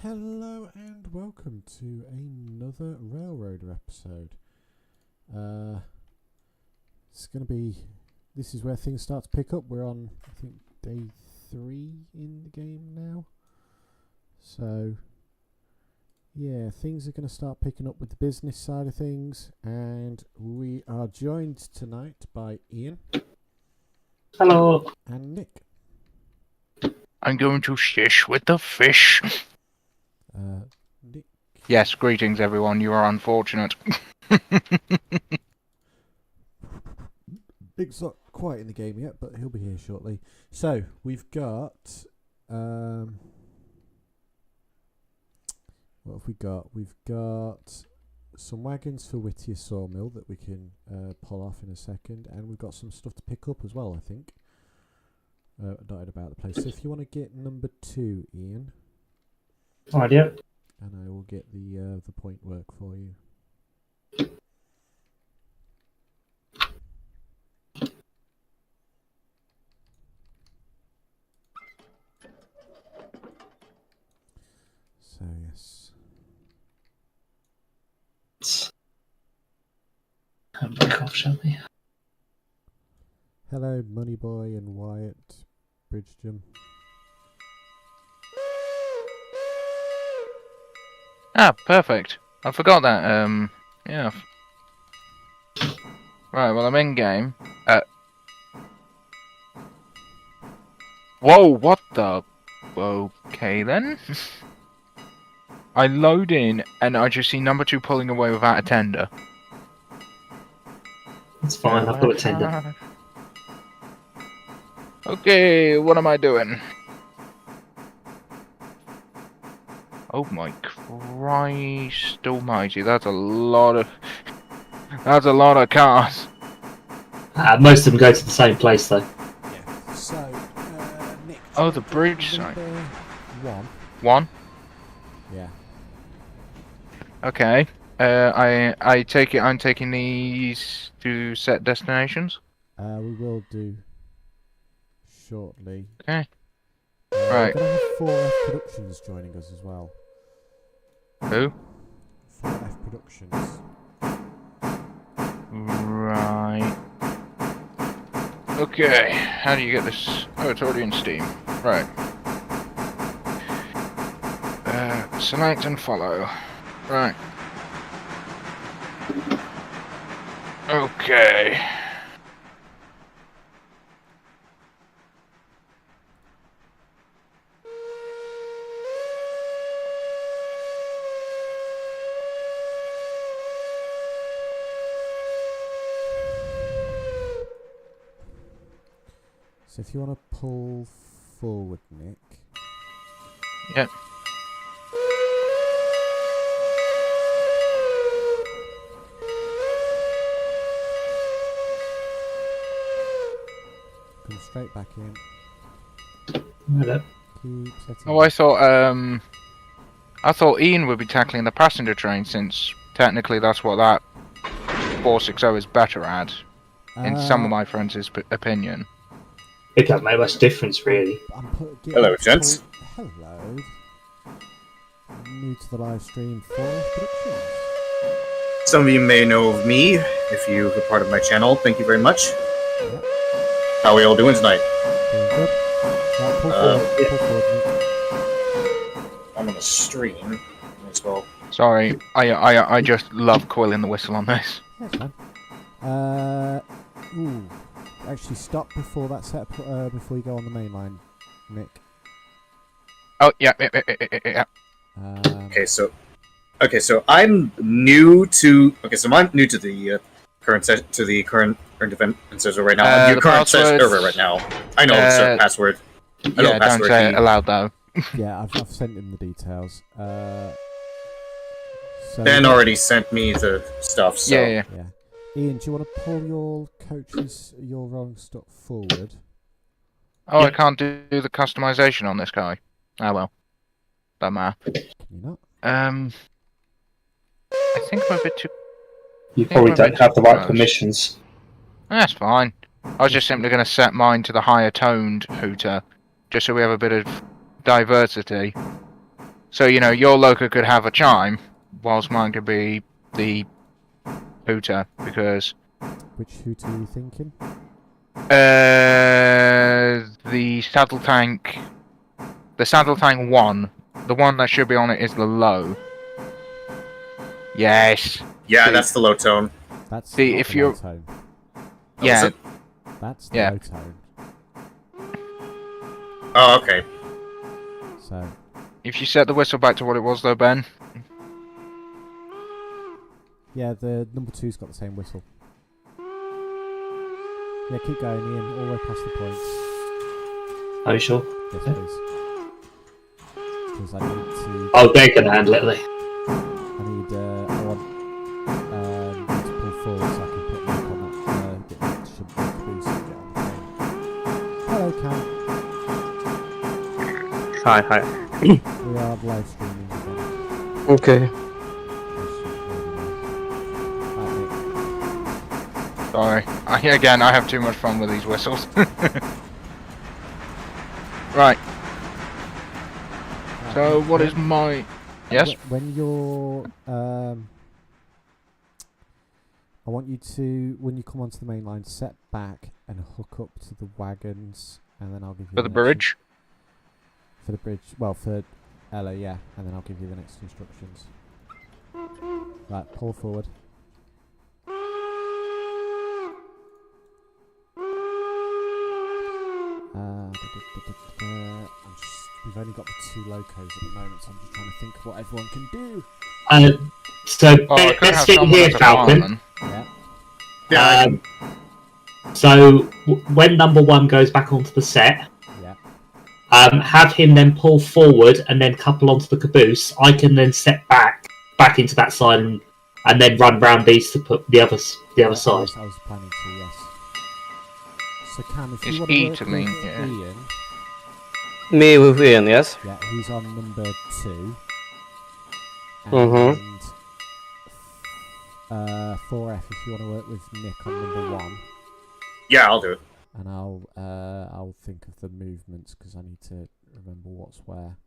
Hello and welcome to another Railroader episode. This is where things start to pick up. We're on, I think, day 3 in the game now. So, yeah, things are going to start picking up with the business side of things. And we are joined tonight by Ian. Hello. And Nick. I'm going to shish with the fish. Nick. Yes, greetings everyone, you are unfortunate. Nick's not quite in the game yet, but he'll be here shortly. So, we've got... what have we got? We've got some wagons for Whittier Sawmill that we can pull off in a second, and we've got some stuff to pick up as well, I think. Dotted about the place. So if you want to get number 2, Ian. Alright, yeah. And I will get the point work for you. So yes. Have a break off, shall we? Hello, Moneyboy and Wyatt Bridgegem. Ah, perfect. I forgot that, yeah. Right, well I'm in game. Whoa, what the... Okay then. I load in and I just see number 2 pulling away without a tender. It's fine, I've got a tender. Okay, what am I doing? Oh my Christ almighty, that's a lot of cars. Most of them go to the same place though. Yeah. So, Nick. Oh, the bridge side. 1. 1? Yeah. Okay. I take it I'm taking these to set destinations? We will do shortly. Okay. We're Right. going to have 4F Productions joining us as well. Who? 4F Productions. Right. Okay. How do you get this? Oh, it's already in Steam. Right. Select and follow. Right. Okay. So if you want to pull forward, Nick. Yep. Come straight back in. Right. Keep setting. Oh, I thought Ian would be tackling the passenger train, since technically that's what that 460 is better at, in some of my friends' opinion. It doesn't make much difference really. Hello, gents. Hello. New to the live stream, 4F Productions. Some of you may know of me if you are part of my channel. Thank you very much. Yep. How are we all doing tonight? Doing good. Right, pull forward, Nick. I'm on a stream as well. Sorry, I just love coiling the whistle on this. That's fine. Actually, stop before that set. Before you go on the main line, Nick. Oh yeah. Okay, so I'm new to. Okay, so I'm new to the current event server right now. I'm new current server right now. I know the certain password. I know the password. Don't say it aloud though. Yeah, I've sent him the details. So Ben already sent me the stuff. So. Yeah. Ian, do you want to pull your rolling stock forward? Oh, I can't do the customization on this guy. Oh well. Don't matter. Can you not? I think I'm a bit too... You probably don't have the right permissions. That's fine. I was just simply going to set mine to the higher toned hooter, just so we have a bit of diversity. So, you know, your loco could have a chime, whilst mine could be the hooter, because... Which hooter are you thinking? The saddle tank... The saddle tank 1. The one that should be on it is the low. Yes. Yeah, See, that's the low tone. That's See, not if the you're- low tone. Yeah. is it? That's the Yeah. low tone. Oh, okay. So, If you set the whistle back to what it was, though, Ben. yeah, the number 2's got the same whistle. Yeah, keep going, Ian, all the way past the points. Are you sure? Yes, please. Because I need to... Oh, they're going to handle it, are they? I want you to pull forward so I can put Nick on that bit that should make the boost and get on the train. Hello, Cam. Hi. We are live streaming again. Okay. Right, Sorry. Again, I have too much fun with these whistles. Right. Nick. So, what is my... Yes? When you're... I want you to, when you come onto the main line, set back and hook up to the wagons, and then I'll give you... For the next bridge? For the bridge, well, for Ella, yeah, and then I'll give you the next instructions. Right, pull forward. We've only got the 2 locos at the moment, so I'm just trying to think of what everyone can do. So, Oh, I could have best thing someone here, as a Falcon. fireman. Yeah. Yeah, So, when number 1 goes back onto the set, Yeah. have him then pull forward and then couple onto the caboose. I can then set back into that side and then run round these to put the other side. I was planning to, yes. So Cam, if It's you want E to work to with link, yeah. Ian, Me with Ian, yes? yeah, he's on number 2. Mhm. And 4F if you want to work with Nick on number 1. yeah, I'll do it. And I'll think of the movements because I need to remember what's where.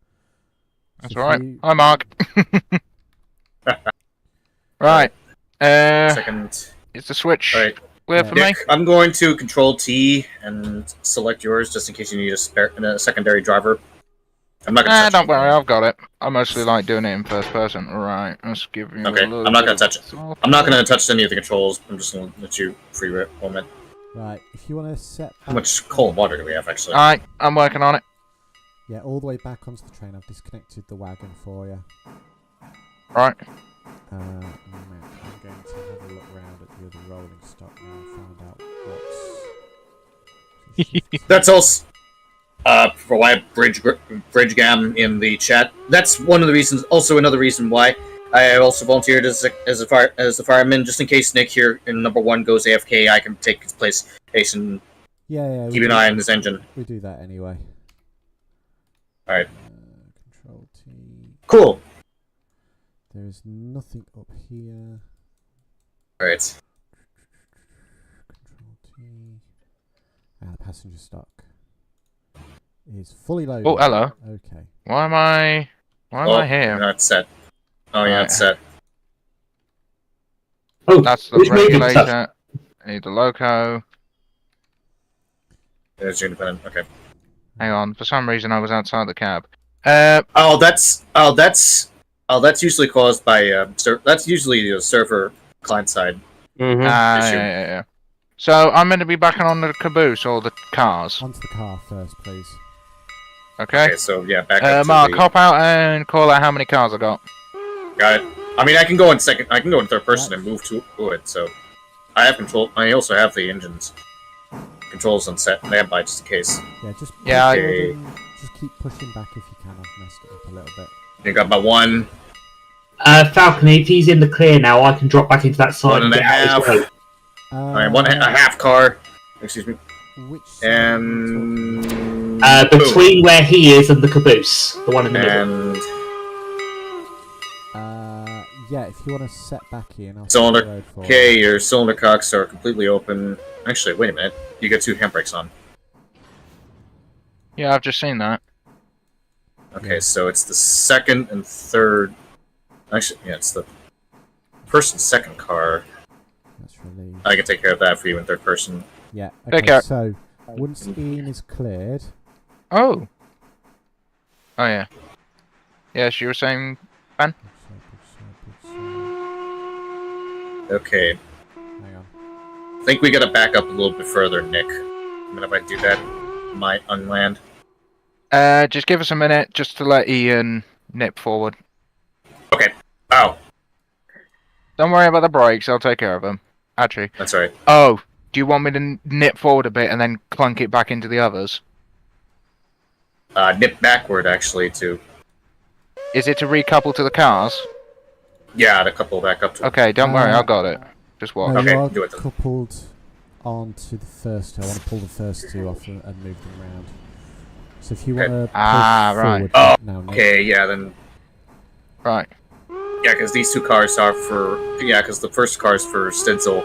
That's So if alright. you- Hi, Mark. Right. Second. Is the switch Alright. clear Yeah. for me? Nick, I'm going to Control T and select yours just in case you need a secondary driver. I'm not gonna touch Don't it. worry, I've got it. I mostly like doing it in first person. Right, let's give you Okay, a little I'm not bit gonna of touch it. thought. I'm not gonna touch any of the controls. I'm just gonna let you free roam it. Right, if you want to set How back, much cold water do we have actually? Alright, I'm working on it. yeah, all the way back onto the train, I've disconnected the wagon for you. Right. I'm going to have a look around at the other rolling stock now and find out what's... That's also for why bridge gam in the chat. That's one of the reasons. Also, another reason why I also volunteered as a fireman, just in case Nick here in number 1 goes AFK. I can take his place, and Yeah, we keep an do- eye on his engine. We do that anyway. Alright. Control T. Cool. There is nothing up here. Alright. Control T. And the passenger stock is fully loaded. Oh, hello. Okay. Why am I You're here? not set. Oh, yeah, Right. it's set. Oh, That's the which movement touch? regulator. I need the loco. There's your independent. Okay. Hang on, for some reason I was outside the cab. That's usually caused by that's usually the server client side. Mm-hmm. issue. Yeah. So I'm going to be backing on the caboose or the cars. Onto the car first, please. Okay. Okay, so yeah, back up to Mark, the... hop out and call out how many cars I got. Got it. I mean, I can go in second. I can go in third person and move to it. So I have control. I also have the engines controls on set standby just in case. Yeah, just Yeah, push I- forward and just keep pushing back if you can. I've messed it up a little bit. You got my 1, Falcon, if he's in the clear now, I can drop back into that side 1 and a get out as half. well. Alright, a half car. Excuse me. Which side are you talking And Between where he is and the caboose, the one in the middle. and yeah, if you want to set back here, and I'll Cylinder. set the road for okay, you. your cylinder cocks are completely open. Actually, wait a minute. You got 2 handbrakes on. Yeah, I've just seen that. Okay, Yeah. so it's the second and third. Actually, yeah, it's the first and second car. That's relieved. I can take care of that for you in third person. Yeah. Take Okay. care. So once Ian is cleared, Oh. Oh yeah. Yes, you were saying. Okay, hang on. I think we gotta back up a little bit further, Nick. Mind if I do that? My unland. Just give us a minute just to let Ian nip forward. Okay. Oh, Don't worry about the brakes, I'll take care of them. Actually. that's right. Oh, do you want me to nip forward a bit and then clunk it back into the others? Nip backward, actually, too. Is it to recouple to the cars? Yeah, to couple back up to. Okay, don't worry, I got it. Just walk. No, Okay, you are do it then. coupled onto the first two. I want to pull the first two off and move them around. So if you Okay. want to Ah, push right. forward Oh, now, Nick. Okay, yeah, then. Right. Yeah, because these two cars are for. Yeah, because the first car is for stencil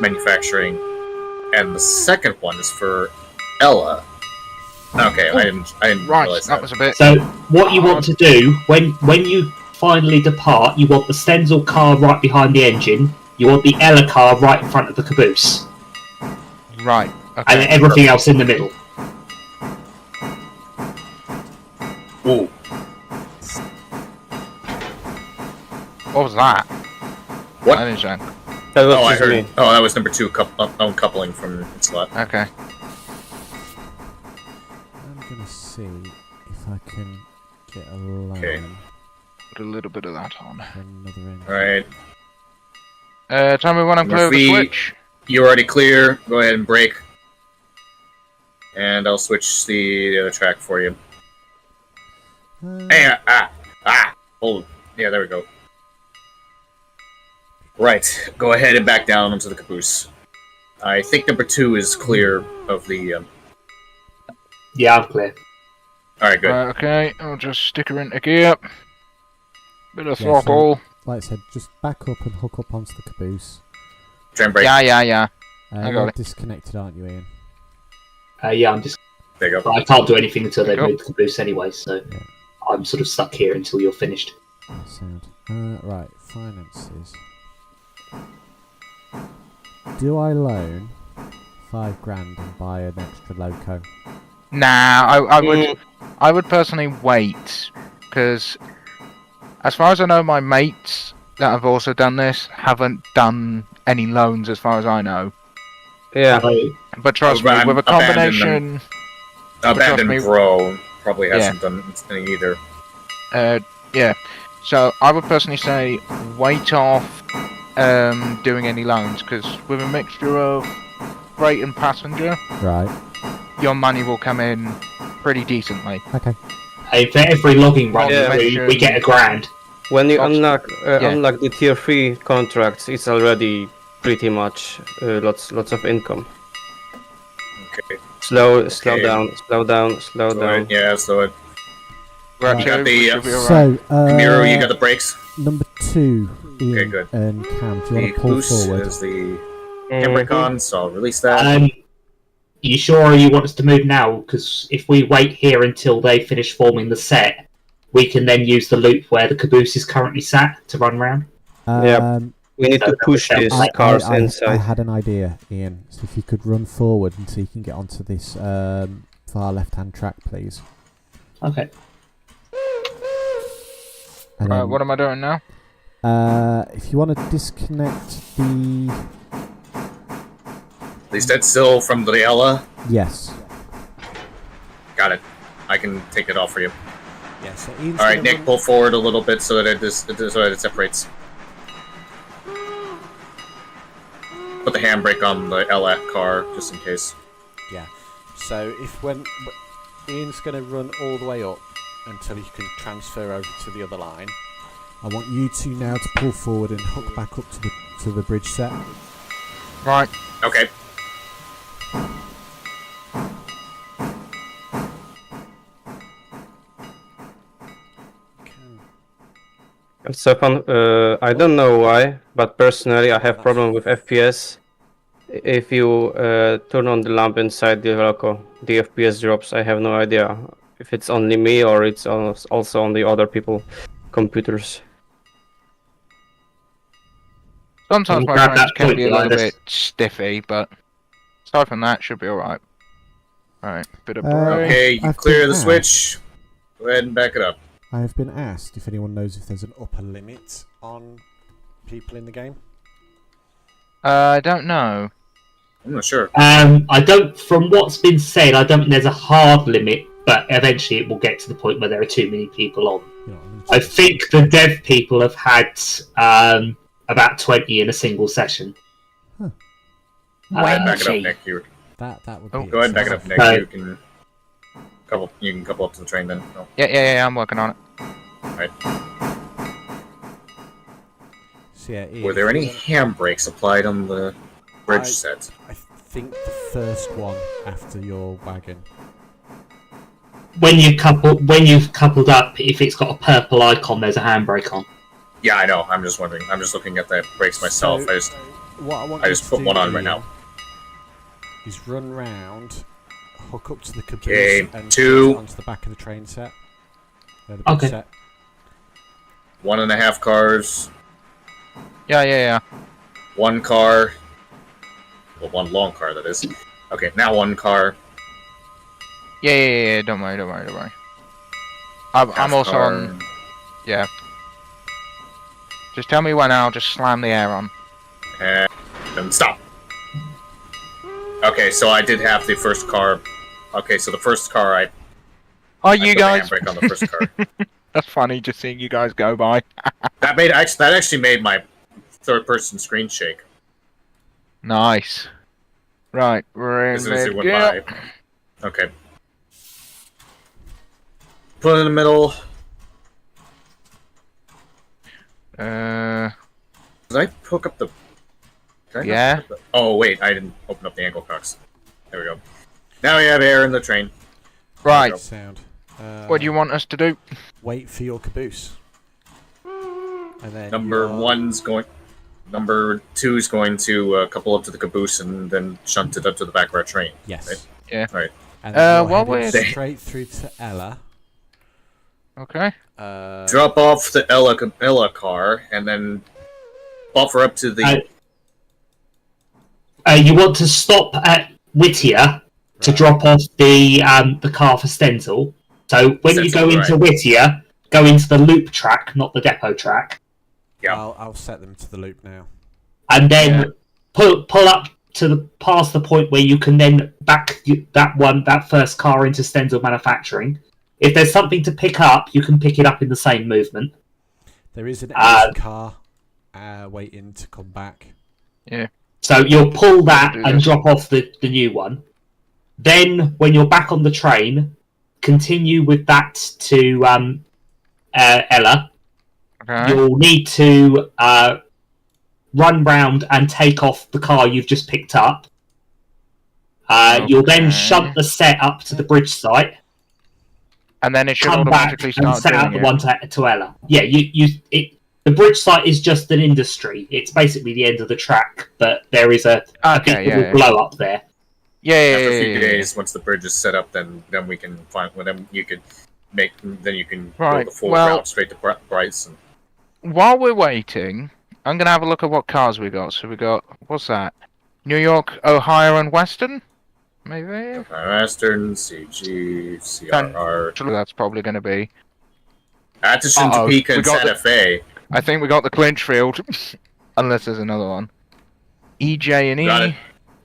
manufacturing, and the second one is for Ella. Okay, I didn't Right, realize that was a bit. So what you want to do when you finally depart, you want the Stenzel car right behind the engine. You want the Ella car right in front of the caboose, Right. and Okay. everything else in the middle. Ooh. What was that? What? I didn't say. That was Oh, I just heard. me. Oh, that was number two uncoupling from slot. Okay. I'm gonna see if I can get a line Okay. Put a little bit of that on. for another engine. Alright. Tell me when I'm clear of the Murphy. switch. You're already clear. Go ahead and brake. And I'll switch the other track for you. Hey, hold. Yeah, there we go. Right. Go ahead and back down onto the caboose. I think number two is clear of the. Yeah, I'm clear. Alright, good. Right, okay, I'll just stick her into gear. Bit of Yeah, throttle. Like I said, just back up and hook up onto the caboose. Try and brake. Yeah. I got You're it. disconnected, aren't you, Ian? Yeah, I'm just. There you go. I can't do anything until they Cool. move the caboose anyway, so Yeah. I'm sort of stuck here until you're finished. Sound. Right, finances. Do I loan $5,000 and buy an extra loco? Nah, I would personally wait, because as far as I know, my mates that have also done this haven't done any loans, as far as I know. Yeah. But trust me, with a combination, Abandoned me. Bro probably hasn't done any either. yeah. So I would personally say wait off doing any loans, because with a mixture of freight and passenger, Right. your money will come in pretty decently. Okay. Hey, for every logging run Yeah. we get $1,000. When you Lots- unlock the tier 3 contracts, it's already pretty much lots of income. Okay. Slow Okay. down. Yeah, so it. We're Right. actually, Got the, we should be alright. So, Miro, you got the brakes? number 2, Ian Okay, good. and Cam, do you The want to pull caboose forward? is the handbrake on, so I'll release that. You sure you want us to move now? Because if we wait here until they finish forming the set, we can then use the loop where the caboose is currently sat to run round. Yeah. We need to push these cars I inside. had an idea, Ian. So if you could run forward until you can get onto this far left-hand track, please. Okay. And Right, then, what am I doing now? if you want to disconnect the... Is that still from the Ella? Yes. Got it. I can take it off for you. Yeah, so Ian's Alright, gonna Nick, run- pull forward a little bit so that it separates. Put the handbrake on the Ella car, just in case. Yeah. So when Ian's going to run all the way up until he can transfer over to the other line. I want you two now to pull forward and hook back up to the bridge set. Right. Okay. Stefan, I don't know why, but personally I have problem with FPS. If you turn on the lamp inside the loco, the FPS drops. I have no idea. if it's only me or it's also on the other people computers. Sometimes my Grab friends that can point be a little behind us. bit stiffy, but aside from that, should be alright. Alright, bit of break. Okay, you I've clear been the asked. switch. Go ahead and back it up. I have been asked if anyone knows if there's an upper limit on people in the game. I don't know. I'm not sure. I don't. From what's been said, I don't think there's a hard limit, but eventually it will get to the point where there are too many people on. You know, I'm I gonna think the dev people have had about 20 in a single session. Huh. Go ahead and back it up, Nick. that would Oh, be Go ahead and back it up, Nick. Right. You can couple up to the train then. Oh. Yeah, I'm working on it. Right. So, yeah, Ian, Were there if any you wanna- handbrakes applied on the bridge I- set? I think the first one after your wagon. When you've coupled up, if it's got a purple icon, there's a handbrake on. Yeah, I know. I'm just wondering. I'm just looking at the brakes myself. So, what I want I you just to put do, one on right Ian, now. is run round, hook up to the caboose, Okay, and two. put it onto the back of the train set. The big Okay. set. 1.5 cars. Yeah. One car. Well, one long car, that is. Okay, now one car. Yeah. Don't worry. I'm half also car. on. Yeah. Just tell me when I'll just slam the air on. And stop. Okay, so I did have the first car. Okay, so the first car I Oh, put you the guys. handbrake on the first car. That's funny just seeing you guys go by. that actually made my third-person screen shake Nice. Right, we're as in soon as it went mid-gear. by. Okay. Put it in the middle. Did I hook up the? Did I not Yeah. hook up the- Oh wait, I didn't open up the ankle cocks. There we go. Now we have air in the train. Right. Sound. What do you want us to do? Wait for your caboose. And then Number your- one's going. Number two's going to couple up to the caboose and then shunt it up to the back of our train. Yes. Right. Yeah. Right. And then you're while heading we're- straight through to Ella. Okay. Drop off the Ella car and then buffer up to the. You want to stop at Whittier to drop off the car for Stenzel. So when you go Stenzel, into right. Whittier, go into the loop track, not the depot track, Yeah. I'll set them to the loop now. and then pull up to past the point where you can then back that first car into Stenzel Manufacturing. If there's something to pick up, you can pick it up in the same movement. There is an Edison car waiting to come back. Yeah. So you'll pull that Do and this. drop off the new one. Then, when you're back on the train, continue with that to Ella. Okay. You'll need to run round and take off the car you've just picked up. You'll then Okay. shunt the set up to the bridge site. And then it should Come back automatically and start set out doing the it. one to Ella. Yeah, the bridge site is just an industry. It's basically the end of the track, but there is a Okay, big yeah, little yeah. blow up there. After a few Yeah. days, once the bridge is set up, then we can find. Well, then you can go Right, the full well- route straight to Bryce. And While we're waiting, I'm gonna have a look at what cars we got. So we got, what's that? New York, Ohio, and Western? Maybe? Western, CG, CRR, That's probably gonna be. Atchison, Uh-oh, Topeka, we and got Santa Fe. I think we got the Clinchfield. Unless there's another one. EJ and Got it. E.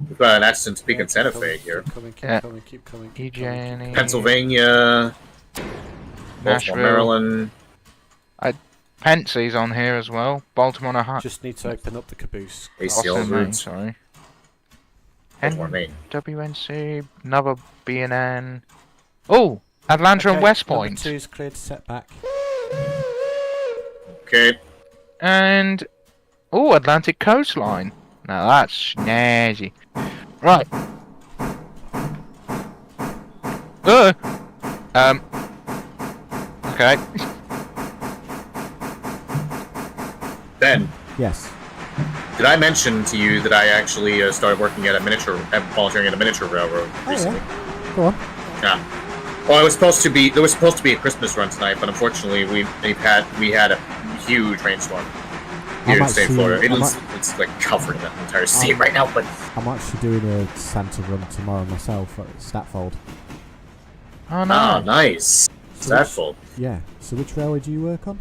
We've got an Atchison, Topeka, and Keep Santa coming, Fe here. Keep coming, keep Yeah. coming, keep coming. EJ keep coming, and keep E. coming. Pennsylvania, Baltimore, Nashville. Maryland. Pensie's on here as well. Baltimore, Ohio. Just need to open up the caboose. ACL Austin, Maine, routes. sorry. Baltimore, Maine. WNC, another BNN. Oh, Atlanta and West Number Point. 2's cleared to set back. Okay. And Atlantic Coastline. Now that's snazzy. Right. Okay. Ben, Yes. did I mention to you that I actually started working at volunteering at a miniature railroad Oh, recently? yeah. Go on. Yeah. Well, there was supposed to be a Christmas run tonight, but unfortunately we had a huge rainstorm here in state Florida. It's like covering the entire state right now. But I'm actually doing a Santa run tomorrow myself at Statfold. Oh no! Ah, nice. Statfold. Yeah. So which railway do you work on?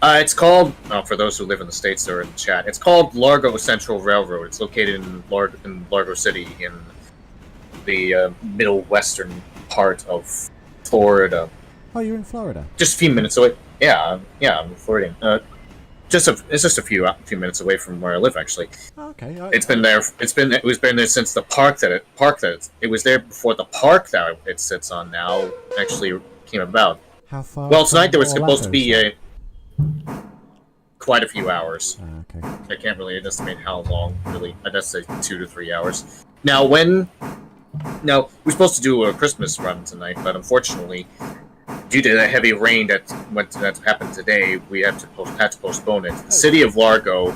It's called, for those who live in the States that are in the chat, it's called Largo Central Railroad. It's located in Largo City in the middle western part of Florida. Oh, you're in Florida? Just a few minutes away. Yeah, I'm Floridian. It's just a few minutes away from where I live, actually. Oh, okay. It was been there since the park it was there before the park that it sits on now actually came about. How far? Well, tonight there was supposed to be quite a few hours. Okay. I can't really estimate how long. Really, I'd say 2 to 3 hours. Now, we're supposed to do a Christmas run tonight, but unfortunately, due to the heavy rain that happened today, we had to postpone it. The city of Largo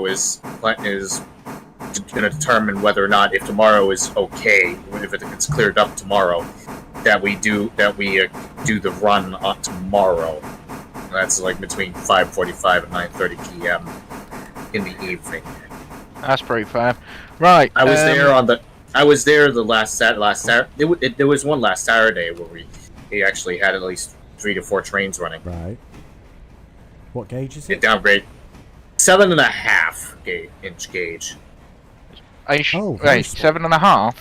is going to determine whether or not, if tomorrow is okay, if it's cleared up tomorrow, that we do the run on tomorrow. That's like between 5:45 and 9:30 p.m. in the evening. That's pretty fair. Right. I was there the last Saturday. There was one last Saturday where we actually had at least 3 to 4 trains running. Right. What gauge is it? It downgrade 7.5 inch gauge. Wait, 7.5?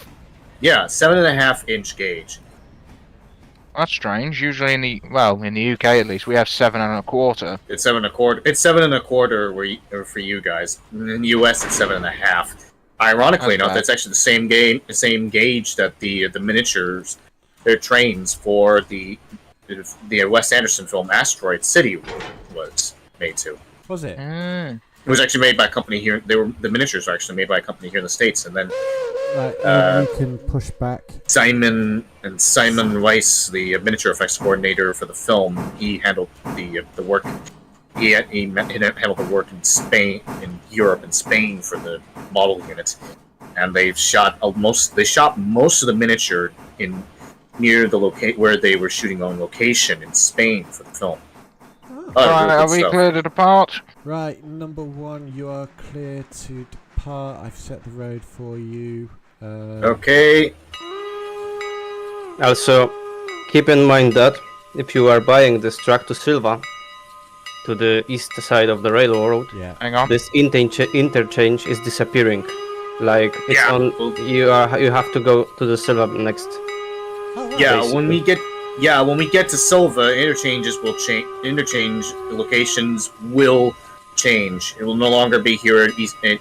Yeah, 7.5 inch gauge. That's strange. Usually in the UK at least, we have 7.25. It's 7.25. It's 7.25 for you guys. In the US, it's 7.5. Ironically enough, that's actually the same gauge that the miniatures, their trains for the Wes Anderson film Asteroid City was made to. Was it? Mm. It was actually made by a company here. The miniatures were actually made by a company here in the States, and then you can push back. Simon Weiss, the miniature effects coordinator for the film, he handled the work. He handled the work in Spain, in Europe, and Spain for the model units, and they shot most of the miniature in near the where they were shooting on location in Spain for the film. Right, are we clear to depart? Right, number 1, you are clear to depart. I've set the road for you. Okay. Also, keep in mind that if you are buying this track to Silva, to the east side of the railroad, Hang on. this interchange is disappearing. Like it's you have to go to the Silva next. When we get to Silva, interchanges will change. Interchange locations will change. It will no longer be here at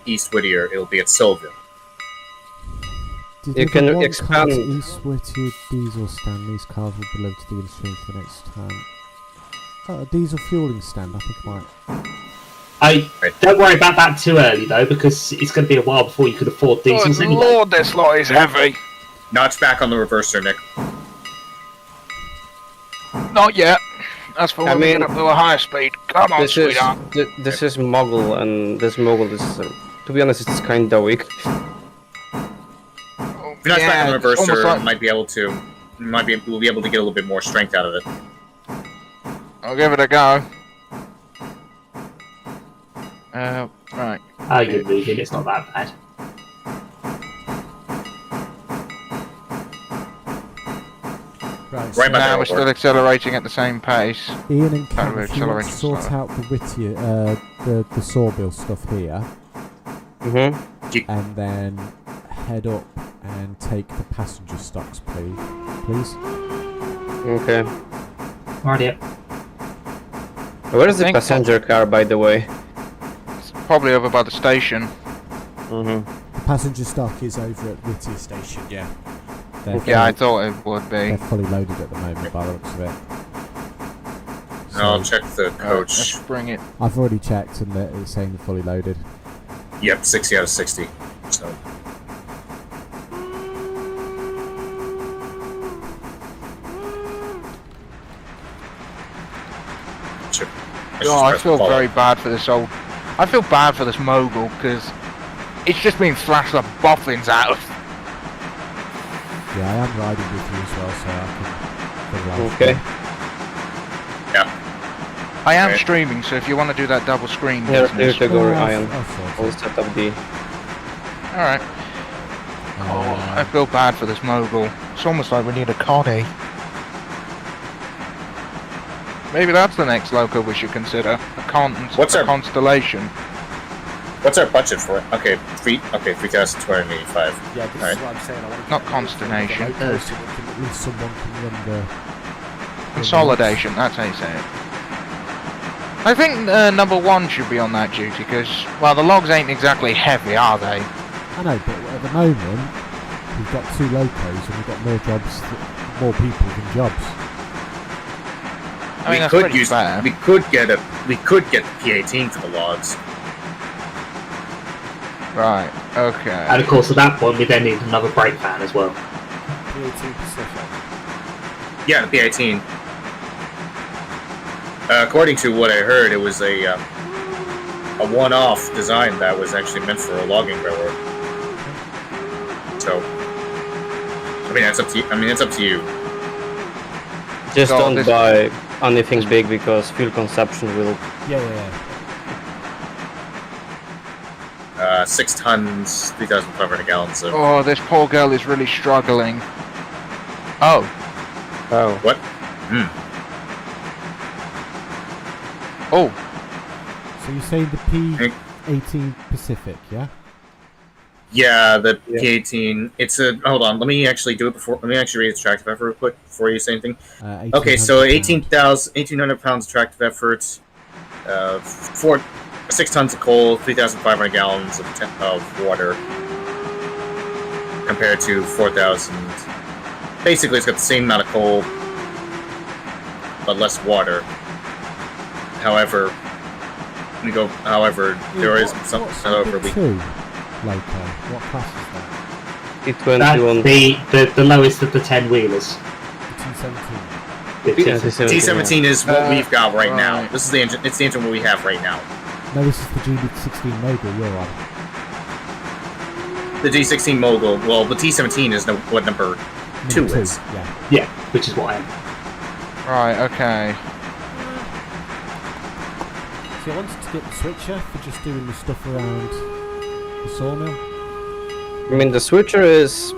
East Whittier. It will be at Silva. Did you can expand expand East Whittier diesel stand. These cars will be delivered to the interchange for the next time. A diesel fueling stand. I think I might. Don't worry about that too early though, because it's going to be a while before you could afford diesels anyway. Lord, this lot is heavy. Notch back on the reverser, Nick. Not yet. That's for when we get up to a higher speed. Come on, sweetheart. This is Mogul, and this Mogul is, to be honest, it's kinda weak. If you notch back on the reverser, we'll be able to get a little bit more strength out of it. I'll give it a go. Right. Oh, you're moving. It's not that bad. Right, Right back Now there, we're still accelerating at the same pace. Ian and Cam, we're if you want to accelerating sort slower. out the Whittier, the Sawbill stuff here, and then head up and take the passenger stocks, please. Okay. Right, yeah. Where is the passenger car, by the way? It's probably over by the station. The passenger stock is over at Whittier Station, yeah. Yeah, I thought it would be. They're fully loaded at the moment by the looks of it. So, I'll check the coach. Let's bring it. I've already checked and it's saying they're fully loaded. Yep, 60 out of 60. So. I feel very bad for this old. I feel bad for this Mogul because it's just being thrashed the boffins out of. Yeah, I am riding with you as well, so I can. Okay. I am Okay. streaming, so if you want to do that double screen Here, here business. to go, I'll Ian. sort I'll it. set up the... Alright. I feel bad for this mogul. It's almost like we need a Connie. Maybe that's the next loco we should consider. What's our- constellation. What's our budget for it? Okay, 3,285. Yeah, this Alright. is what I'm saying. I want to Not get consternation. a loco so At least someone can run the. Consolidation, that's how you say it. I think number 1 should be on that duty, because, well, the logs ain't exactly heavy, are they? I know, but at the moment we've got 2 locos and we've got more jobs, more people than jobs. I mean, that's we could pretty use. fair. We could get the P18 for the logs. Right, okay. And of course, at that point, we then need another brake van as well. P18 Pacific. Yeah, the P18. According to what I heard, it was a one-off design that was actually meant for a logging railroad. So, I mean, it's up to you. It's up to you. Just So don't this- buy anything big because fuel consumption will... Yeah. 6 tons, 3,500 gallons of. Oh, this poor girl is really struggling. Oh, Oh. What? oh, So you're saying the P18 Pacific, yeah? Yeah, the Yeah. P18. It's a. Hold on. Let me actually do it before. Let me actually read its tractive effort real quick before you say anything. Okay, so 1,800 pounds tractive effort, 6 tons of coal, 3,500 gallons of water, compared to 4,000. Basically, it's got the same amount of coal, but less water. However, there is some. However, we. Two loco. What class is that? T21. That's the lowest of the 10 wheelers. The T17. T17 is what we've got right now. right. This is the engine. It's the engine we have right now. No, this is the GB16 Mogul you're on. The G16 Mogul. Well, the T17 is what number 2 Number is. Yeah. Yeah, which is what I am. right, okay. See, I wanted to get the switcher for just doing the stuff around the sawmill. I mean, the switcher is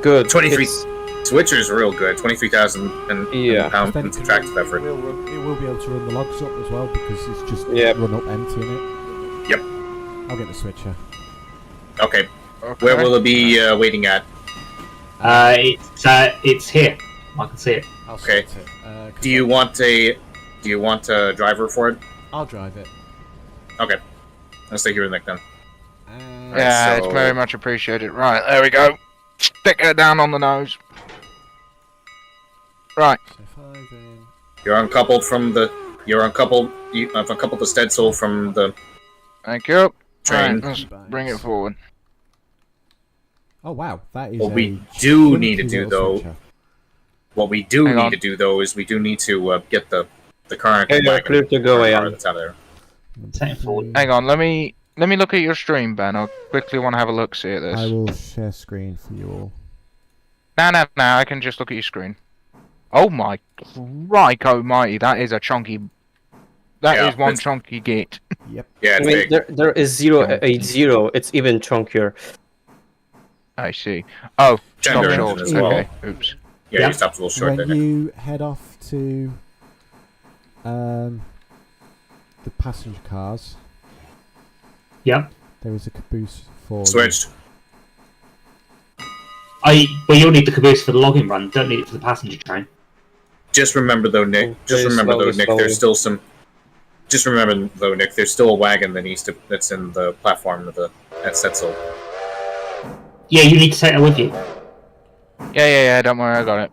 good. 23. It's- Switcher is real good. 23,000 Yeah. pound Then it tractive effort. It will be able to run the logs up as well because it's just Yep. run up empty in it. Yep. I'll get the switcher. Okay. Okay. Where will it be waiting at? It's here. I can see it. I'll Okay. sort it. 'Cause Do you want a driver for it? I'll drive it. Okay. I'll stay here with Nick then. Yeah, so- it's very much appreciated. Right, there we go. Stick her down on the nose. Right. So 5 in. You're uncoupled from the. I've uncoupled the Stedsel from the Thank you. train. Right, let's bring it forward. Oh wow, that is. What a we do chunky need to do, little though- switcher. What we do Hang need on. to do though is we do need to get the current. Okay, you're clear to go, car Ian. that's out of there. Number Take it forward. 3. Hang on, let me look at your stream, Ben. I quickly want to have a look, see at I this. will share screen for you all. No, I can just look at your screen. Oh my Christ almighty, that is a chunky... That Yeah, is one it's- chunky gate. Yep. Yeah, I it's mean, big. there is 080. It's even chunkier. I see. Oh, stop Gender short. engine as well. Okay, oops. Yeah, Yeah. you stopped a little short When there. you head off to the passenger cars, Yep. there is a caboose for you. Switched. Well, you'll need the caboose for the logging run. Don't need it for the passenger train. Just remember though, Nick. Just Okay, remember though, slowly, Nick. slowly. There's still some. Just remember though, Nick. There's still a wagon that's in the platform of the at Setzel. Yeah, you need to take it with you. Yeah, don't worry, I got it.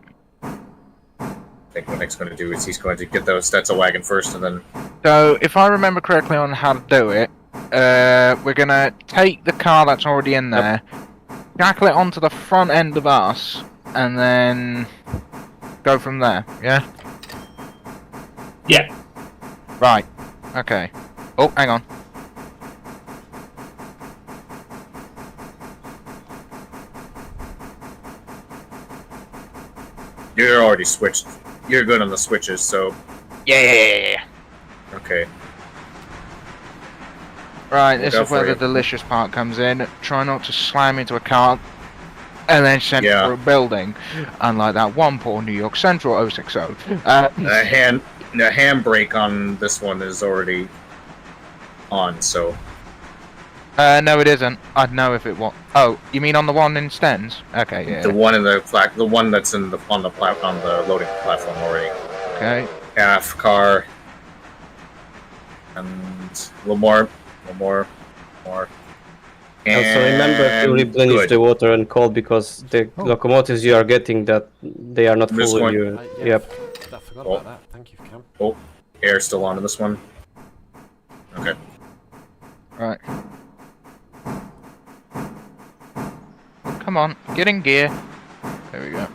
I think what Nick's going to do is he's going to get the Stetzel wagon first, and then So, if I remember correctly on how to do it, we're gonna take the car that's already in there, jackal it onto the front end of us, and then go from there, yeah? Yeah. Right. Okay. Oh, hang on. You're already switched. You're good on the switches, so... Yeah. Okay. Right, this Go is where for the it. delicious part comes in. Try not to slam into a car and then send it through a building. Unlike that one poor New York Central 060. The handbrake on this one is already on, so... No, it isn't. I'd know if it was. Oh, you mean on the one in Stens? Okay, yeah. The one in the one that's on the loading platform already. Okay. Half car. And a little more. And Also remember to replenish good. the water and coal because the locomotives you are getting that they are not This full. one. You, Yeah, yep. I forgot about that. Thank you, Cam. Oh, air still on to this one. Okay. Right. Come on, get in gear. There we go.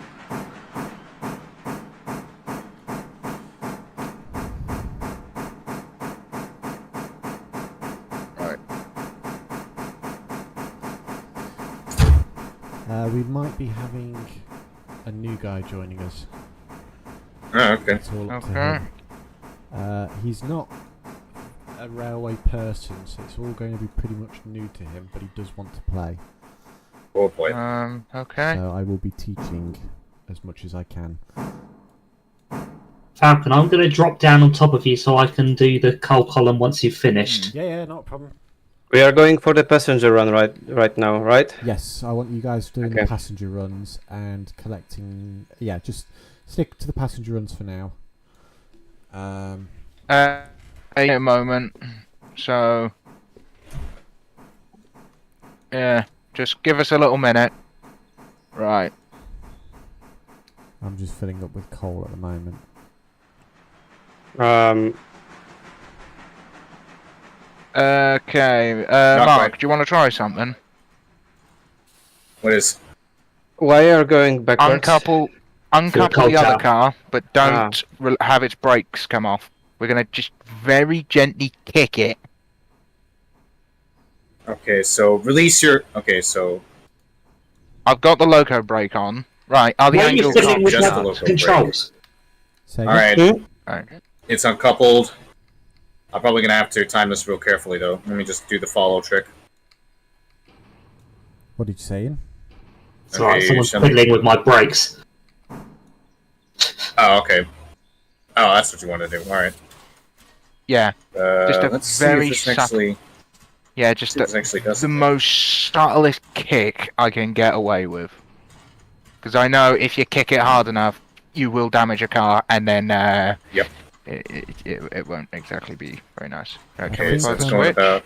Right. We might be having a new guy joining us. Oh, okay. It's all up to Okay. him. He's not a railway person, so it's all going to be pretty much new to him, but he does want to play. Oh boy. Okay. So I will be teaching as much as I can. Falcon, I'm going to drop down on top of you so I can do the coal column once you've finished. Yeah, not a problem. We are going for the passenger run right now, right? Yes, I want you guys doing Okay. the passenger runs and collecting... Yeah, just stick to the passenger runs for now. A moment. So. Yeah, just give us a little minute. Right. I'm just filling up with coal at the moment. Okay. Not Mark, quite. do you want to try something? What is? Why are you going backwards? Uncouple coal the other tower. car, but don't have its brakes come off. We're gonna just very gently kick it. Okay, so release your. Okay, so I've got the loco brake on. Right, are the Why are you angles fiddling on? with Just my the local controls? So all right, Right. it's uncoupled. I'm probably gonna have to time this real carefully though. Let me just do the follow trick. what did you say, Ian? It's alright, Okay, someone's shall we- fiddling with my brakes. Oh, okay. Oh, that's what you want to do. All right. Yeah, Just a Let's very see if this sub- actually. yeah, just See if this actually does the something. most subtlest kick I can get away with. Because I know if you kick it hard enough, you will damage a car, and then Yep. it won't exactly be very nice. Okay, Okay, so so it's the going switch. about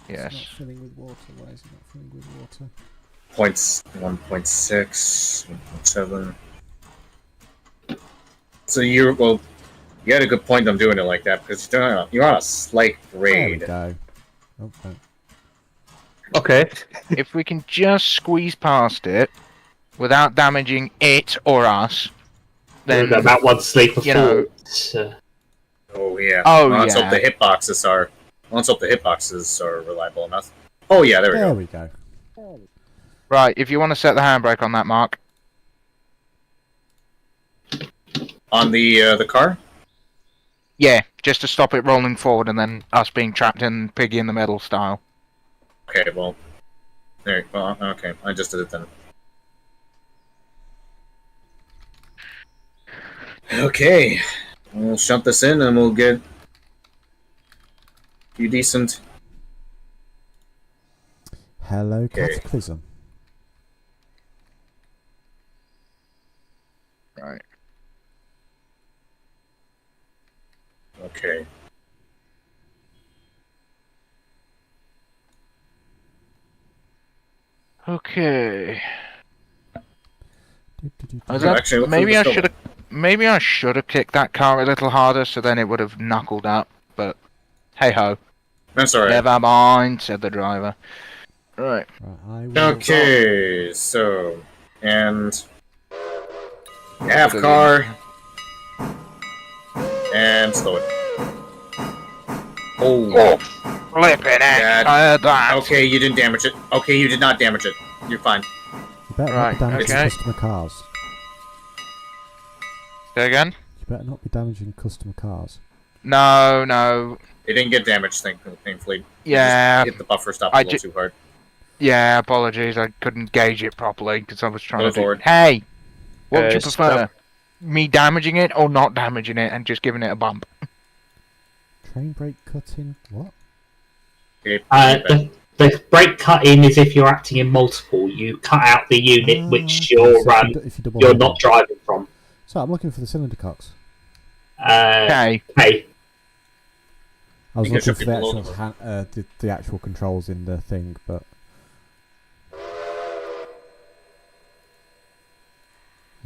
Yes. It's not filling with water. Why is it not filling with water? points 1.6, 1.7. So you had a good point on doing it like that because you're on a slight There we grade. go. Okay. Okay. If we can just squeeze past it without damaging it or us, Then then about one sleep you know- before. Oh yeah. Oh, Well, let's yeah. hope the hitboxes are. Let's hope the hitboxes are reliable enough. Oh yeah, there we There go. we go. right. If you want to set the handbrake on that, Mark. On the car. Yeah, just to stop it rolling forward and then us being trapped in piggy in the middle style. Okay, well, there. Well, okay, I just did it then. Okay, we'll shunt this in and we'll get you decent. Hello, Okay. Cataclysm. Right. Okay. Okay. Do. Was that- Actually, look maybe through I the should have. Maybe I should have kicked that car a little harder, so then it would have knuckled up. But hey ho, That's alright. never mind," said the driver. Right. Right, I will. Okay, so and half car and slow it. Oh, Flipping it! Dad. I heard that. okay, you didn't damage it. Okay, you did not damage it. You're fine. You better Right, not damage okay. customer cars. Say again? You better not be damaging customer cars. No. It didn't get damaged, thankfully. Yeah. Hit the buffer stop a little too hard. Yeah, apologies. I couldn't gauge it properly because I was trying to forward. Hey! What would you prefer? Stop. Me damaging it or not damaging it and just giving it a bump? Train brake cutting. What? Okay, The brake cut-in is if you're acting in multiple. You cut out the unit which So you're not driving from. So I'm looking for the cylinder cocks. Okay. Hey. I was You can looking for the show actual the actual controls in the thing, but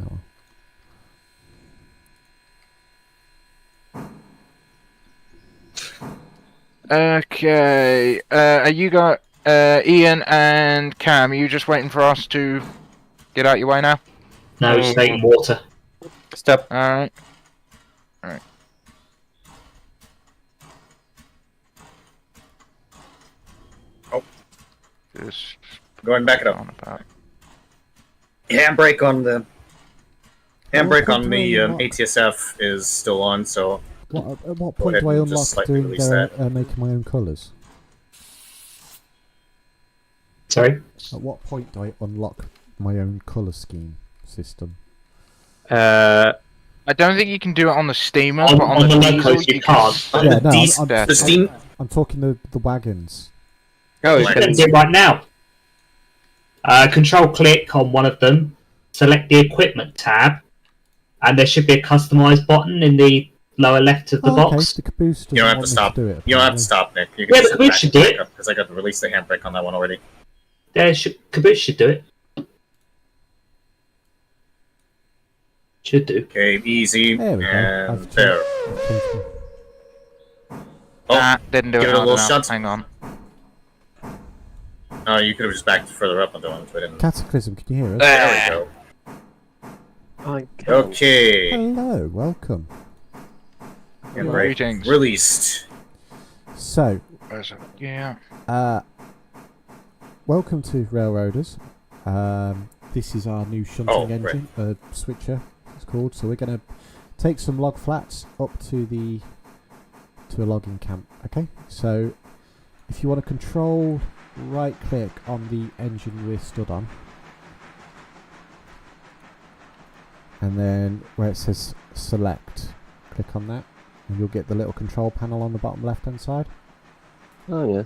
oh. Okay. Are you got Ian and Cam? Are you just waiting for us to get out your way now? No, just taking water. Stop. Alright. Oh. Just Go ahead and back it up. on about. Handbrake on the do I unlock? ATSF is still on, so At what Go point ahead do I and just unlock slightly doing release making my own colours? Sorry? At what point do I unlock my own colour scheme system? I don't think you can do it on the steamer, On- but on, on the the diesel locos you you can't. can. Yeah, no, the steam. I'm talking the wagons. Oh, you I can. can do it right now. Control click on one of them, select the equipment tab, and there should be a customized button in the lower left of the box. Okay, the caboose doesn't You don't have want to me stop. do it. You don't have apparently. to stop, Nick. You Yeah, just the caboose should do it. because I got to release the handbrake on that one already. Caboose should do it. Should do. Okay, easy. There we go. And I've there. changed Oh, Didn't do give it it a hard little enough. shunt. Hang on. you could have just backed further up on the one, but I didn't. Cataclysm, can you hear us? There we go. Okay. Hello, welcome. Handbrake Greetings. released. So, Where's it? Yeah. welcome to Railroaders. This is our new shunting engine, switcher, it's called. So we're going to take some log flats up to a logging camp. Okay, so if you want to control right click on the engine we're stood on, and then where it says select, click on that, and you'll get the little control panel on the bottom left hand side. Oh yeah.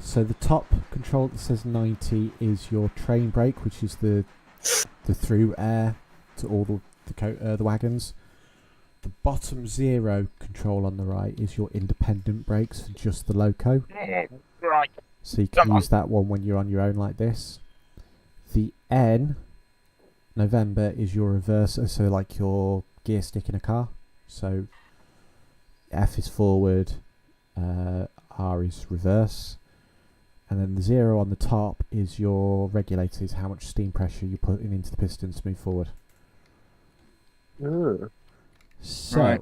So the top control that says 90 is your train brake, which is the through air to all the wagons. The bottom 0 control on the right is your independent brakes for just the loco. Right. So you can use that one when you're on your own like this. The N, November, is your reverser, so like your gear stick in a car. So F is forward, R is reverse. And then the 0 on the top is your regulator, is how much steam pressure you're putting into the pistons to move forward. So, Right.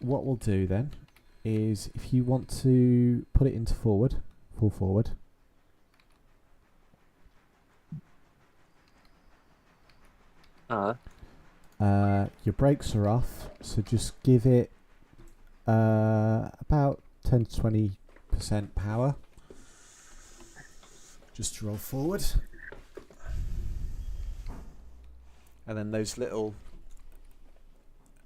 what we'll do then is if you want to put it into forward, full forward. Your brakes are off, so just give it about 10 to 20% power. Just to roll forward. And then those little...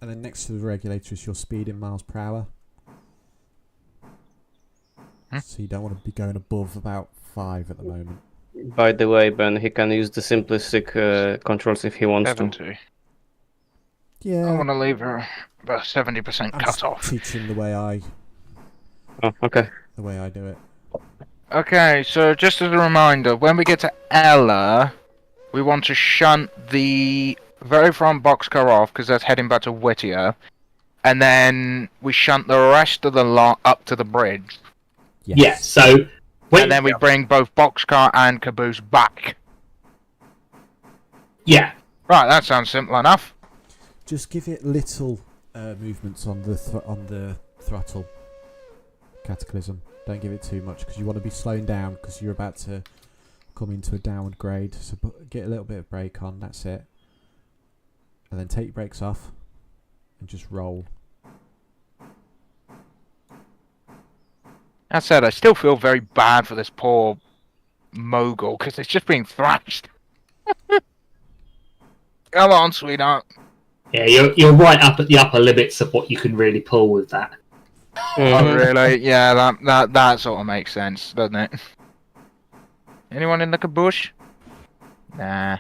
And then next to the regulator is your speed in miles per hour. So you don't want to be going above about 5 at the moment. By the way, Ben, he can use the simplistic controls if he wants to. 70. Yeah. I want to leave her about 70% I'm cut just off. teaching the way I Okay. do it. Okay, so just as a reminder, when we get to Ella, we want to shunt the very front boxcar off because that's heading back to Whittier, and then we shunt the rest of the lot up to the bridge, Yes. Yeah, so and then we bring both boxcar and caboose back. yeah, Right, that sounds simple enough. Just give it little movements on the throttle. Cataclysm. Don't give it too much because you want to be slowing down because you're about to come into a downward grade. So get a little bit of brake on. That's it. And then take your brakes off. and just roll. That said, I still feel very bad for this poor mogul because it's just being thrashed. Come on, sweetheart. Yeah, you're right up at the upper limits of what you can really pull with that. Oh, really? Yeah, that sort of makes sense, doesn't it? Anyone in the caboose? Nah.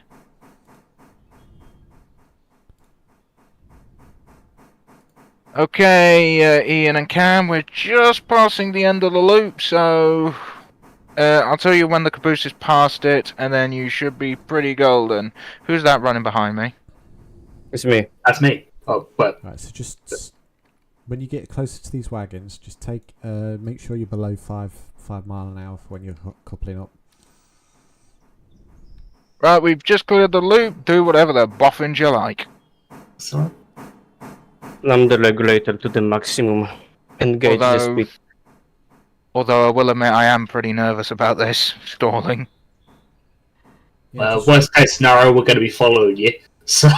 Okay, Ian and Cam, we're just passing the end of the loop, so I'll tell you when the caboose is past it, and then you should be pretty golden. Who's that running behind me? It's me. That's me. Oh, well. Right, so just when you get closer to these wagons, just make sure you're below 5 mile an hour for when you're coupling up. Right, we've just cleared the loop. Do whatever the boffins you like. Sorry. I'm the regulator to the maximum. Engage the speed. Although I will admit I am pretty nervous about this stalling. Yeah, Worst case scenario, we're going to be following you. So.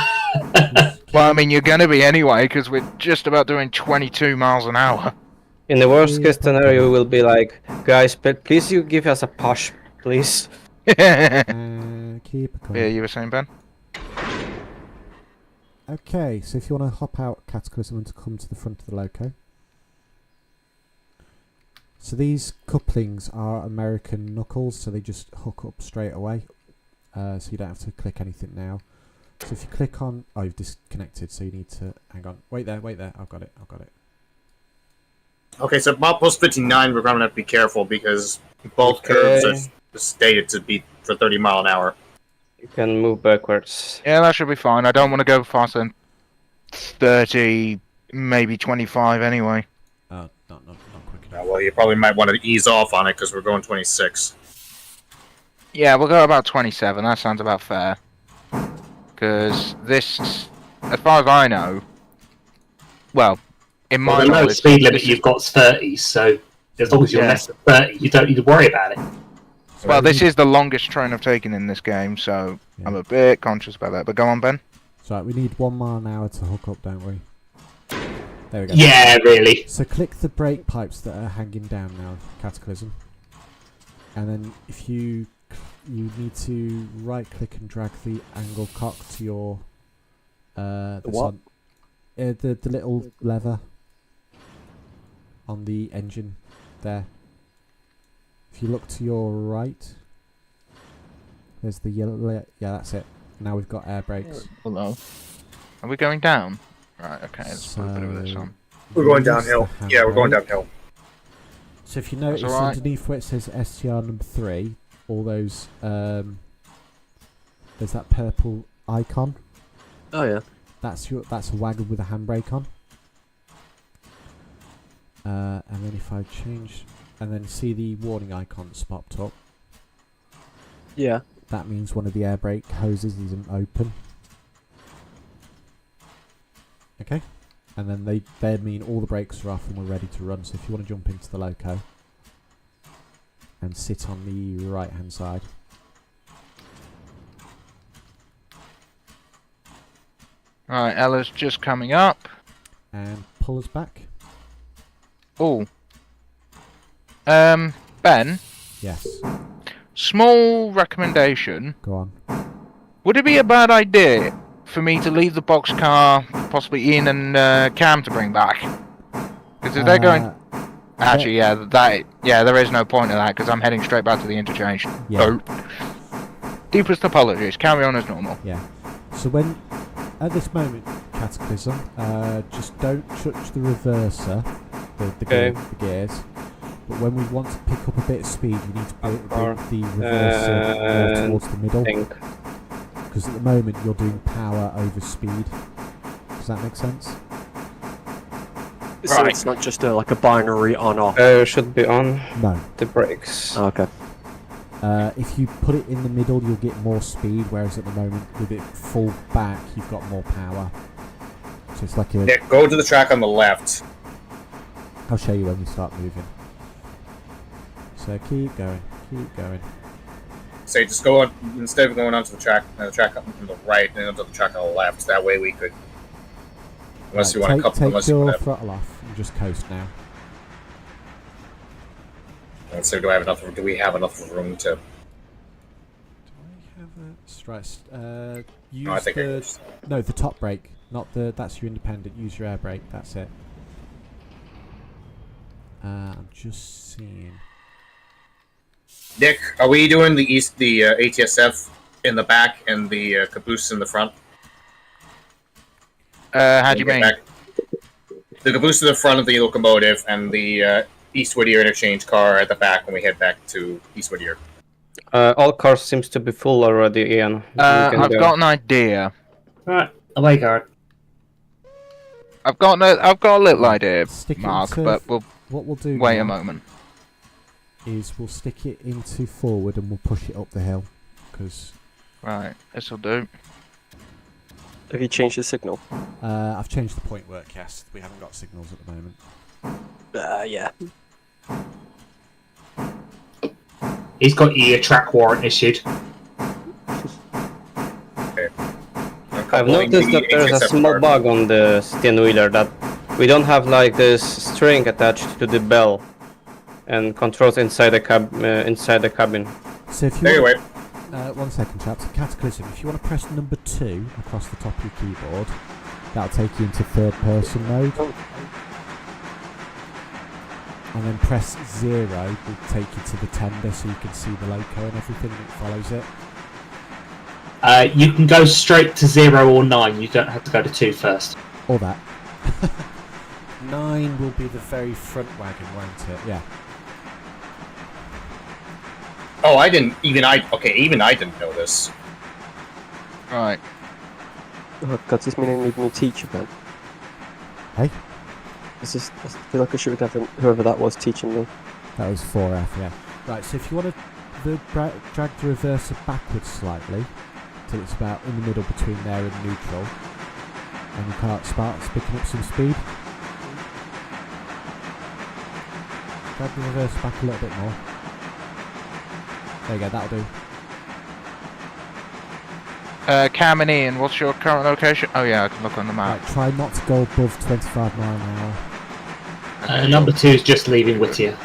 Well, I mean, you're going to be anyway, because we're just about doing 22 miles an hour. In the worst case scenario, we'll be like, guys, please you give us a push, please. keep going. Yeah, you were saying, Ben? Okay, so if you want to hop out Cataclysm and to come to the front of the loco. So these couplings are American knuckles, so they just hook up straight away. So you don't have to click anything now. So if you click on... Oh, you've disconnected, so you need to... Hang on. Wait there. I've got it. Okay, so about post 59, we're going to have to be careful because both curves are stated to be for 30 mile an hour. You can move backwards. Yeah, that should be fine. I don't want to go faster than 30, maybe 25 anyway. Not quick enough. Well, you probably might want to ease off on it because we're going 26. Yeah, we'll go about 27. That sounds about fair. Because this, as far as I know, well, in my the low knowledge, speed limit you've got is 30, so as long as you're less than 30, you don't need to worry about it. Well, this is the longest train I've taken in this game, so Yeah. I'm a bit conscious about that. But go on, Ben. So we need 1 mile an hour to hook up, don't we? There we go. Yeah, really. So click the brake pipes that are hanging down now, Cataclysm. And then if you need to right click and drag the angle cock to your what? The little lever on the engine there. If you look to your right, there's the yellow. Yeah, that's it. Now we've got air brakes. Hello. Are we going down? Right. Okay. Let's put a bit of this on. We're going downhill. Yeah, we're going downhill. So if you notice underneath where it says STR number 3, all those there's that purple icon. Oh yeah. That's a wagon with a handbrake on. And then if I change, and then see the warning icon that's popped up. Yeah. That means one of the air brake hoses isn't open. Okay. And then they mean all the brakes are off and we're ready to run. So if you want to jump into the loco and sit on the right hand side. Right, Ella's just coming up. And pull us back. Oh. Ben, Yes. small recommendation. Go on. Would it be a bad idea for me to leave the boxcar, possibly Ian and Cam to bring back? Because if they're going... Actually, there is no point in that because I'm heading straight back to the interchange. Yeah. Deepest apologies. Carry on as normal. Yeah. So when at this moment, Cataclysm, just don't touch the reverser, the gears. But when we want to pick up a bit of speed, you need to bring the reverser more towards the middle. Because at the moment you're doing power over speed. Does that make sense? So it's not just like a binary on-off? Should be on. No. The brakes. Oh, okay. If you put it in the middle, you'll get more speed, whereas at the moment, with it full back, you've got more power. So it's like a... Nick, go to the track on the left. I'll show you when we start moving. So keep going, keep going. Say, just go on, instead of going onto the track on the right, and onto the track on the left. That way we could Unless you want to couple. Take your throttle off and just coast now. And so, do we have enough room to? Do I have a stress? Use No, I think the top brake, not the. That's your independent. Use your air brake. That's it. I'm just seeing. Nick, are we doing the ATSF in the back and the caboose in the front? How do you mean? The caboose in the front of the locomotive and the East Whittier interchange car at the back when we head back to East Whittier. All cars seems to be full already, Ian. I've got an idea. Right, away, guard. I've got a little idea, Stick it Mark, into but what we'll do. wait now a moment. Is we'll stick it into forward and we'll push it up the hill, because. Right, this'll do. Have you changed the signal? I've changed the point work. Yes, we haven't got signals at the moment. Yeah. He's got your track warrant issued. I've noticed that there's a small bug on the Steenwheeler, that we don't have like this string attached to the bell and controls inside the cabin. So if you Anyway, one second, chaps. Cataclysm. If you want to press number 2 across the top of your keyboard, that'll take you into third-person mode. And then press 0 will take you to the tender, so you can see the loco and everything, and it follows it. You can go straight to 0 or 9. You don't have to go to 2 first. Or that. 9 will be the very front wagon, won't it? Yeah. oh, even I didn't know this. Right. Oh god, does this mean I need a new teacher then? Hey? I feel like I should have whoever that was teaching me. That was 4F, yeah. Right, so if you want to drag the reverser backwards slightly, till it's about in the middle between there and neutral, and you can't start picking up some speed. Drag the reverser back a little bit more. There you go, that'll do. Cam and Ian, what's your current location? Oh yeah, I can look on the map. Right, try not to go above 25 mile an hour. Number 2 is just leaving Whittier.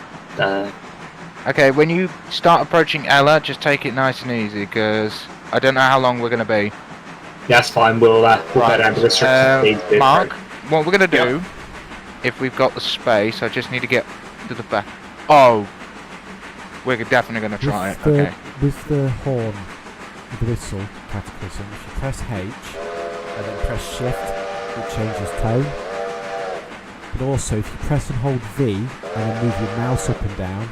Okay, when you start approaching Ella, just take it nice and easy, because I don't know how long we're going to be. Yeah, that's fine. We'll go down to restricted speed. Mark, what we're going to do, if we've got the space, I just need to get to the back. Oh, we're definitely going to try it. Okay. With the horn, with the whistle, Cataclysm, if you press H and then press Shift, it changes tone. But also, if you press and hold V and then move your mouse up and down,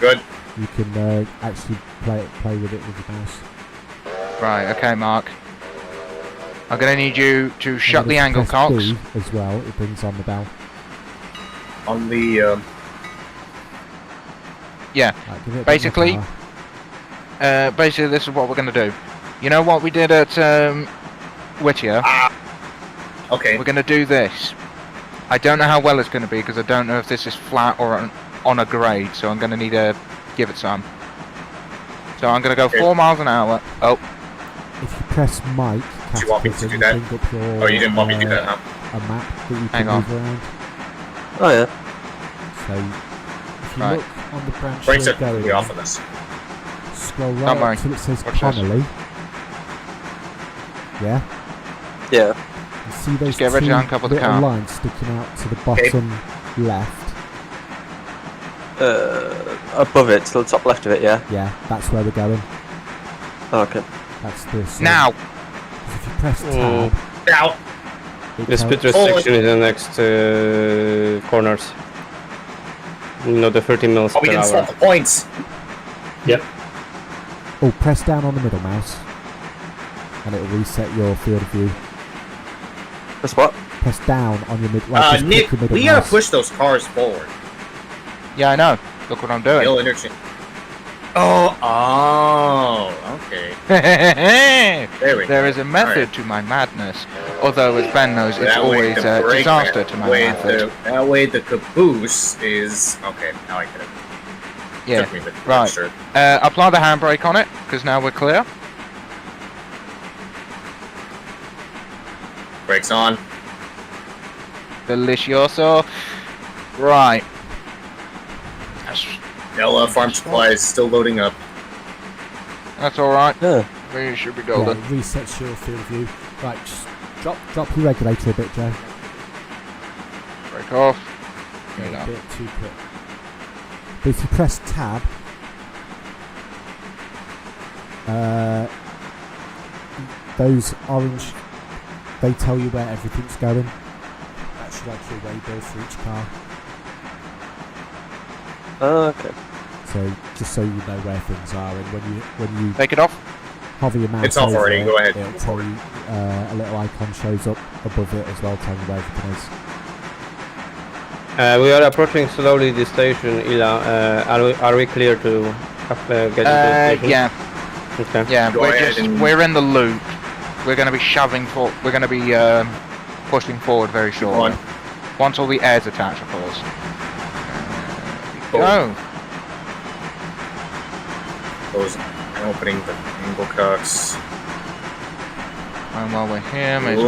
Good. you can actually play with it with your mouse. Right, okay, Mark. I'm going to need you to shut And the if you angle press cocks. B as well, it brings on the bell. On the Yeah, Right, give it a bit more basically, power. basically this is what we're going to do. You know what we did at Whittier? okay. We're going to do this. I don't know how well it's going to be, because I don't know if this is flat or on a grade, so I'm going to need to give it some. So I'm going to go 4 miles an hour. Oh, If you press Mike, Do you want me to Cataclysm, do that? bring up your, Oh, you didn't want me to do that, huh? a map that you Hang can on. move around. Oh yeah. So if you Right. look on the branch Brace you're it going we in, off of this. scroll Don't right worry. up till it says Watch this. Connolly. Yeah? Yeah. You see those get ready two to uncouple the little car. lines sticking out to the bottom left? Above it, to the top left of it, yeah. Yeah, that's where we're going. Oh, okay. That's this. now! If you press tab, Now, it The speed tells- restriction is the next corners. You know, the 30 miles we per didn't hour. swap the points. Oh, press down on the middle mouse, and it'll reset your field of view. Press what? Press down on your mid. Just Nick, click your middle we gotta mouse. push those cars forward. Yeah, I know. Look what I'm doing. Hill interchange. Oh, okay. There we go. There is a method Alright. to my madness. Although, as Ben knows, it's That way always the a brake disaster man- to my way method. That way the caboose is... Okay, now I get it. Yeah, Took me a bit to right. register. Apply the handbrake on it, because now we're clear. Brakes on. Delicioso. Right. Farm supplies still loading up. That's alright. Yeah. We should be Yeah, golden. it resets your field of view. Right, just drop your regulator a bit, Joe. Break off. A bit too quick. But if you press tab, those orange, they tell you where everything's going. That's like your way bill for each car. Okay. So just so you know where things are, and when you Take it off. hover your mouse It's off over already, it, go ahead. it'll tell you, a little icon shows up above it as well, telling you where everything is. We are approaching slowly the station, Ila. Are we clear to get into the station? Yeah. Okay. Yeah, Go ahead and- we're in the loop. We're going to be we're going to be pushing forward very shortly. Once all the air's attached, of course. Go. Close and opening the angle cocks. And while we're here, maybe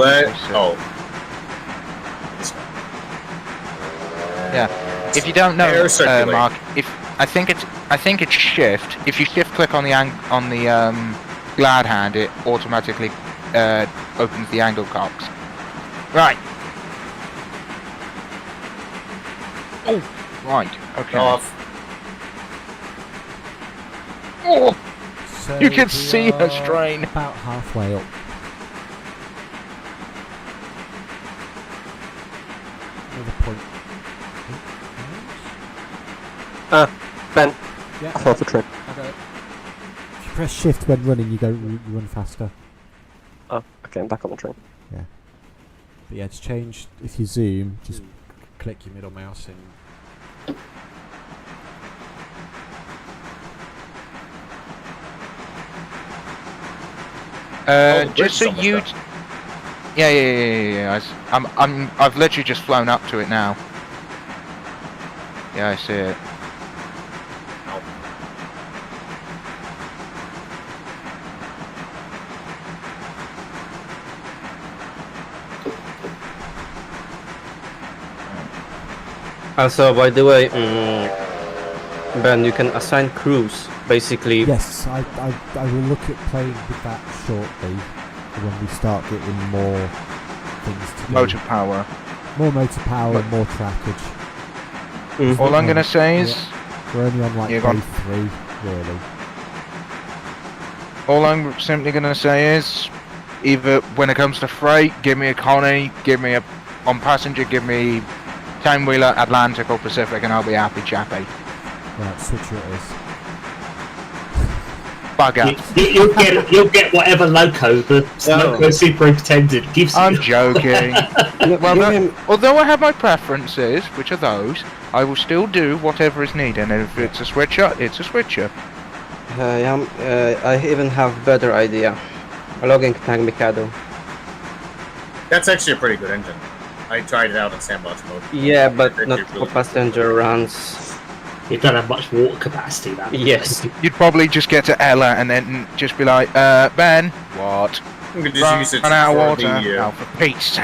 Yeah. If you don't know, Air circulate. Mark, I think it's shift. If you shift click on the glad hand, it automatically opens the angle cocks. Right. Oh, right. Okay. Off. Oh, So you can we see her are strain. about halfway up. Another point. Ben, Yeah, I thought the train. I got it. If you press shift when running, you run faster. Oh, okay, I'm back on the train. But yeah, it's changed. If you zoom, just click your middle mouse and the Just so bridge is you. almost Yeah. I've literally just flown up to it now. Yeah, I see it. Also, by the way, Ben, you can assign crews. Basically, yes, I will look at playing with that shortly when we start getting more things to do. Motor power. More motor power and more trackage. All I'm gonna say is, We're only on like Yeah, day go on. 3, really. all I'm simply gonna say is, either when it comes to freight, give me a Connie, on passenger, give me 10-wheeler, Atlantic or Pacific, and I'll be happy chappy. Right, switcher it is. Bugger. You'll get whatever loco the loco superintendent gives you. I'm joking. Well, give him- although I have my preferences, which are those, I will still do whatever is needed, and if it's a switcher, it's a switcher. I even have better idea. A logging tank Mikado. That's actually a pretty good engine. I tried it out in sandbox mode. Yeah, but It's not really for passenger runs. You don't have much water capacity, that. Yes. You'd probably just get to Ella and then just be like, Ben, what? We could just use it Run out of for water. the. Oh, for Pete's.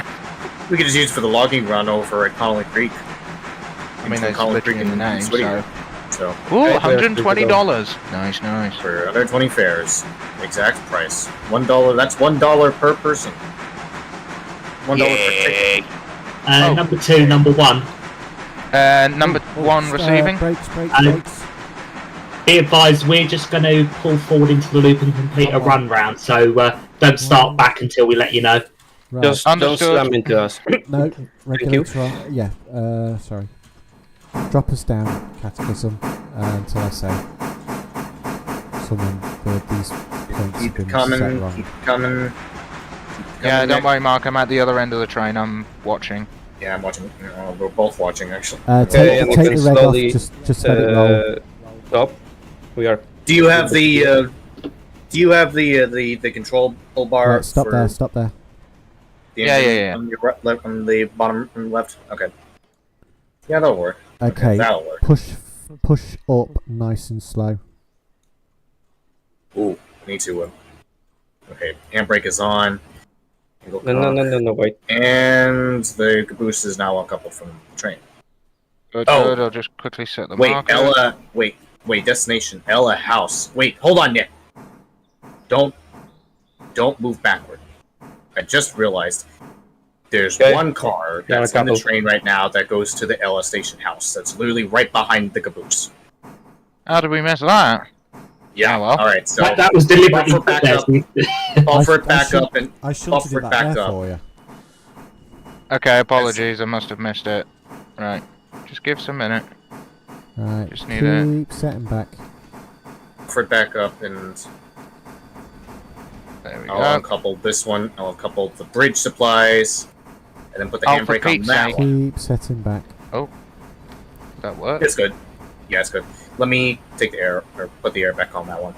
We could just use it for the logging run over at Connolly Creek. I mean, there's literally in the name, so. So Ooh, Right, $120. Nice. for 120 fares, exact price, $1. That's $1 per person. $1 per ticket. Oh. Number 2, number 1. Number 1 receiving. Brakes. Be advised, we're just going to pull forward into the loop and complete a run round, so don't start back until we let you know. Right. Just don't Understood. slam into us. No, regulator on. Yeah, sorry. Drop us down, Cataclysm, until I say. These points Keep have been set coming, wrong. keep coming. Yeah, don't worry, Mark. I'm at the other end of the train. I'm watching. Yeah, I'm watching. We're both watching, actually. Okay, and we Take can the red slowly, off, just let it roll. Stop. We are. Do you have the? Do you have the control bar? Right, stop there. The Yeah. engine On your left, on the bottom left. Okay. Yeah, that'll work. Okay, That'll work. push up nice and slow. Ooh, need to. Okay, handbrake is on. No, wait. And the caboose is now uncoupled from the train. Good, good. I'll just quickly set the marker. Ella. Wait. Destination Ella House. Wait, hold on, Nick. Don't move backward. I just realized there's one car that's on the train right now that goes to the Ella Station House. That's literally right behind the caboose. How did we miss that? Yeah. Well. All right. So that was deliberately put there. I shouldn't have did that there for you. Okay, apologies. I must have missed it. Right. Just give us a minute. Right. Just need keep setting back. Forward back up and. There we I'll go. uncouple this one. I'll uncouple the bridge supplies, and then put the handbrake on that one. Keep setting back. Oh, that worked. It's good. Yeah, it's good. Let me take the air, or put the air back on that one.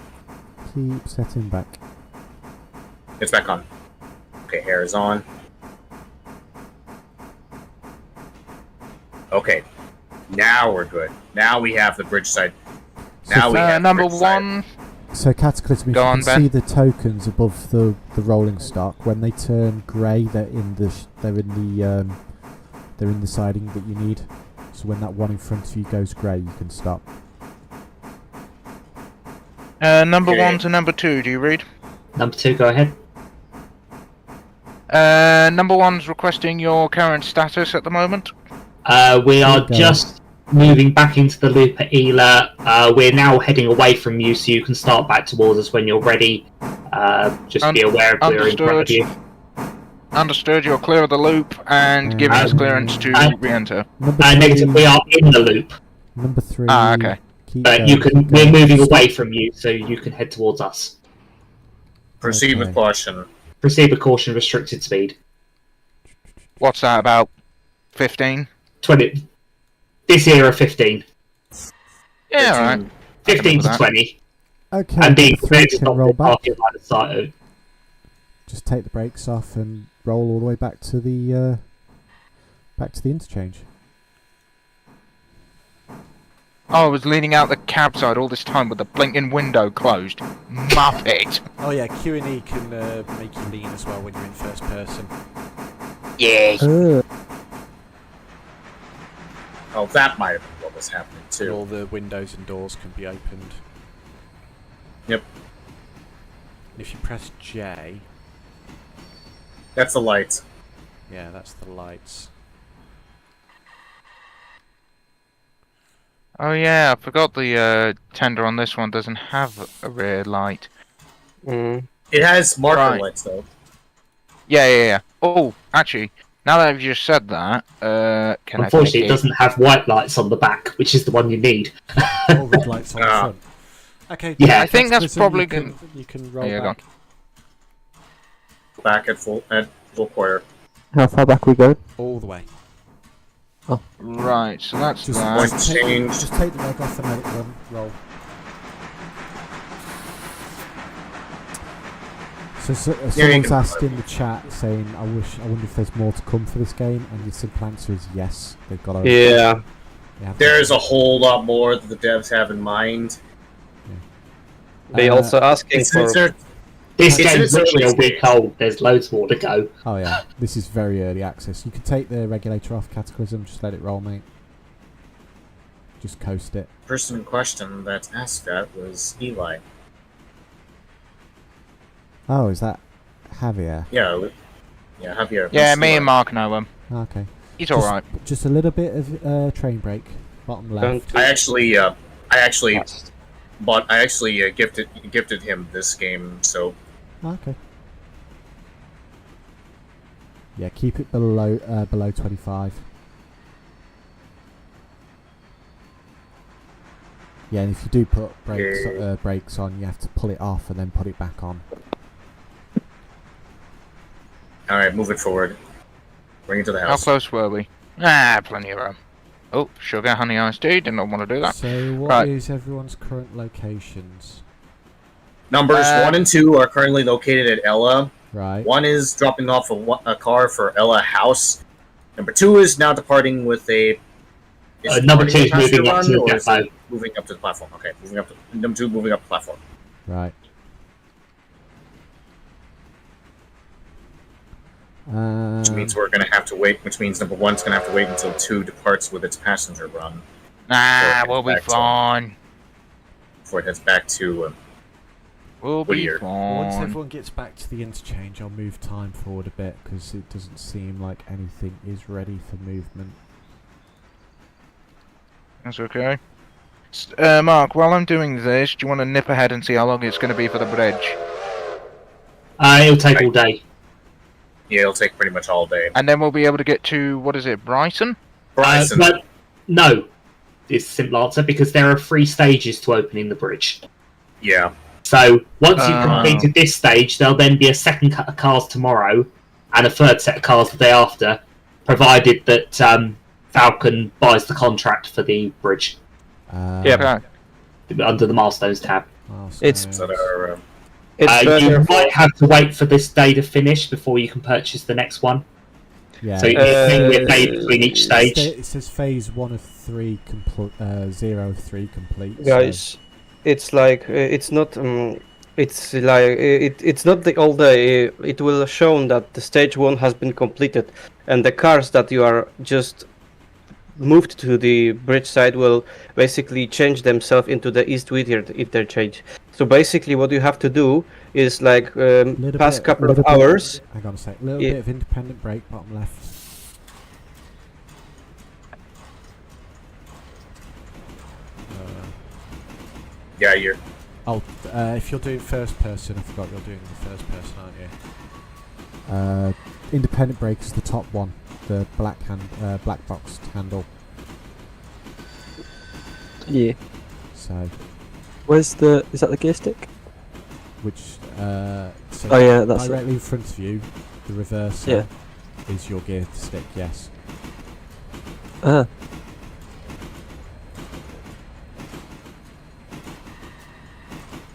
Keep setting back. It's back on. Okay, air is on. Okay, now we're good. Now we have the bridge side. Now we have number bridge side. one. So Cataclysm, if Go you on, can Ben. see the tokens above the rolling stock, when they turn grey, they're in the siding that you need. So when that one in front of you goes grey, you can stop. Number Okay. 1 to number 2. Do you read? Number 2, go ahead. Number 1's requesting your current status at the moment. We are Okay. just moving back into the loop at Ela. We're now heading away from you, so you can start back towards us when you're ready. Just be aware of we're in front of you. Understood. You're clear of the loop and giving us clearance to re-enter. Negative, we are in the loop, Number 3. Ah, okay. Keep but going, you can. keep We're going. moving Stop. away from you, so you can head towards us. Proceed Okay. with caution. Proceed with caution, restricted speed. What's that, about 15? 20. This era, 15. Yeah, alright. 15 to that. 20. Okay, And being number 3 prepared to can stop roll the back. party line of sight. Just take the brakes off and roll all the way back to the interchange. Oh, I was leaning out the cab side all this time with the blinking window closed. Muppet! Oh yeah, Q&E can make you lean as well when you're in first person. Yes! Oh, that might have been what was happening And too. all the windows and doors can be opened. Yep. And if you press J, That's the light. yeah, that's the lights. Oh yeah, I forgot the tender on this one doesn't have a rear light. Mm. It has marker Right. lights though. Yeah. Oh, actually, now that I've just said that, can Unfortunately, I it take doesn't have white lights on the back, which is the one you need. All red lights on the Ah. front. Okay. Yeah, I think that's Cataclysm, probably you can roll Yeah, go on. back. Back at full quarter. How far back we go? All the way. Right, so that's Just, that. Point just take, change. just take the leg off and let it run. Roll. So you someone's can- asked in the chat saying, I wonder if there's more to come for this game, and the simple answer is yes. They've got to. Yeah. they have There's to- a whole lot more that the devs have in mind. They also asking It's, for. it's their- This It's in game's its early literally a week stage. old. There's loads more to go. Oh yeah, this is very early access. You can take the regulator off, Cataclysm. Just let it roll, mate. Just coast it. person in question that asked that was Eli. Oh, is that Javier? Yeah, Javier. Yeah, It's me Eli. and Mark know him. Okay. He's Just- alright. Just a little bit of train brake, bottom left. I actually gifted him this game, so Okay. Yeah, keep it below 25. Yeah, and if you do put brakes on, you have to pull it off and then put it back on. all right, move it forward. Bring it to the How house. close were we? Ah, plenty of room. Oh, sugar, honey, iced tea. Did not want to do that. So what is Right. everyone's current locations? Numbers 1 and 2 are currently located at Ella. Right. 1 is dropping off a car for Ella House. Number 2 is now departing with a. Is it Number departing 2 is a passenger moving up to run, the or is depot. it moving up to the platform. Okay, number 2 moving up the platform. Right. Which means we're going to have to wait. Which means number one's going to have to wait until 2 departs with its passenger run. We'll be fine. Before it heads back to We'll be Whittier. Once fine. everyone gets back to the interchange, I'll move time forward a bit because it doesn't seem like anything is ready for movement. That's okay. Mark, while I'm doing this, do you want to nip ahead and see how long it's going to be for the bridge? It'll take all day. Yeah, it'll take pretty much all day. And then we'll be able to get to, what is it, Brighton? Bryson. But no, is the simple answer, because there are 3 stages to opening the bridge. Yeah. So once you've completed this stage, there'll then be a second cut of cars tomorrow, and a third set of cars the day after, provided that Falcon buys the contract for the bridge Okay. under the Milestones tab. It's So there are, You might have to wait for this day to finish before you can purchase the next one. Yeah. So it's maybe a day between each stage. It says phase 1 of 3 0 of 3 complete. Guys, it's like it's not. It's like it's not the all day. It will show that the stage 1 has been completed, and the cars that you are just moved to the bridge side will basically change themselves into the East Whittier interchange. So basically, what you have to do is like pass couple of hours. Hang on a sec. Little bit of independent brake, bottom left. yeah, you're. Oh, if you're doing first person, I forgot you're doing the first person, aren't you? Independent brake is the top one, the black boxed handle. Yeah. So, Where's the? Is that the gear stick? which so Oh yeah, that's it. directly in front of you, the reverser is your gear stick. Yes. Ah.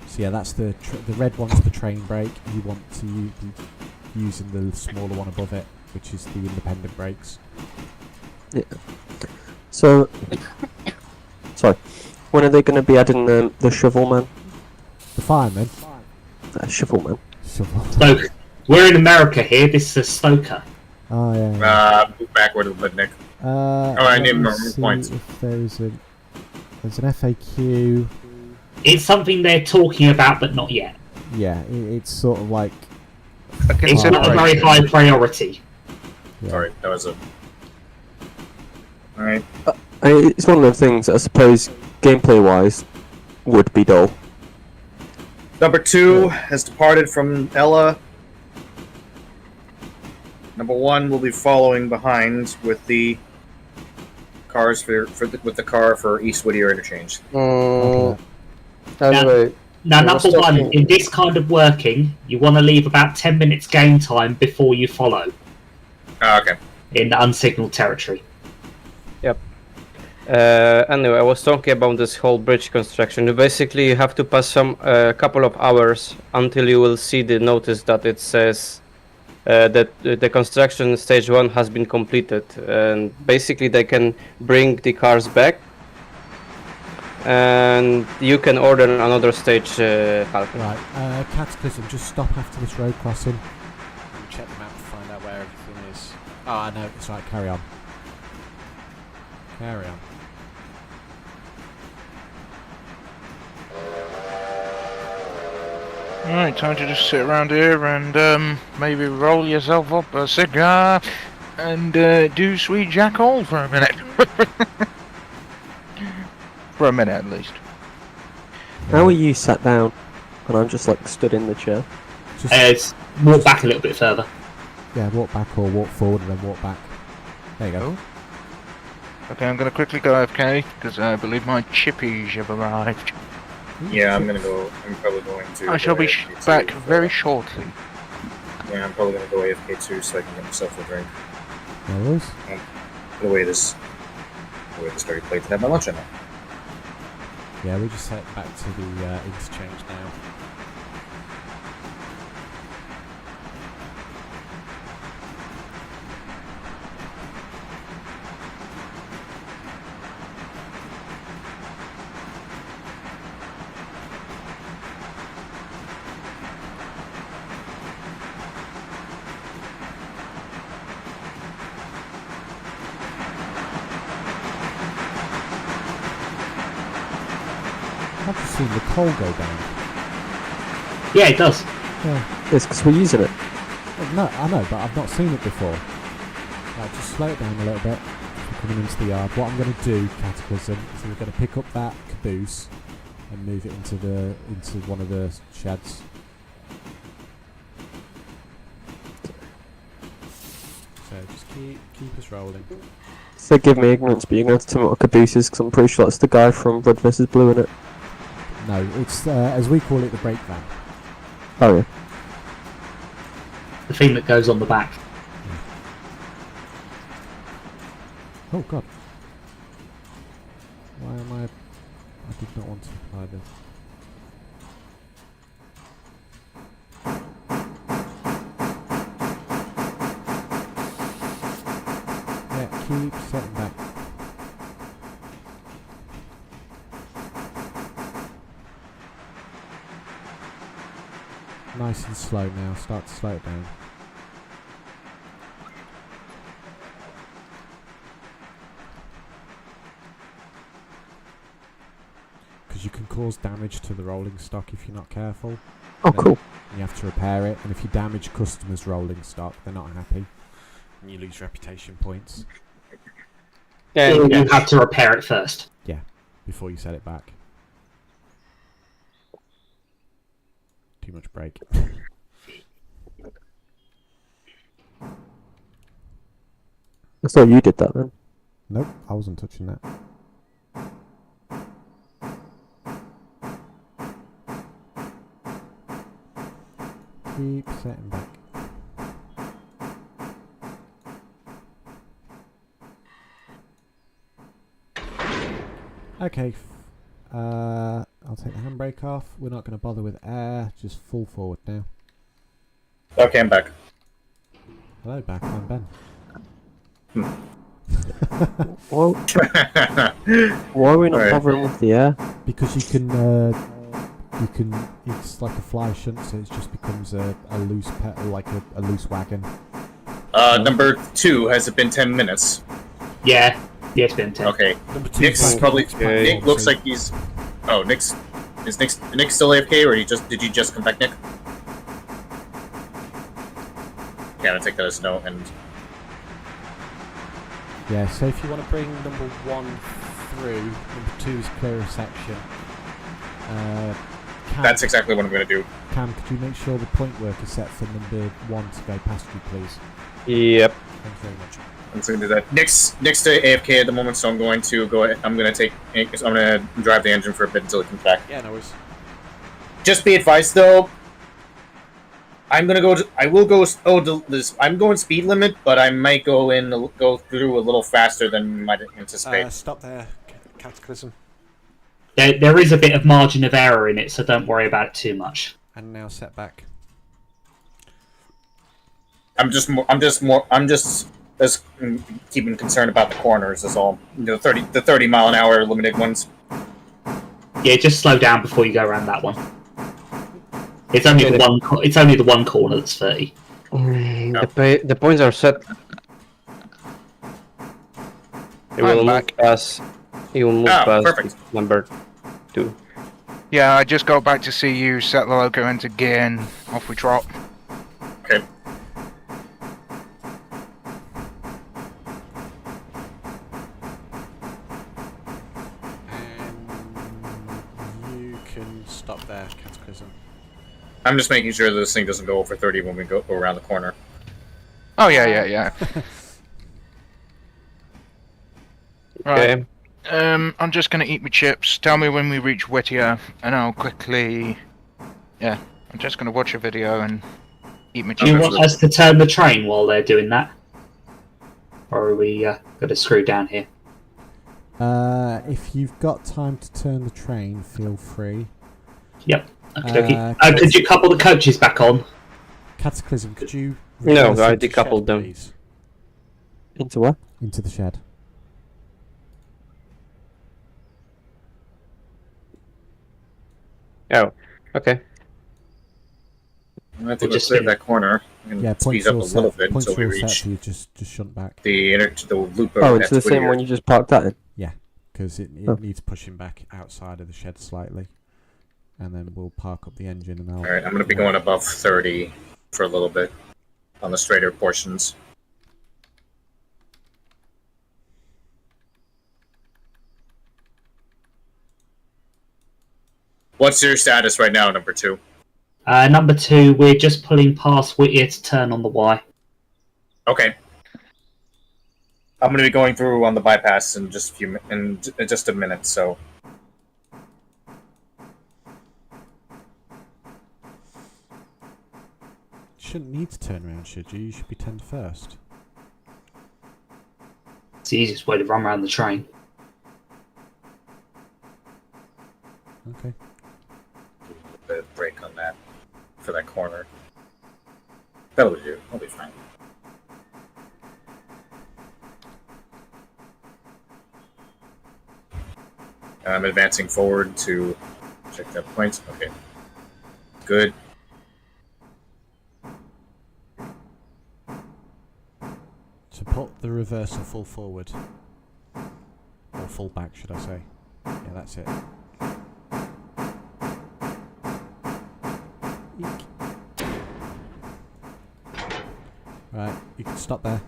So yeah, that's the red one's the train brake. You want to be using the smaller one above it, which is the independent brakes. Yeah. So, sorry. When are they going to be adding the shovel man? The fireman. Shovel man. Shovel. So we're in America here. This is a stoker. Oh yeah. Move backward a little bit, Nick. I need more see points. if there's an FAQ. It's something they're talking about, but not yet. Yeah, it's sort of like. It's not a very high priority. Yeah. Sorry, that was a. Alright. It's one of those things that I suppose gameplay-wise would be dull. Number 2 has departed from Ella. Number 1 will be following behind with the cars with the car for East Whittier interchange. Anyway, Now, I was number 1, talking- in this kind of working, you want to leave about 10 minutes game time before you follow Okay. in unsignaled territory. anyway, I was talking about this whole bridge construction. Basically, you have to pass some couple of hours until you will see the notice that it says that the construction stage 1 has been completed, and basically they can bring the cars back, and you can order another stage. Falcon. Right, Cataclysm, just stop after this road crossing. We'll check the map to find out where everything is. Oh, I know, it's right, carry on. Carry on. Right, time to just sit around here and maybe roll yourself up a cigar and do Sweet Jack Hole for a minute. For a minute at least. How are you sat down? And I'm just like stood in the chair. Just, Walk back a little bit further. yeah, walk back or walk forward and then walk back. There you go. Okay, I'm going to quickly go AFK because I believe my chippies have arrived. Yeah, I'm probably going to. I shall go be AFK too, back so- very shortly. Yeah, I'm probably going to go AFK too, so I can get myself a drink. No worries. The way this dirty plate to have my lunch in it. Yeah, we'll just head back to the interchange now. seen the coal go down. Yeah, it does. Yeah. It's because we're using it. Well, no, I know, but I've not seen it before. Right, just slow it down a little bit. We're coming into the yard. What I'm going to do, Cataclysm, is we're going to pick up that caboose and move it into one of the sheds. So just keep us rolling. Forgive me ignorance, but you're going to have to tell me what a caboose is, because I'm pretty sure that's the guy from Red vs. Blue in it. No, it's as we call it, the brake van. Oh yeah. The thing that goes on the back. Oh god. Why am I... I did not want to apply this. Yeah, keep setting back. Nice and slow now, start to slow it down. Because you can cause damage to the rolling stock if you're not careful. Oh, Then cool. You have to repair it, and if you damage customers' rolling stock, they're not happy. And you lose reputation points. Yeah, You have to repair it first. Yeah, before you set it back. Too much brake. I thought you did that then. Nope, I wasn't touching that. Keep setting back. Okay, I'll take the handbrake off. We're not going to bother with air, just full forward now. Okay, I'm back. Hello, back. I'm Ben. Well, why are we not Alright. bothering with the air? Because you can, it's like a fly shunt, so it just becomes a loose like a loose wagon. Number 2, has it been 10 minutes? Yeah, it's been 10. Okay. Number two, Nick's back probably. on the platform, Nick looks so- like he's. Oh, Nick's. Is Nick still AFK, or did you just come back, Nick? Yeah, I'm gonna take that as no, and Yeah, so if you want to bring number 1 through, number 2 is clear a section. that's exactly what I'm gonna do. Cam, could you make sure the point work is set for number 1 to go past you, please? Yep. Thanks very much. I'm just gonna do that. Nick's to AFK at the moment, so I'm going to go ahead. I'm gonna drive the engine for a bit until it comes back. Yeah, no worries. Just be advised, though. I'm gonna go. I will go. I'm going speed limit, but I might go through a little faster than you might anticipate. Stop there, Cataclysm. There is a bit of margin of error in it, so don't worry about it too much. And now set back. I'm just keeping concerned about the corners. Is all. The 30 mile an hour limited ones. Yeah, just slow down before you go around that one. It's only the one. It's only the one corner that's 30. The points are set. It will move past. He will move past perfect. number 2. Yeah, I just go back to see you, set the loco into gear, and off we trot. Okay. And you can stop there, Cataclysm. I'm just making sure this thing doesn't go over 30 when we go around the corner. Oh yeah. Okay. Right. I'm just gonna eat my chips. Tell me when we reach Whittier, and I'll quickly. Yeah, I'm just gonna watch a video and eat my Do you chips. want us to turn the train while they're doing that, or are we going to screw down here? If you've got time to turn the train, feel free. Yep. Okay. Could you couple the coaches back on? Cataclysm, could you... No, reverse I into decoupled shed, them. please? Into what? Into the shed. Oh, okay. I think We'll we'll just clear spin. that corner and Yeah, speed points up a all little set. bit Points until we all set reach for you, just shunt back. the loop. Oh, at into the same Whittier. one you just parked that in? Yeah, because it Oh. needs pushing back outside of the shed slightly. and then we'll park up the engine and I'll... Alright, I'm going to be going above 30 for a little bit on the straighter portions. What's your status right now, number 2? Number 2, we're just pulling past Whittier to turn on the Y. Okay. I'm going to be going through on the bypass in just a minute, so... Shouldn't need to turn around, should you? You should be turned first. It's the easiest way to run around the train. Okay. A bit of break on that for that corner. That'll do. I'll be fine. I'm advancing forward to check that point. Okay. Good. So put the reversal full forward. Or full back, should I say. Yeah, that's it. Eek. Right, you can stop there.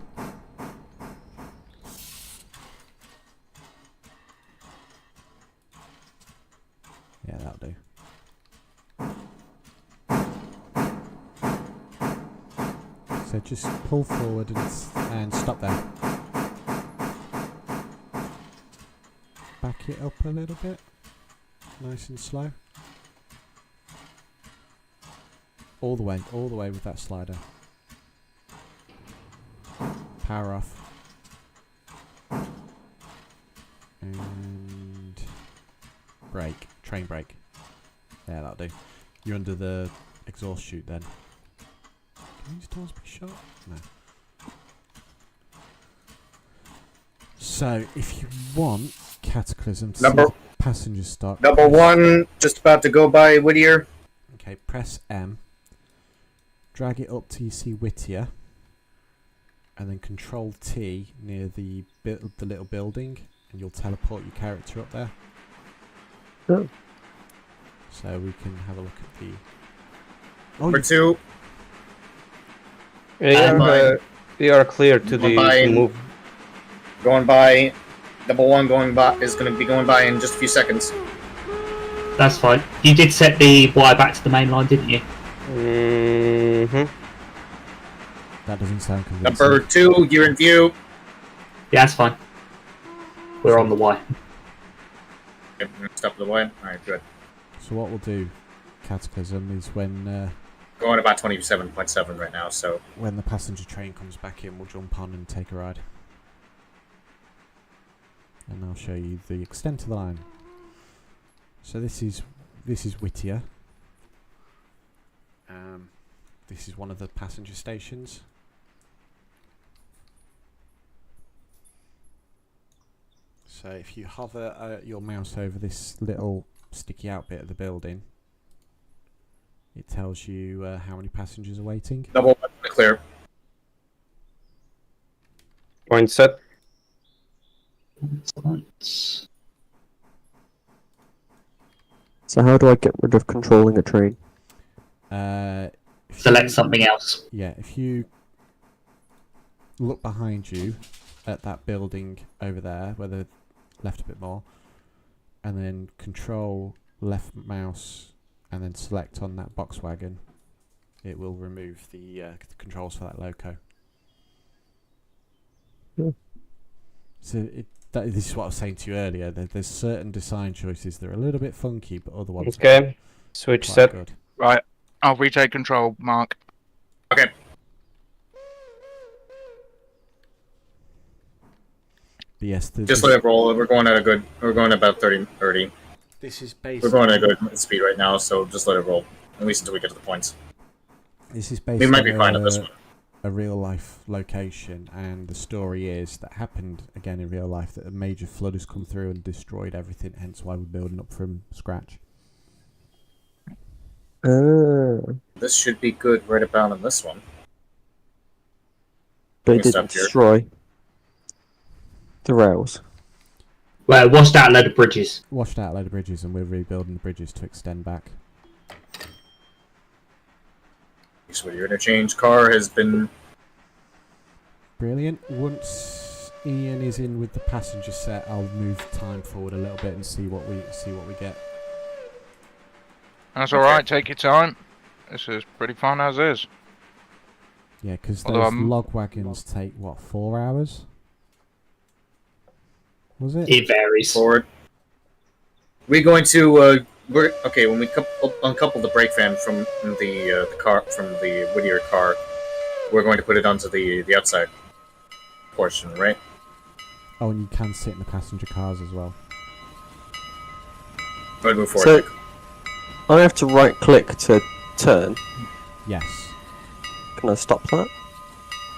Yeah, that'll do. So just pull forward and stop there. Back it up a little bit. Nice and slow. All the way with that slider. Power off. And brake. Train brake. Yeah, that'll do. You're under the exhaust chute then. Can these doors be shut? No. So, if you want Cataclysm to see the passengers start... Number 1, just about to go by Whittier. Okay, press M. Drag it up till you see Whittier. And then Control T near the little building. And you'll teleport your character up there. Oh. So we can have a look at the... Number 2. We are clear to move. Going by. Number 1 is going to be going by in just a few seconds. That's fine. You did set the Y back to the main line, didn't you? Mm-hmm. That doesn't sound convincing. Number 2, you're in view. Yeah, that's fine. We're on the Y. Yep, stop the Y. Alright, good. So what we'll do, Cataclysm, is when Going about 27.7 right now, so... when the passenger train comes back in, we'll jump on and take a ride. And I'll show you the extent of the line. So this is Whittier. This is one of the passenger stations. So if you hover your mouse over this little sticky out bit of the building, it tells you how many passengers are waiting. Double clear. Point set. So how do I get rid of controlling a train? Select something else. Yeah, if you look behind you at that building over there, where the left a bit more, and then control left mouse and then select on that box wagon, it will remove the controls for that loco. Yeah. So this is what I was saying to you earlier. There's certain design choices that are a little bit funky, but other ones Okay. Switch set. good. Right, I'll retake control, Mark. Okay. But yes, Just let it roll. We're going about 30. This is based. We're going at a good speed right now, so just let it roll. At least until we get to the points. This is based. We might be on fine at this one. A real life location, and the story is that happened again in real life, that a major flood has come through and destroyed everything, hence why we're building up from scratch. This should be good right about on this one. They Let me didn't stop here. destroy the rails. Well, washed out a load of bridges. Washed out a load of bridges, and we're rebuilding the bridges to extend back. So your interchange car has been... Brilliant. Once Ian is in with the passenger set, I'll move time forward a little bit and see what we get. That's alright, take your time. This is pretty fun as is. Yeah, because those log wagons take, what, 4 hours? Was it? It varies. Forward. We're going to, okay, when we uncouple the brake fan from the car, from the Whittier car, we're going to put it onto the outside portion, right? Oh, and you can sit in the passenger cars as well. Go ahead, move forward. So, I have to right click to turn. Yes. Can I stop that?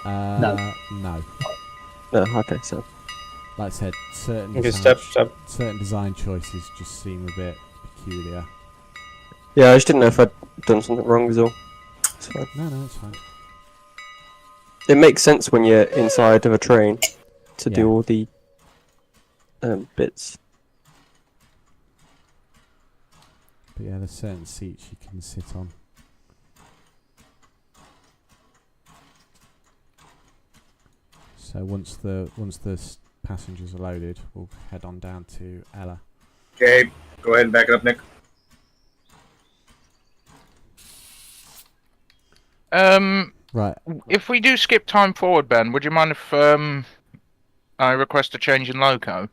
No. No, okay, so. Like I said, certain Okay, design, step. certain design choices just seem a bit peculiar. Yeah, I just didn't know if I'd done something wrong, is all. It's fine. No, it's fine. It makes sense when you're inside of a train to do all the bits. But yeah, there's certain seats you can sit on. So once the passengers are loaded, we'll head on down to Ella. Okay, go ahead and back it up, Nick. Right. If we do skip time forward, Ben, would you mind if I request a change in loco?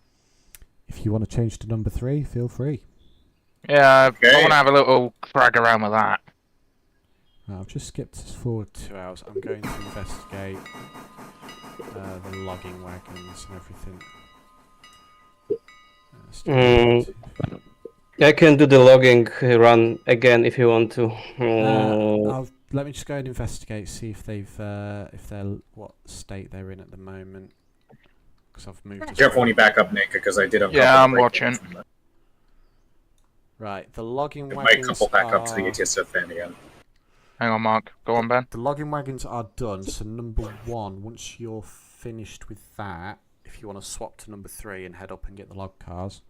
If you want to change to number 3, feel free. Yeah, Okay. I want to have a little brag around with that. Right, I've just skipped forward 2 hours. I'm going to investigate the logging wagons and everything. I can do the logging run again if you want to. Let me just go and investigate, see if they've if they're what state they're in at the moment. Because I've moved. Careful when you back up, Nick, because I did uncouple Yeah, I'm the brake watching. fan from the- Right, the logging It might wagons couple back up to the are- ATSF fan again. Hang on, Mark. Go on, Ben. The logging wagons are done. So number 1, once you're finished with that, if you want to swap to number 3 and head up and get the log cars.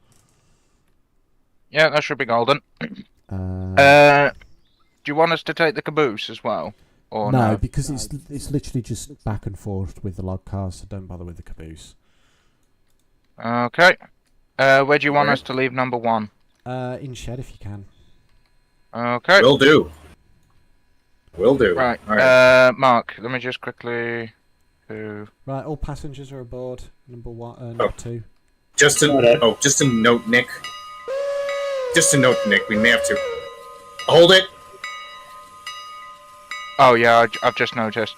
Yeah, that should be golden. Uh, Do you want us to take the caboose as well? Or no, no? because it's literally just back and forth with the log cars, so don't bother with the caboose. Okay. Where do you want us to leave number 1? In shed if you can. Okay. Will do. Will do. Right. All right. Mark, let me just quickly. Right, all passengers are aboard. Number 1, number 2. Just a note, Nick. Just a note, Nick. We may have to hold it. Oh yeah, I've just noticed.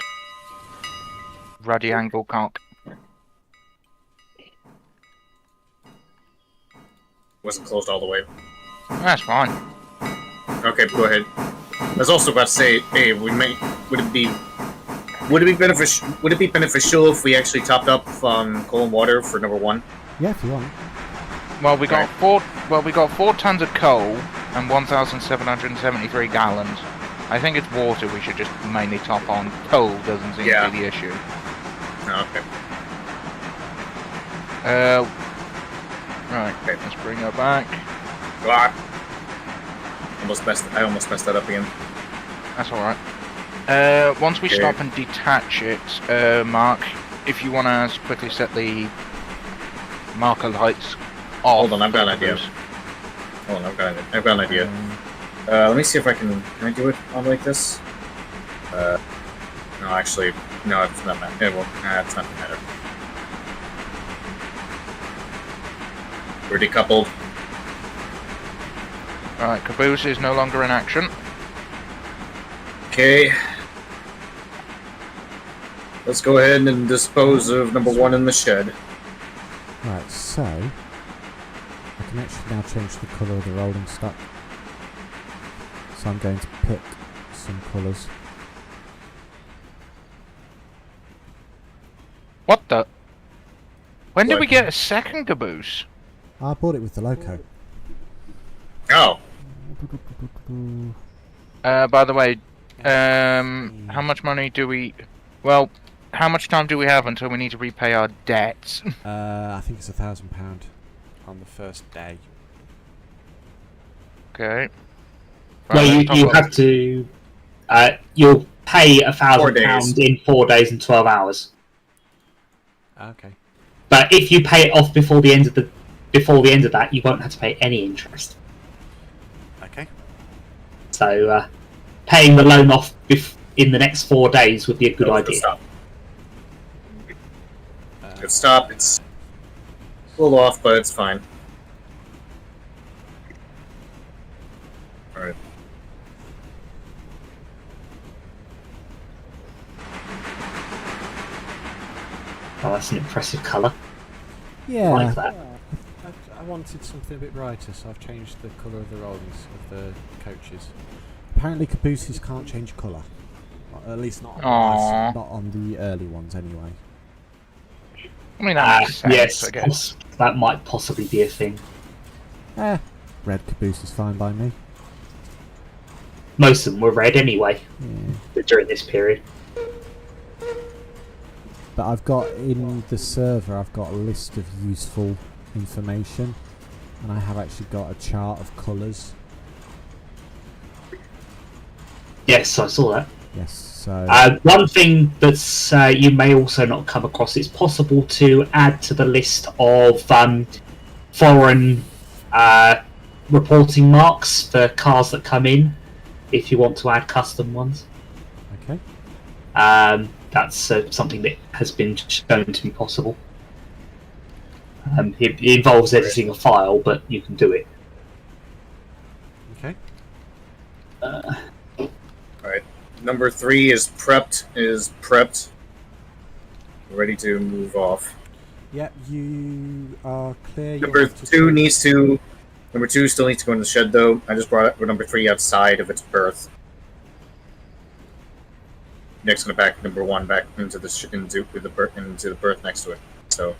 Ruddy angle cock. Wasn't closed all the way. That's fine. Okay, go ahead. I was also about to say, hey, would it be beneficial if we actually topped up on coal and water for number 1? Yeah, if you want. Well, we got 4 tons of coal and 1,773 gallons. I think it's water we should just mainly top on. Coal doesn't seem to be the issue. Oh, okay. Right. Okay, let's bring her back. Ah. I almost messed that up again. That's alright. Once we stop and detach it, Mark, if you want to quickly set the marker lights off. Hold on, I've got an idea. Hold on, I've got an idea. Let me see if can I do it on like this? No, actually, no, it's not matter. It's not matter. We're decoupled. Alright, caboose is no longer in action. Okay. Let's go ahead and dispose of number 1 in the shed. Right, so I can actually now change the colour of the rolling stock. So I'm going to pick some colours. What the? When did we get a second caboose? I bought it with the loco. Oh. By the way, how much money do we... Well, how much time do we have until we need to repay our debts? I think it's £1,000. on the first day. Okay. Well, you have to. You'll pay £1,000 in 4 days and 12 hours. Okay. But if you pay it off before the end of that, you won't have to pay any interest. Okay. So, paying the loan off in the next 4 days would be a good idea. Good stop. It's a little off, but it's fine. Alright. Oh, that's an impressive colour. Yeah. I like that. I wanted something a bit brighter, so I've changed the colour of the rollings of the coaches. Apparently, cabooses can't change colour. Or at least not on the early ones, anyway. I mean, that makes sense, yes, I guess. that might possibly be a thing. Red caboose is fine by me. Most of them were red anyway during this period. But I've got in the server, I've got a list of useful information, and I have actually got a chart of colours. Yes, I saw that. Yes, so... one thing that's you may also not come across, it's possible to add to the list of foreign reporting marks for cars that come in, if you want to add custom ones. Okay. That's something that has been shown to be possible. It involves editing a file, but you can do it. Okay. Alright. Number 3 is prepped. Ready to move off. Yep, you are clear. Number 2 still needs to go in the shed though. I just brought number 3 outside of its berth. Next gonna back number 1 back into the berth next to it. So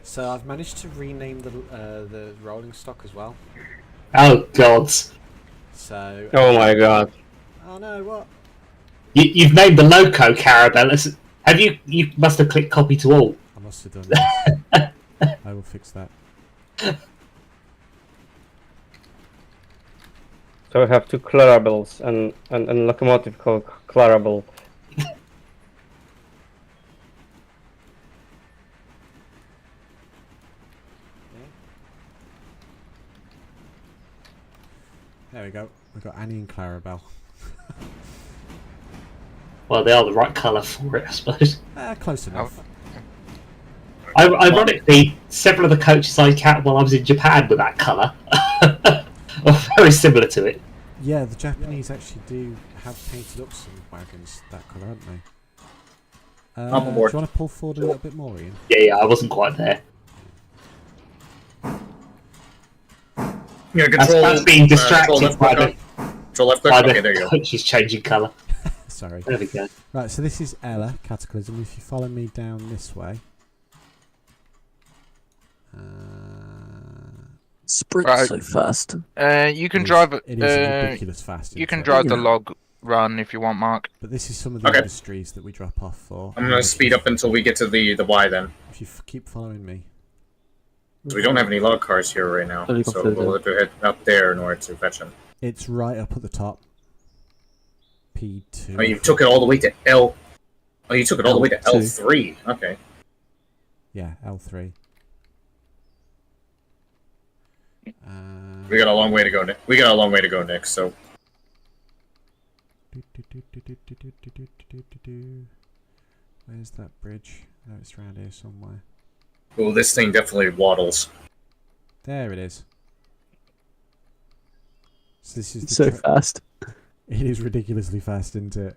So I've managed to rename the rolling stock as well. Oh gods! So. Oh my god. Oh no! What? You've named the loco Carabel. Have you? You must have clicked copy to all. I must have done this. I will fix that. So we have 2 Clarabels and a locomotive called Clarabel. There we go. We've got Annie and Clarabelle. Well, they are the right colour for it, I suppose. Close enough. Ironically, several of the coaches I had while I was in Japan were that colour. Or very similar to it. Yeah, the Japanese actually do have painted up some wagons that colour, haven't they? I'm on Do board. you want to pull forward a little bit more, Ian? Yeah, I wasn't quite there. yeah, That's being distracted by the control left click. Okay, there you go. coaches changing colour. Sorry. There we go. Right, so this is Ella, Cataclysm. If you follow me down this way... Sprint Right. so fast. You can drive it. It is ridiculous fast. You can isn't it? drive the log run if you want, Mark. But this is some of the Okay. industries that we drop off for. I'm gonna speed up until we get to the Y then. If you keep following me. We don't have any log cars here right now, so we'll have to head up there in order to fetch them. It's right up at the top. P2. Oh, you took it all the way to L. Oh, you took it all the way to L2. L3. Okay. Yeah, L3. We got a long way to go. We got a long way to go, Nick. So Where's that bridge? Oh, it's around here somewhere. well, this thing definitely waddles. There it is. So this is the So fast. It is ridiculously fast, isn't it?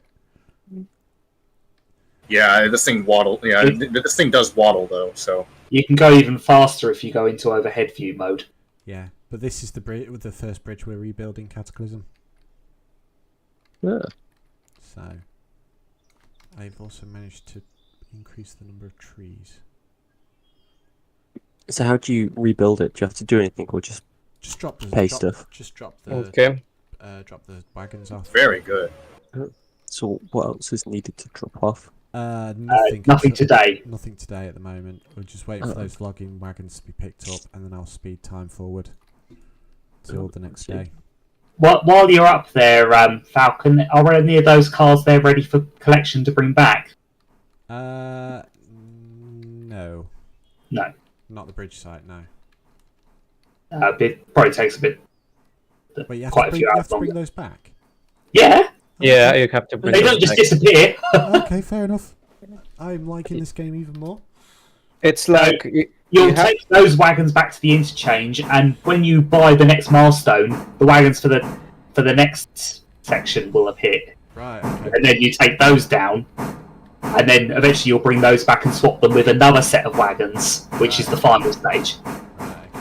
Yeah, this thing waddle. Yeah, this thing does waddle though. So You can go even faster if you go into overhead view mode. Yeah, but this is the bridge, with the first bridge we're rebuilding, Cataclysm. Yeah. So, I've also managed to increase the number of trees. So how do you rebuild it? Do you have to do anything, or just drop the pay stuff? Just drop the Okay. drop the wagons off. very good. So what else is needed to drop off? Nothing. Nothing today. Nothing today at the moment. We're just waiting for those logging wagons to be picked up, and then I'll speed time forward till the next day. While you're up there, Falcon, are any of those cars there ready for collection to bring back? No. No. Not the bridge site, no. Probably takes a bit. But you have quite to a bring, few you hours have to bring longer. those back? Yeah. Yeah, you have to bring They them don't just back. disappear. Okay, fair enough. I'm liking this game even more. It's like You'll take those wagons back to the interchange, and when you buy the next milestone, the wagons for the next section will appear. Right, okay. And then you take those down, and then eventually you'll bring those back and swap them with another set of wagons, which is the final stage. Right, okay.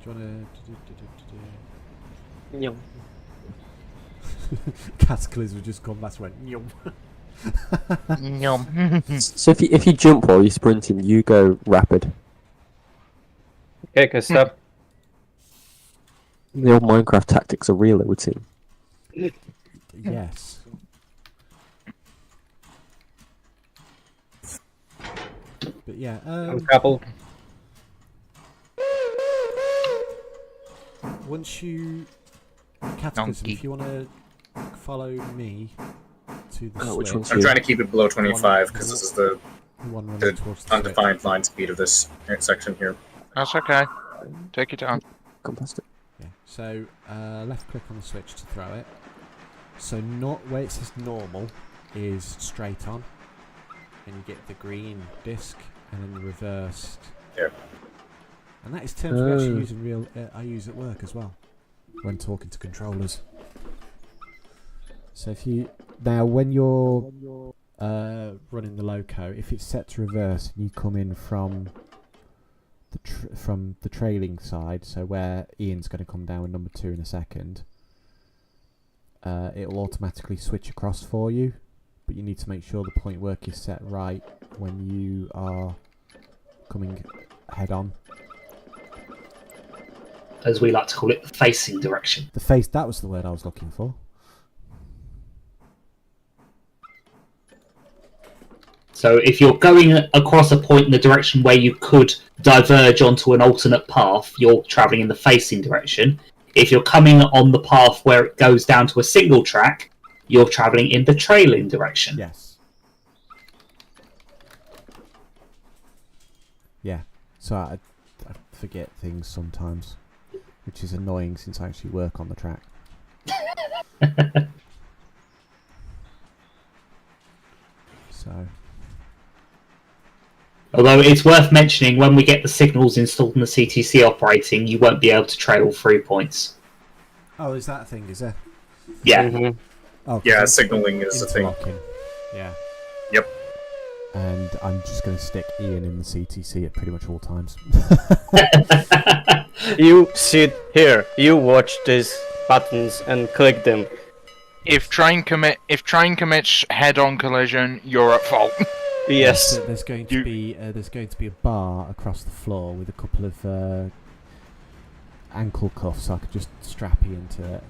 Do you want to... Cataclysm just come back and went... Nyum. So if you jump while you're sprinting, you go rapid. Okay, good stuff. The old Minecraft tactics are real, it would seem. Yes. But yeah, Couple. once you... Cataclysm, if you want to follow me to the Which switch... one's I'm trying to keep it below 25 because this is the one running the towards the undefined line speed of this section here. That's okay. Take your time. Come past it. Yeah. So left click on the switch to throw it. So not where it says normal is straight on, and you get the green disc, and then the reversed. Yeah. And that is terms we actually use in real. I use at work as well when talking to controllers. So if you now when you're running the loco, if it's set to reverse and you come in from the trailing side, so where Ian's going to come down with number 2 in a second, it'll automatically switch across for you, but you need to make sure the point work is set right when you are coming head on. As we like to call it, the facing direction. The face, that was the word I was looking for. So if you're going across a point in the direction where you could diverge onto an alternate path, you're travelling in the facing direction. If you're coming on the path where it goes down to a single track, you're travelling in the trailing direction. Yes. Yeah. So I forget things sometimes, which is annoying since I actually work on the track. So... Although it's worth mentioning, when we get the signals installed in the CTC operating, you won't be able to trail through points. Oh, is that a thing, is there? Yeah. Mm-hmm. Oh, Yeah, signaling is a thing. interlocking. Yeah. Yep. And I'm just going to stick Ian in the CTC at pretty much all times. You sit here, you watch these buttons and click them. If train commits head-on collision, you're at fault. Yes. So there's going to be a bar across the floor with a couple of ankle cuffs, so I could just strap Ian to it.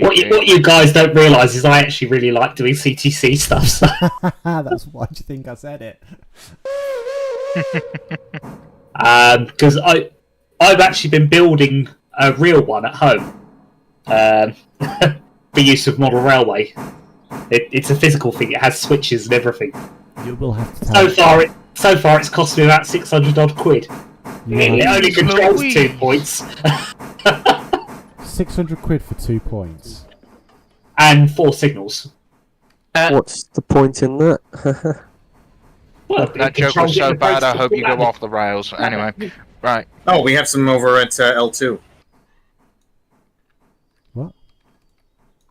What you guys don't realise is I actually really like doing CTC stuff. So. That's why do you think I said it? Because I've actually been building a real one at home for use of model railway. It's a physical thing. It has switches and everything. You will have to tell So far, it's cost me about 600 odd quid. It only controls 2 points. 600 quid for 2 points. And 4 signals. What's the point in that? Well, That joke was so bad, I hope you go off the rails. Anyway, right. Oh, we have some over at L2. What?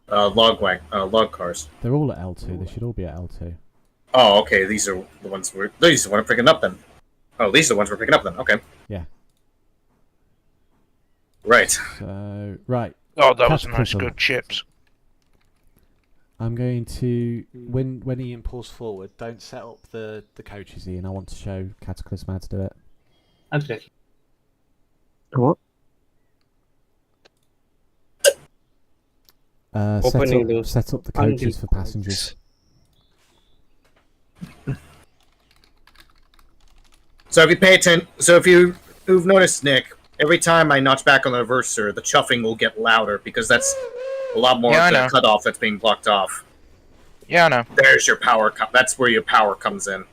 Log cars. They're all at L2. They should all be at L2. Oh, okay. These are the ones we're picking up then. Oh, these are the ones we're picking up then. Okay. Yeah. Right. So, right. Oh, that was nice, Cataclysm. good chips. I'm going to, when Ian pulls forward, don't set up the coaches, Ian. I want to show Cataclysm how to do it. Okay. What? Set up the coaches for passengers. So if you pay attention, you've noticed, Nick, every time I notch back on the reverser, the chuffing will get louder because that's a lot more of the cutoff that's being blocked off. Yeah, I know. There's your power. That's where your power comes in.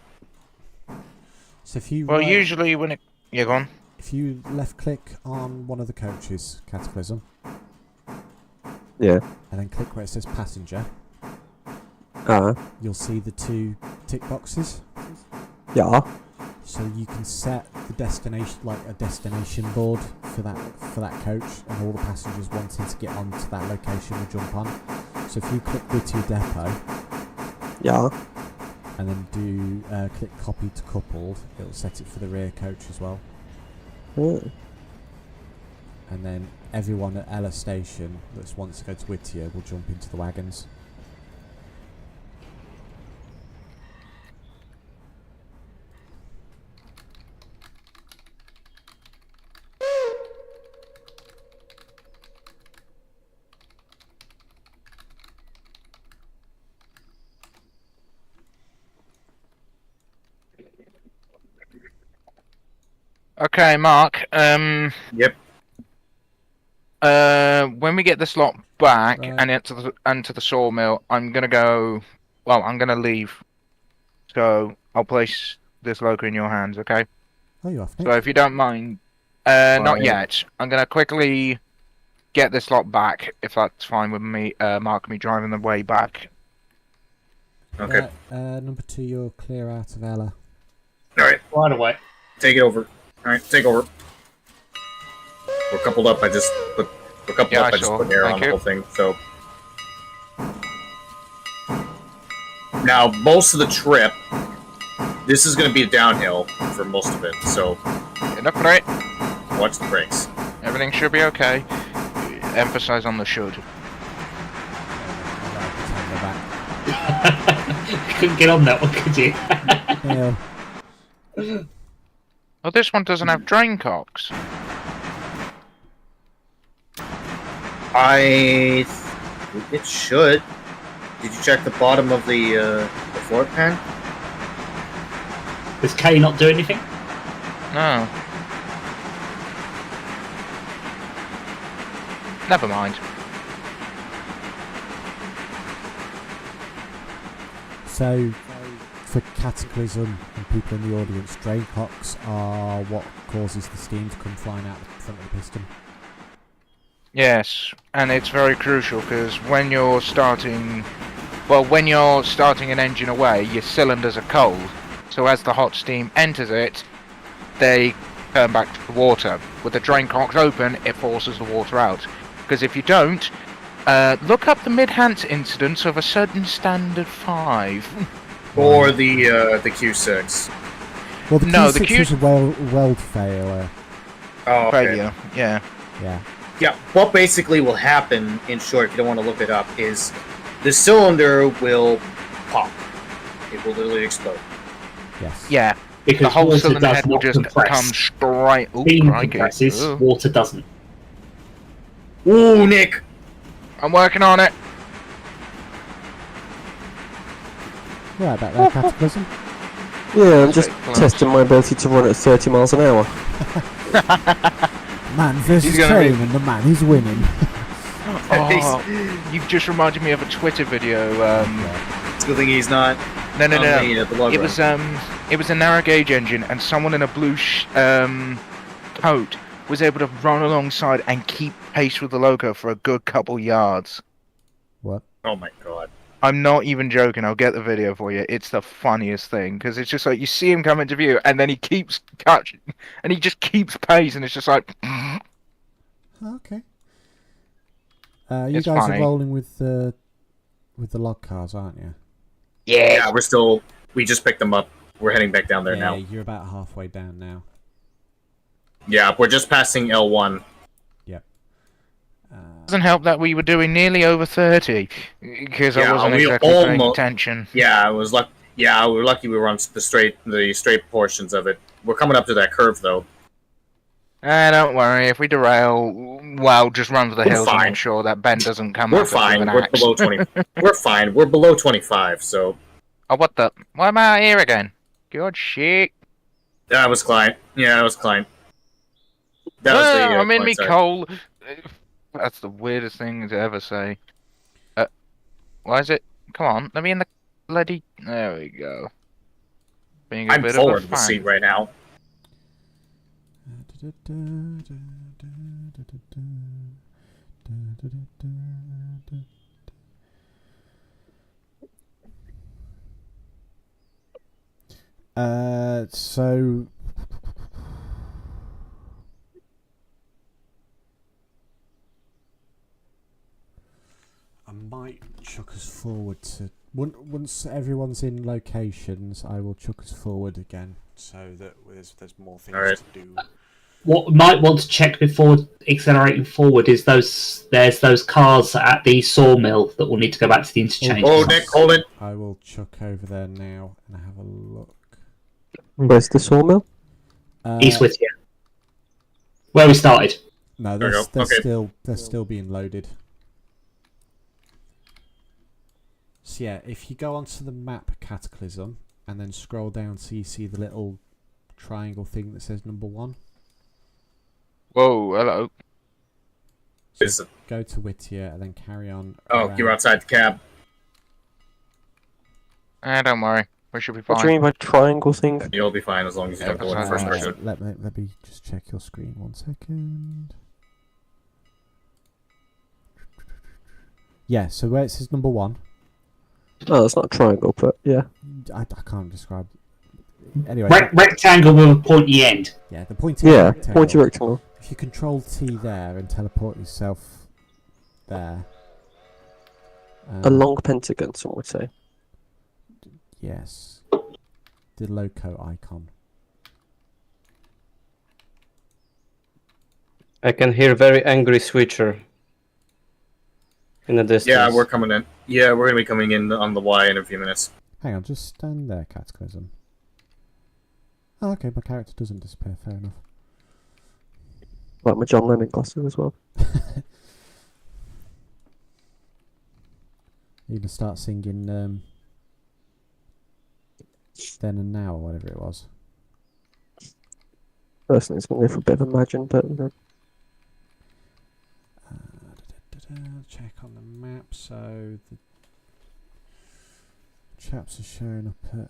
So if you usually when it go on. If you left click on one of the coaches, Cataclysm. Yeah. And then click where it says passenger. You'll see the 2 tick boxes. Yeah. So you can set the destination, like a destination board for that coach, and all the passengers wanting to get onto that location will jump on. So if you click Whittier Depot. Yeah. And then do click copy to coupled, it'll set it for the rear coach as well. Oh. And then everyone at Ella Station that wants to go to Whittier will jump into the wagons. Okay, Mark. Yep. When we get the slot back Right. and into the sawmill, I'm gonna go. Well, I'm gonna leave. So I'll place this loco in your hands. Okay. Oh, you off, Nick? So if you don't mind, not yet. I'm gonna quickly get this lot back, if that's fine with me. Mark me driving the way back. Okay. Number 2, you're clear out of Ella. Alright. Right away. Take it over. Alright, take over. We're coupled up. I just put air on the whole thing. So now most of the trip, this is going to be a downhill for most of it. So Enough for it. Watch the brakes. Everything should be okay. Emphasize on the should. You couldn't get on that one, could you? Yeah. Oh, this one doesn't have drain cocks. It should. Did you check the bottom of the floor pan? Does K not do anything? No. Never mind. So, for Cataclysm and people in the audience, drain cocks are what causes the steam to come flying out the front of the piston. Yes, and it's very crucial because when you're starting an engine away, your cylinders are cold. So as the hot steam enters it, they turn back to the water. With the drain cocks open, it forces the water out. Because if you don't, look up the mid-Hants incidence of a certain standard 5. Or the Q6. Well, the No, Q6 the Q- was a weld failure. Oh, okay. Failure, yeah. Yeah. Yeah, what basically will happen, in short, if you don't want to look it up, is the cylinder will pop. It will literally explode. Yes. Yeah, Because the whole water cylinder does head will not just compress. come straight... Ooh, Steam crikey. compresses, Ooh. water doesn't. Ooh, Nick! I'm working on it. Right back there, Cataclysm. Yeah, I'm just Close. testing my ability to run at 30 miles an hour. Man versus He's gonna train, be- and the man is winning. Oh, you've just reminded me of a Twitter video. It's a good thing he's not No. on the log run. It was a narrow gauge engine, and someone in a blue coat was able to run alongside and keep pace with the loco for a good couple yards. What? Oh my god. I'm not even joking. I'll get the video for you. It's the funniest thing because it's just like you see him come into view, and then he keeps catching, and he just keeps pace, and it's just like. Okay. You It's guys funny. are rolling with the log cars, aren't you? Yeah, we just picked them up. We're heading back down there now. You're about halfway down now. Yeah, we're just passing L1. Yep. Doesn't help that we were doing nearly over 30 because I Yeah, wasn't we exactly paying almost- attention. Yeah, it was we were lucky we were on the straight portions of it. We're coming up to that curve though. Don't worry. If we derail, well, just run for the hills and fine. make sure that Ben doesn't come. We're at us with fine. an We're axe. below 20. We're fine. We're below 25. So. Oh, what the? Why am I out here again? Good shit. That was Klein. Yeah, that was Klein. That was the. I'm in me side. coal. That's the weirdest thing to ever say. Why is it? Come on, let me in the bloody. There we go. Being a I'm bit forward of of a the seat fan. right now. So I might chuck us forward to once everyone's in locations. I will chuck us forward again so that there's more things to do. What might want to check before accelerating forward is there's those cars at the sawmill that will need to go back to the interchange. Oh, Nick, hold it. I will chuck over there now and have a look. Where's the sawmill? East Whittier. Where we started. No, There we go. they're still being loaded. So yeah, if you go onto the map Cataclysm and then scroll down so you see the little triangle thing that says number 1. Whoa, hello. So go to Whittier and then carry on. Oh, around. you're outside the cab. Don't worry. We should be What do you fine. mean by triangle thing? You'll be fine as long as you don't go in that's first fine. person. Let me just check your screen 1 second. Yeah, so where it says number 1. Oh, it's not a triangle, but yeah. I can't describe. Anyway, Rectangle with a pointy end. yeah, the pointy Yeah, rectangle. pointy rectangle. If you control T there and teleport yourself there. A long pentagon, some would say. Yes. The loco icon. I can hear very angry switcher in the distance. Yeah, we're coming in. Yeah, we're gonna be coming in on the Y in a few minutes. Hang on, just stand there, Cataclysm. Oh, okay, my character doesn't disappear, fair enough. Like my John Lennon glasses as well. You're gonna start singing Then and Now or whatever it was. Personally, it's going to go for a bit of Imagine, but Check on the map, so the chaps are showing up at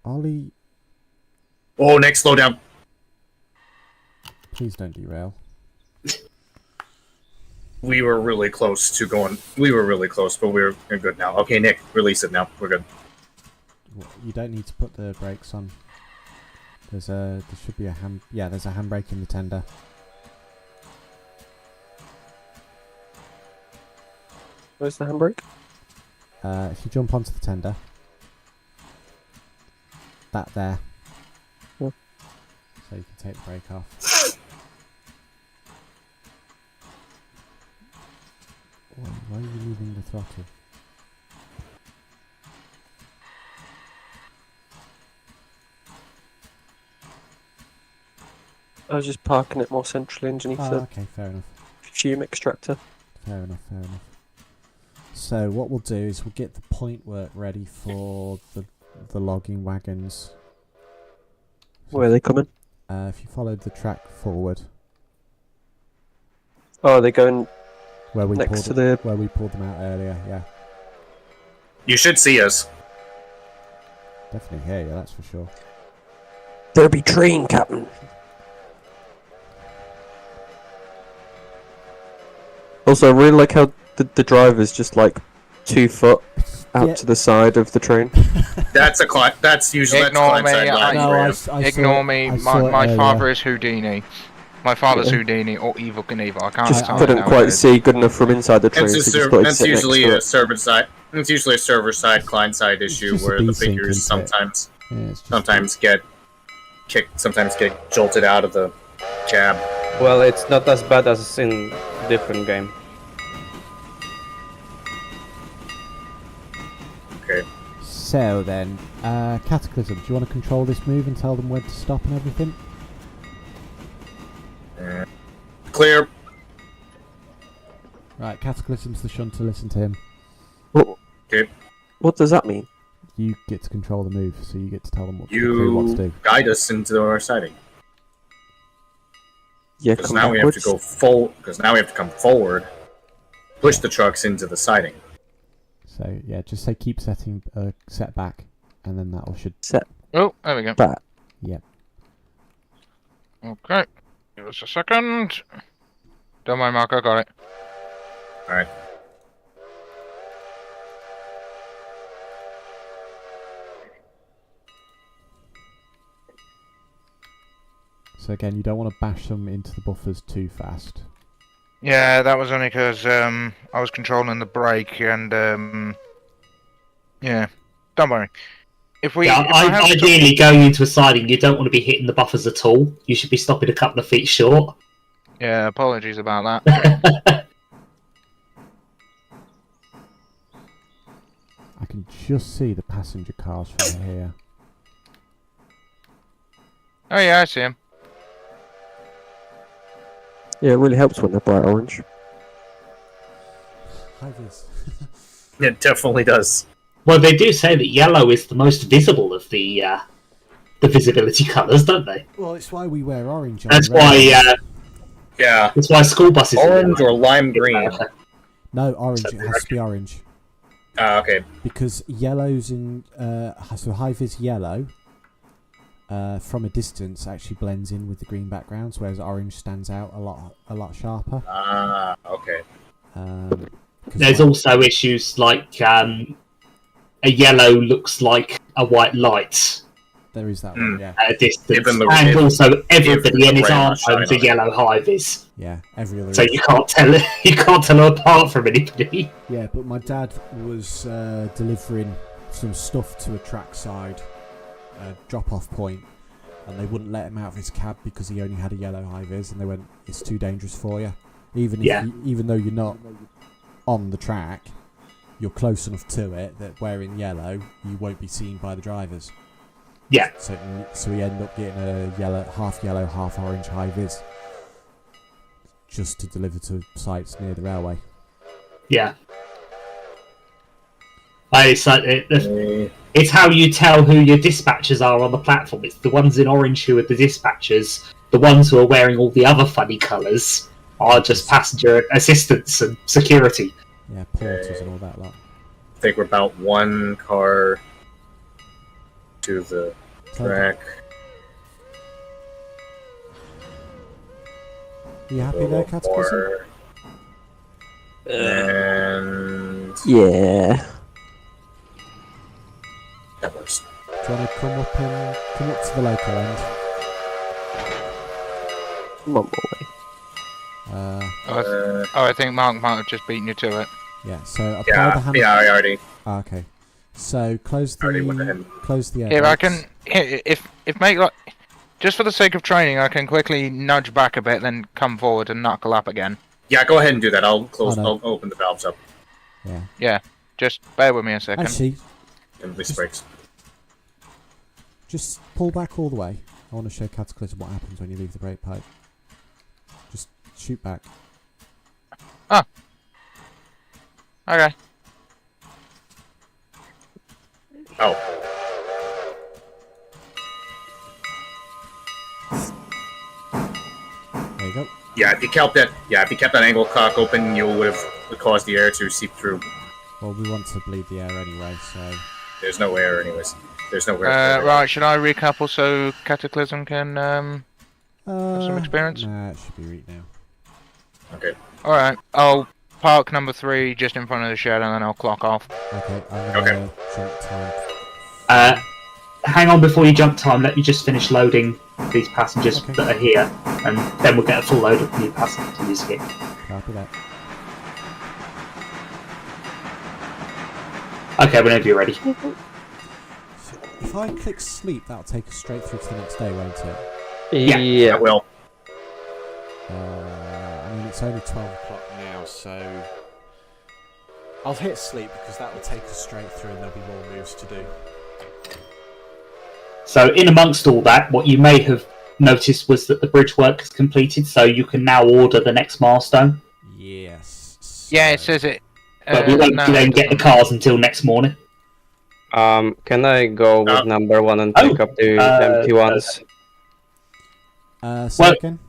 Ollie. Oh, Nick, slow down. Please don't derail. We were really close to going. We were really close, but we're good now. Okay, Nick, release it now. We're good. You don't need to put the brakes on. There should be a there's a handbrake in the tender. where's the handbrake? If you jump onto the tender, that there. Yeah. So you can take the brake off. Why are you leaving the throttle? I was just parking it more centrally underneath the Okay, fair enough. fume extractor. Fair enough. So what we'll do is we'll get the point work ready for the logging wagons. Where are they coming? If you follow the track forward, Oh, are they going where we next to the... where we pulled them out earlier, yeah. You should see us. Definitely hear you, that's for sure. There be train, Captain. Also, I really like how the driver's just like 2 foot out Yeah. to the side of the train. That's usually Ignore that's me, Ignore me. My father is Houdini. My father's Yeah. Houdini or Evil Knievel. I can't Just tell couldn't quite see good enough from inside the train. It's, so just thought he'd it's sit next usually to a it. server side. It's usually a server side, client side issue just a where the desync, figures isn't it? sometimes get kicked, sometimes get jolted out of the cab. Well, it's not as bad as in different game. Okay. So then, Cataclysm, do you want to control this move and tell them when to stop and everything? Clear. Right, Cataclysm's the shunt to listen to him. What does that mean? You get to control the move, so you get to tell them what to do. Guide us into our sighting. Yeah, because now we have to go full. Because now we have to come forward, push the trucks into the siding. So yeah, just say keep setting set back, and then that should set. Oh, there we go. Back. Yep. Okay. Give us a second. Don't mind, Mark. I got it. All right. So again, you don't want to bash them into the buffers too fast. Yeah, that was only because I was controlling the brake and yeah. Don't worry. Ideally, going into a siding, you don't want to be hitting the buffers at all. You should be stopping a couple of feet short. Yeah, apologies about that. I can just see the passenger cars from here. Oh yeah, I see him. Yeah, it really helps when they're bright orange. It definitely does. Well, they do say that yellow is the most visible of the visibility colours, don't they? Well, it's why we wear orange. That's why. Yeah. That's why school buses. Orange or lime green. No, orange. It has to be orange. Okay. Because yellow's in so high vis yellow. From a distance, actually blends in with the green backgrounds, whereas orange stands out a lot sharper. Ah, okay. There's also issues like a yellow looks like a white light. There is that one, yeah. At a distance, and also everybody in his arm owns a yellow high vis. Yeah, every other. So you can't tell it. You can't tell them apart from anybody. Yeah, but my dad was delivering some stuff to a trackside drop-off point, and they wouldn't let him out of his cab because he only had a yellow high vis, and they went, "It's too dangerous for you." Even though you're not on the track, you're close enough to it that wearing yellow, you won't be seen by the drivers. Yeah. So we end up getting a half yellow, half orange high vis, just to deliver to sites near the railway. Yeah. It's how you tell who your dispatchers are on the platform. It's the ones in orange who are the dispatchers. The ones who are wearing all the other funny colours are just passenger assistants and security. Yeah, porters and all that lot. I think we're about one car to the track. Are you happy there, Cataclysm? And yeah. That works. Do you want to come up to the local end? I'm on my way. I think Mark might have just beaten you to it. Yeah. So apply the hand. Yeah, I already. Okay. So close the air. Here, I can. If make like, just for the sake of training, I can quickly nudge back a bit, then come forward and knuckle up again. Yeah, go ahead and do that. I'll close. I'll open the valves up. Yeah. Yeah. Just bear with me a second. Actually, and this breaks. Just pull back all the way. I want to show Cataclysm what happens when you leave the brake pipe. Just shoot back. Oh. Okay. Oh. There you go. Yeah, if you kept that angle cock open, you would have caused the air to seep through. Well, we want to bleed the air anyway, so. There's no air, anyways. There's no air. Right, should I recouple so Cataclysm can have some experience? Nah, it should be right now. Okay. Alright, I'll park number 3 just in front of the shed and then I'll clock off. Okay, I'm gonna jump time. Hang on before you jump time, let me just finish loading these passengers that are here, and then we'll get a full load of new passengers here. Copy that. Okay, whenever you're ready. So if I click sleep, that'll take us straight through to the next day, won't it? Yeah, it will. I mean, it's only 12 o'clock now, so I'll hit sleep because that will take us straight through and there'll be more moves to do. So in amongst all that, what you may have noticed was that the bridge work is completed, so you can now order the next milestone. Yes. Yeah, it says it. But we won't no, then it get the doesn't. cars until next morning. Can I go with number 1 and pick up the empty ones? Second.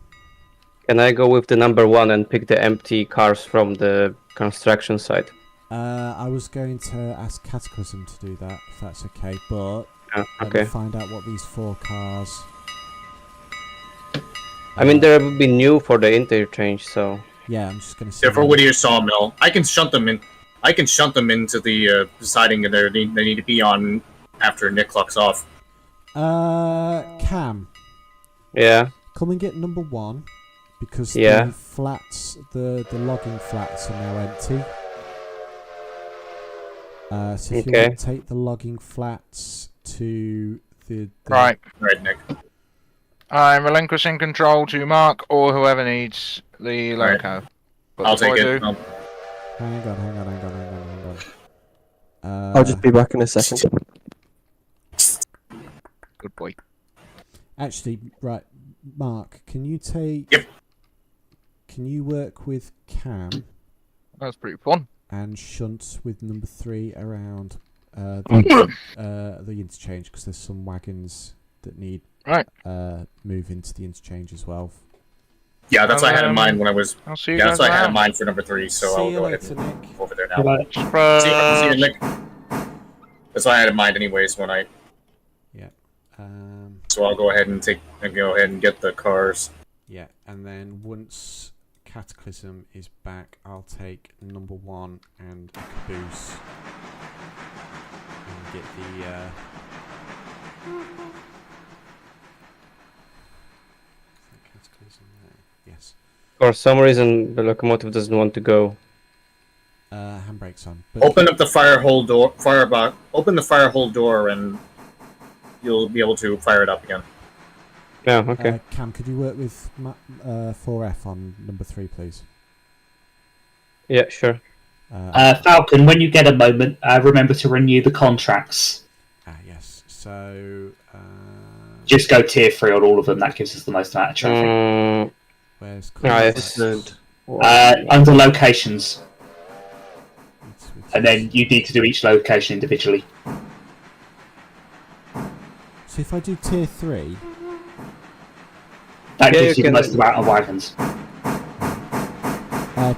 Can I go with the number 1 and pick the empty cars from the construction site? I was going to ask Cataclysm to do that, if that's okay, but let okay. me find out what these 4 cars... I mean, they would be new for the interchange, so... Yeah, I'm just going to say... They're for Whittier Sawmill. I can shunt them in. I can shunt them into the siding that they need to be on after Nick clocks off. Cam. Yeah? Come and get number 1, because Yeah. the flats, the logging flats are now empty. So if you want to take the logging flats to the... Right. Right, Nick. I'm relinquishing control to Mark or whoever needs the loco. But I'll take it. Hang on. I'll just be back in a second. Good boy. Actually, right, Mark, can you take... Yep. Can you work with Cam That's pretty fun. and shunt with number 3 around the interchange, because there's some wagons that need move into the interchange as well. Yeah, that's what I had in mind when I was... I'll see you Yeah, guys that's what I had in around. mind for number 3, so See I'll you go later, ahead and Nick. over there now. See you, Nick. That's what I had in mind anyways when I... Yeah. So I'll go ahead and get the cars. Yeah, and then once Cataclysm is back, I'll take number 1 and a caboose and get the Cataclysm there. Yes. For some reason, the locomotive doesn't want to go. Handbrake's on. But Open up the fire hole door. Open the fire hole door, and you'll be able to fire it up again. Yeah, okay. Cam, could you work with 4F on number 3, please? Yeah, sure. Falcon, when you get a moment, remember to renew the contracts. Yes. So... Just go tier 3 on all of them. That gives us the most amount of traffic. Where's Nice. Under locations. And then you need to do each location individually. So if I do tier 3... That gives you the most amount of wagons.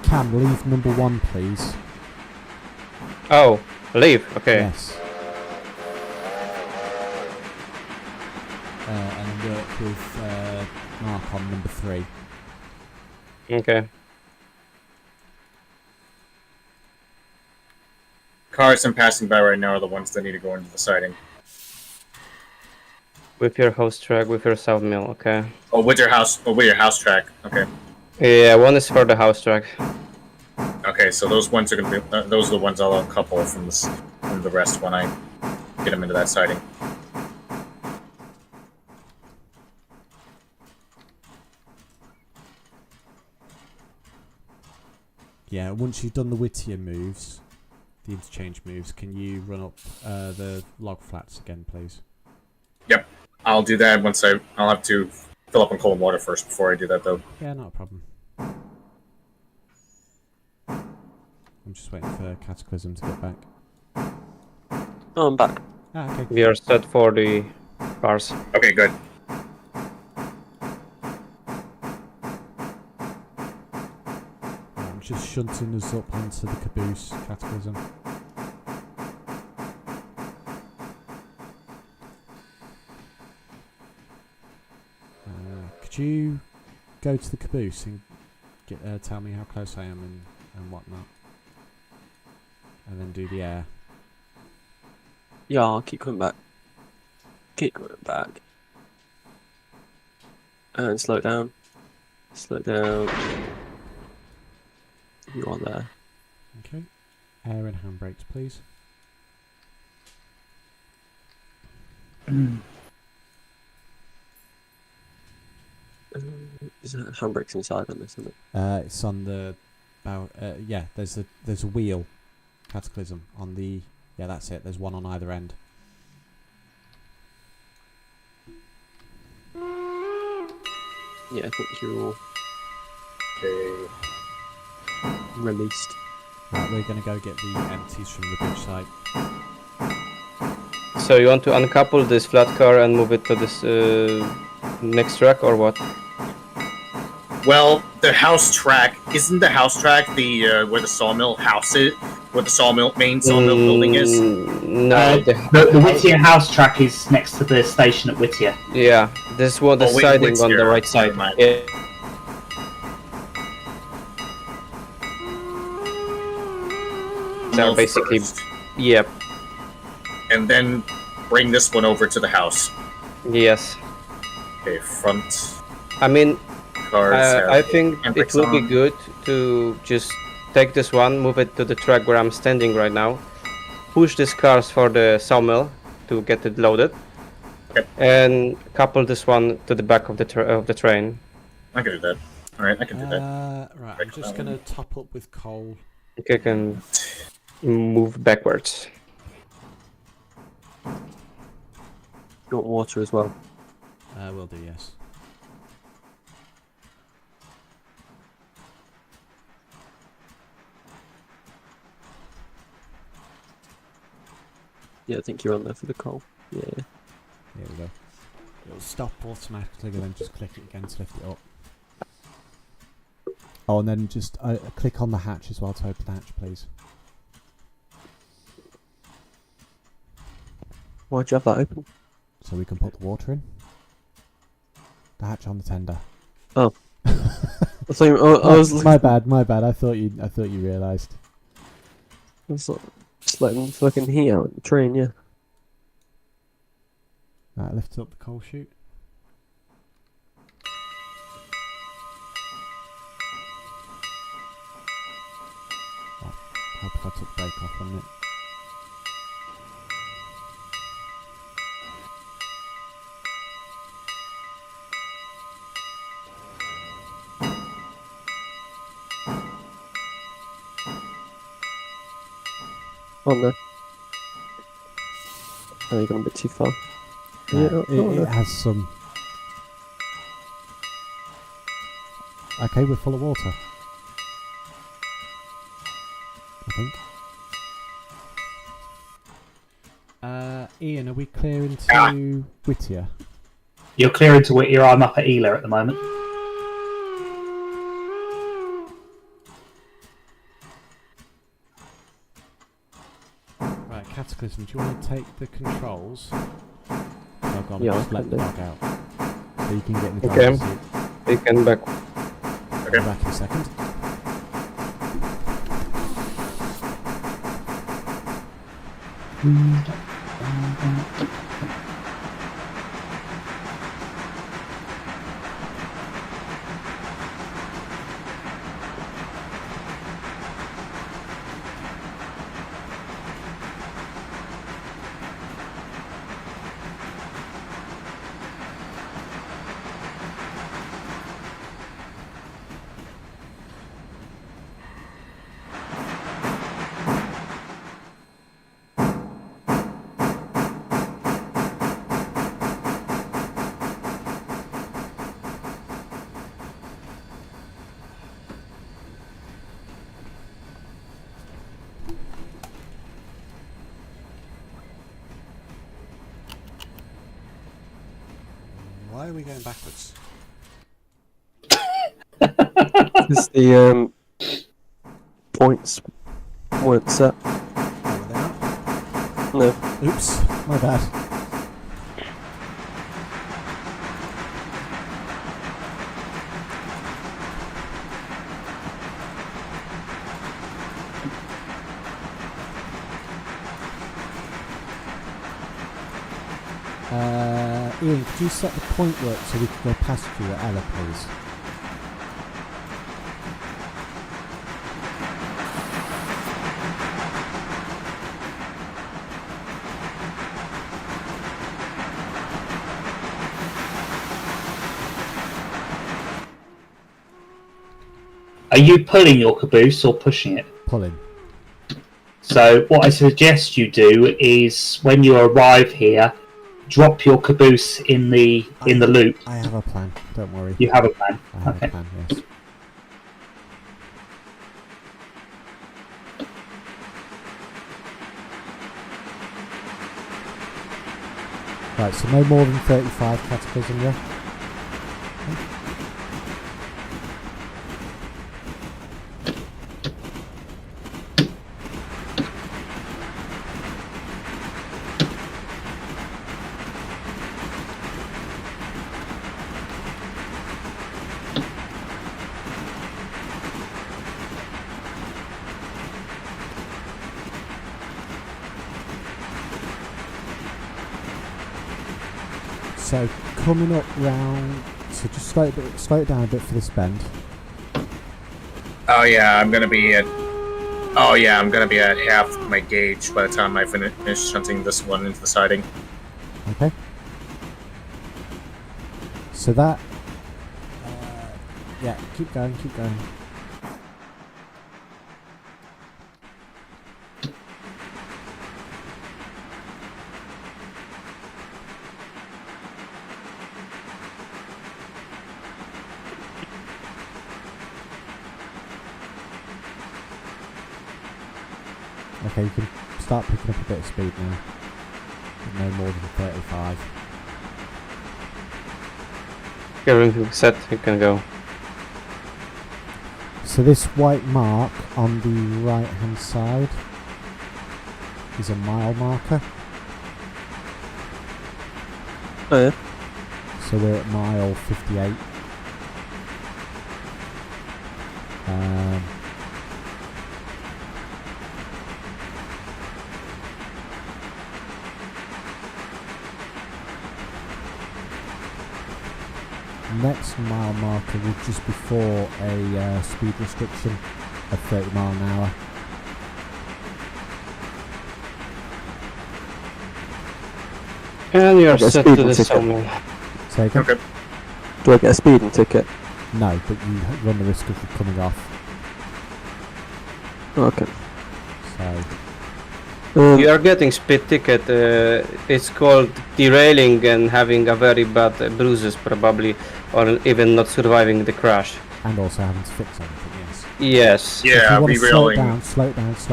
Cam, leave number 1, please. Oh, leave. Okay. Yes. And then work with Mark on number 3. Okay. Cars I'm passing by right now are the ones that need to go into the siding. With your house track, with your south mill, okay. Oh, with your house track. Okay. Yeah, 1 is for the house track. Okay, so those ones are gonna be those are the ones I'll couple from the rest when I get them into that siding. Yeah, once you've done the Whittier moves, the interchange moves, can you run up the log flats again, please? Yep, I'll do that once I'll have to fill up on cold water first before I do that, though. Yeah, not a problem. I'm just waiting for Cataclysm to get back. Oh, I'm back. Okay. We are set for the cars. Okay, good. I'm just shunting us up onto the caboose, Cataclysm. Could you go to the caboose and tell me how close I am and whatnot? And then do the air. Yeah, I'll keep coming back. Keep coming back. And slow down. Slow down. You are there. Okay. Air and handbrakes, please. Is there handbrakes inside on this, isn't it? It's on the bow. Yeah, there's a wheel Cataclysm on the. Yeah, that's it. There's one on either end. Yeah, I think you're all Okay. released. Right, we're gonna go get the empties from the bridge site. So you want to uncouple this flat car and move it to this next track, or what? Well, the house track isn't the house track the where the sawmill house is, where the main sawmill building is. No, The Whittier house track is next to the station at Whittier. yeah, this one, the siding on the right side. Yeah. They're basically, first, yep, and then bring this one over to the house. yes. Okay, front I mean, cars. I think it handbrakes will be on. good to just take this one, move it to the track where I'm standing right now, push these cars for the sawmill to get it loaded, Okay. and couple this one to the back of the train. I can do that. All right, I can do that. Right, I'm just gonna top up with coal. Okay, can move backwards. You want water as well? Will do, yes. Yeah, I think you're on there for the coal. Yeah. Here we go. It'll stop automatically and then just click it again to lift it up. Oh, and then just click on the hatch as well to open the hatch, please. Why'd you have that open? So we can put the water in. The hatch on the tender. Oh. I thought you, I was my bad. I thought you realised. just letting fucking heat out in the train, yeah. Right, lift up the coal chute. Oh, hope if I took the brake off on it. Oh no. Oh, you're going a bit too far. Right, Yeah, it has some. Okay, we're full of water. I think. Ian, are we clear into Whittier? You're clear into Whittier. I'm up at Ela at the moment. Right, Cataclysm, do you want to take the controls? Log on Yeah, and just I let can the do. log out. So you can get in the Okay. driver's seat. We can back. I'll be back in a second. Why are we going backwards? Because the points weren't set. Oh, were they not? No. Oops, my bad. Ian, could you set the point work so we can go past you at Ella, please? Are you pulling your caboose or pushing it? Pulling. So what I suggest you do is, when you arrive here, drop your caboose in the loop. I have a plan. Don't worry. You have a plan. I have Okay. a plan. Yes. Right, so no more than 35 cataclysm, yeah? So coming up round, so just slow it down a bit for this bend. Oh yeah, I'm gonna be at half my gauge by the time I finish shunting this one into the siding. Okay. So that, yeah, keep going. Okay, you can start picking up a bit of speed now. But no more than 35. Everything set, you can go. So this white mark on the right hand side is a mile marker. Oh yeah. So we're at mile 58. Next mile marker was just before a speed restriction of 30 mile an hour. And you're Okay, set speed to the ticket. sawmill. Say again? Okay. Do I get a speeding ticket? No, but you run the risk of it coming off. Okay. So You are getting speed ticket. It's called derailing and having a very bad bruises probably, or even not surviving the crash. and also having to fix everything. Yes. Yes. If you Yeah, want to slow it rerolling. down, slow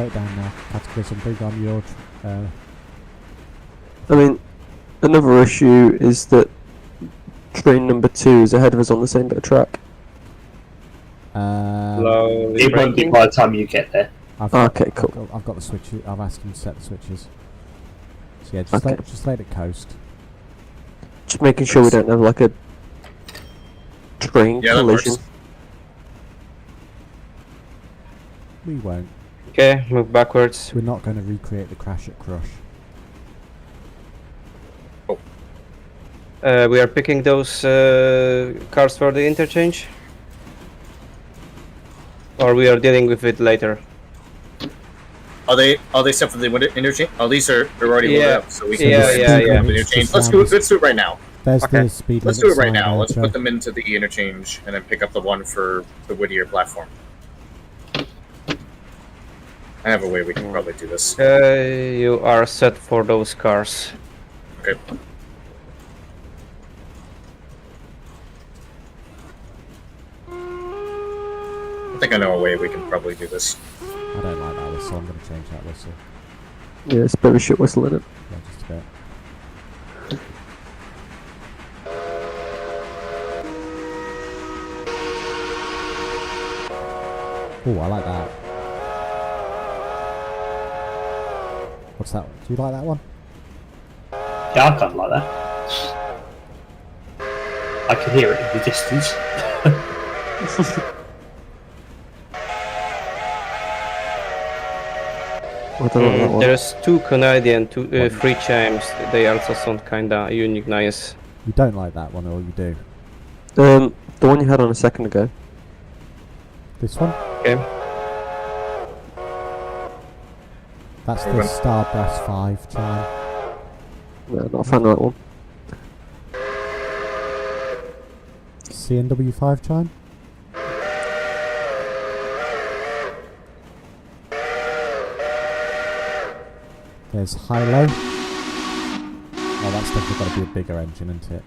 it down now. Cataclysm, bring on your. I mean, another issue is that train number 2 is ahead of us on the same bit of track. Slowly It won't be braking. by the time you get there. Okay, cool. I've got the switches. I've asked him to set the switches. So yeah, Okay. just let it coast. Just making sure we don't have like a train Yeah, that collision. works. We won't. Okay, move backwards. We're not going to recreate the crash at Crush. We are picking those cars for the interchange, or we are dealing with it later. Are they set for the interchange? Oh, these are already loaded Yeah. up, so we So can Yeah, just yeah, yeah. the interchange. Let's do it right now. There's Okay. the speed Let's limit do it right sign now. there, Let's Joe. put them into the interchange and then pick up the one for the Whittier platform. I have a way we can probably do this. You are set for those cars. Okay. I think I know a way we can probably do this. I don't like that whistle. I'm going to change that whistle. Yeah, it's a bit of a shit whistle in it. Yeah, just a bit. Oh, I like that. What's that? Do you like that one? Yeah, I kind of like that. I can hear it in the distance. I don't know that one. There's two Canadian, free chimes. They also sound kinda unique, nice. You don't like that one, or you do? The one you had on a second ago. This one? Okay. That's the Moving. Starbrass 5 chime. No, not a fan of that one. CNW 5 chime? There's high-low. Oh, that's definitely got to be a bigger engine, isn't it?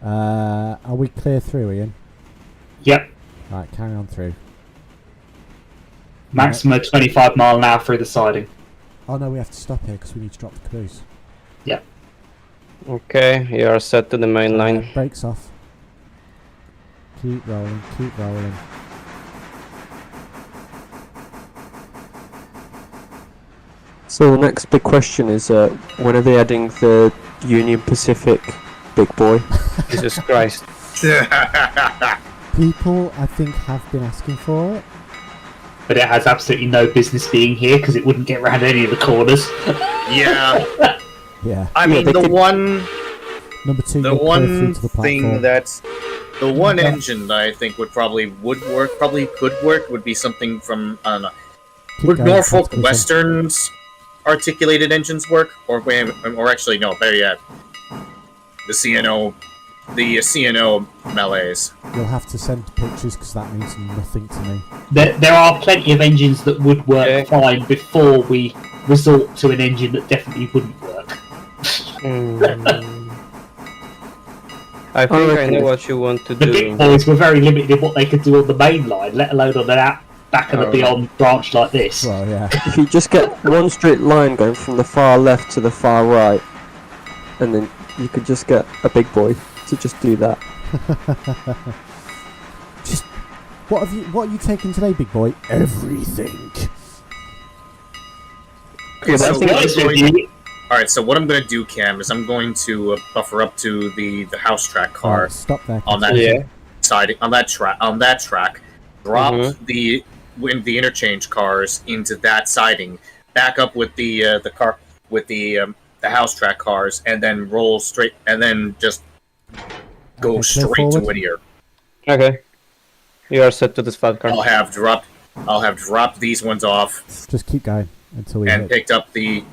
Are we clear through, Ian? Yep. Right, carry on through. Maximum 25 mile an hour through the siding. Oh no, we have to stop here because we need to drop the caboose. Yep. Okay, you are set to the main line. Brakes off. Keep rolling, keep rolling. So the next big question is, when are they adding the Union Pacific big boy? Jesus Christ. People, I think, have been asking for it. But it has absolutely no business being here because it wouldn't get around any of the corners. Yeah. Yeah. I mean, they the could- one Number 2, the you're clear one through to the thing platform. that's the one Yeah. engine that I think would could work would be something from I don't know. Keep Would going, Norfolk Cataclysm. Western's articulated engines work, or actually no, better yet, the CNO melees. You'll have to send pictures because that means nothing to me. There are plenty of engines that would work Okay. fine before we resort to an engine that definitely wouldn't work. I think I reckon know it- what you want to The do. big boys were very limited in what they could do on the main line, let alone on an back of the Oh. beyond branch like this. Well, yeah. If you just get one straight line going from the far left to the far right, and then you could just get a big boy to just do that. Just what are you taking today, big boy? Everything. Okay, Yeah, but I so think what Honest I'm with going, you, all right. So what I'm going to do, Cam, is I'm going to buffer up to the house track car Right, stop there. on that Yeah. side on that track. Drop Mhm. the interchange cars into that siding. Back up with the car with the house track cars, and then roll straight, and then just go Okay, clear straight to forward. Whittier. Okay. You are set to the spot car. I'll have dropped these ones off Just keep going until we and hit. picked up the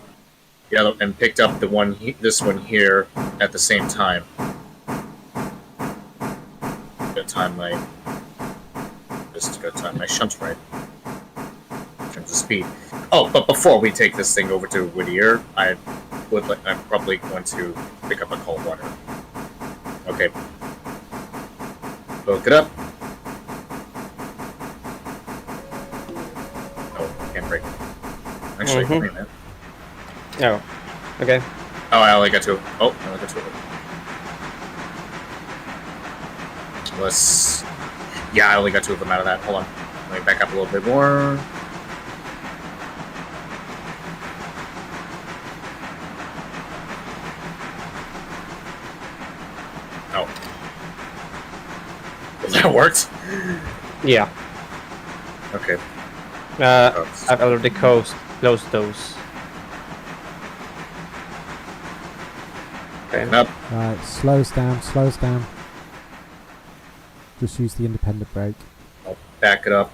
one this one here at the same time. Gotta time my shunts right in terms of speed. Oh, but before we take this thing over to Whittier, I'm probably going to pick up a cold water. Okay. Hook it up. Oh, can't break. Actually, Mhm. wait a minute. Oh. Okay. Oh, I only got two. Oh, I only got two. Let's. Yeah, I only got two of them out of that. Hold on. Let me back up a little bit more. Oh. That worked? Yeah. Okay. I've already closed those. Okay. Up. Right, slows down, slows down. Just use the independent brake. I'll back it up.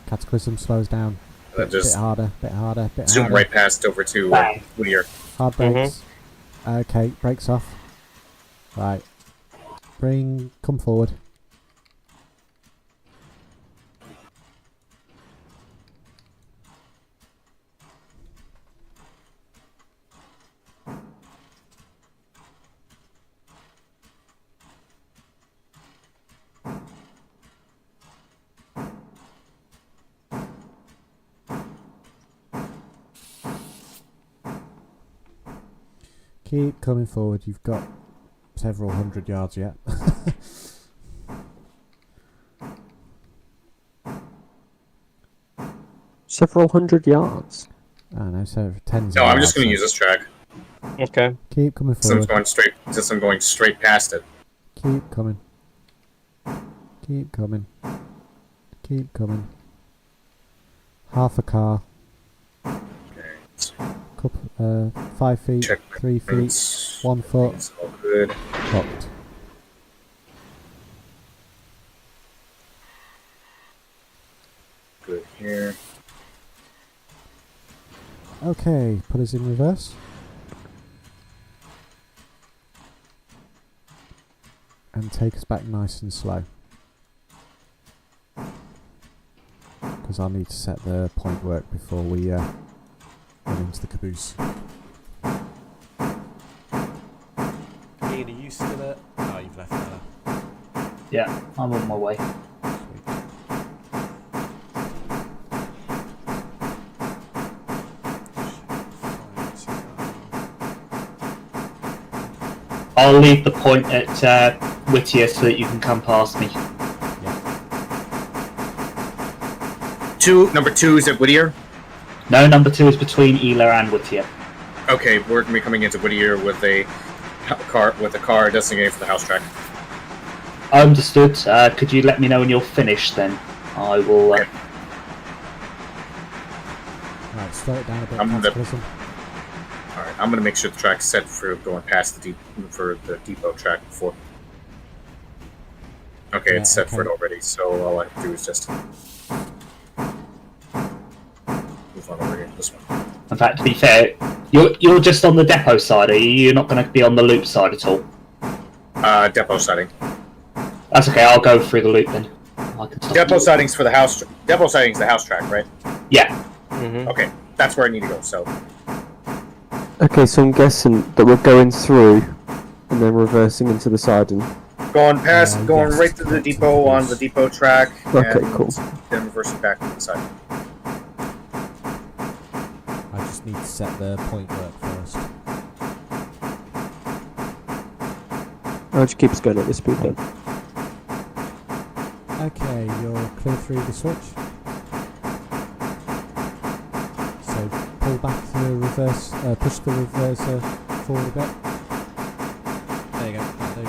Cataclysm slows down. And Bit just harder, bit harder, bit zoom harder. right past over to Bang. Whittier. Hard brakes. Okay, brakes off. Right. Come forward. Keep coming forward. You've got several hundred yards yet. Several hundred yards. I don't know, so tens. No, of I'm just going to yards, use this track Okay. Keep coming since forward. I'm going straight past it. Keep coming. Keep coming. Keep coming. Half a car. Okay. 5 feet. Check 3 feet. It's 1 foot. it's all good. Hooked. Good here. Okay, put us in reverse. and take us back nice and slow. Because I'll need to set the point work before we run into the caboose. Ian, are you still at... Oh, you've left now. Yeah, I'm on my way. I'll leave the point at Whittier so that you can come past me. Number 2 is at Whittier? No, number 2 is between Ela and Whittier. Okay, we're going to be coming into Whittier with a car designated for the house track. Understood. Could you let me know when you're finished then? I will... Right, slow it down a bit. Alright, I'm going to make sure the track's set for going past the depot track before. Okay, yeah, it's set for it already, so all I have to do is just move on over here to this one. In fact, to be fair, you're just on the depot side, are you? You're not going to be on the loop side at all? Depot siding. That's okay, I'll go through the loop then. I can stop depot siding's for the house. Depot siding's the house track, right? Yeah. Mm-hmm. Okay, that's where I need to go, so... Okay, so I'm guessing that we're going through and then reversing into the siding. Going right to the depot on the depot track. Okay, and cool. Then reversing back to the side. I just need to set the point work first. I'll just keep us going at this speed then. Okay, you're clear through the switch. So pull back the reverse, push the reverser forward a bit. There you go, that'll do.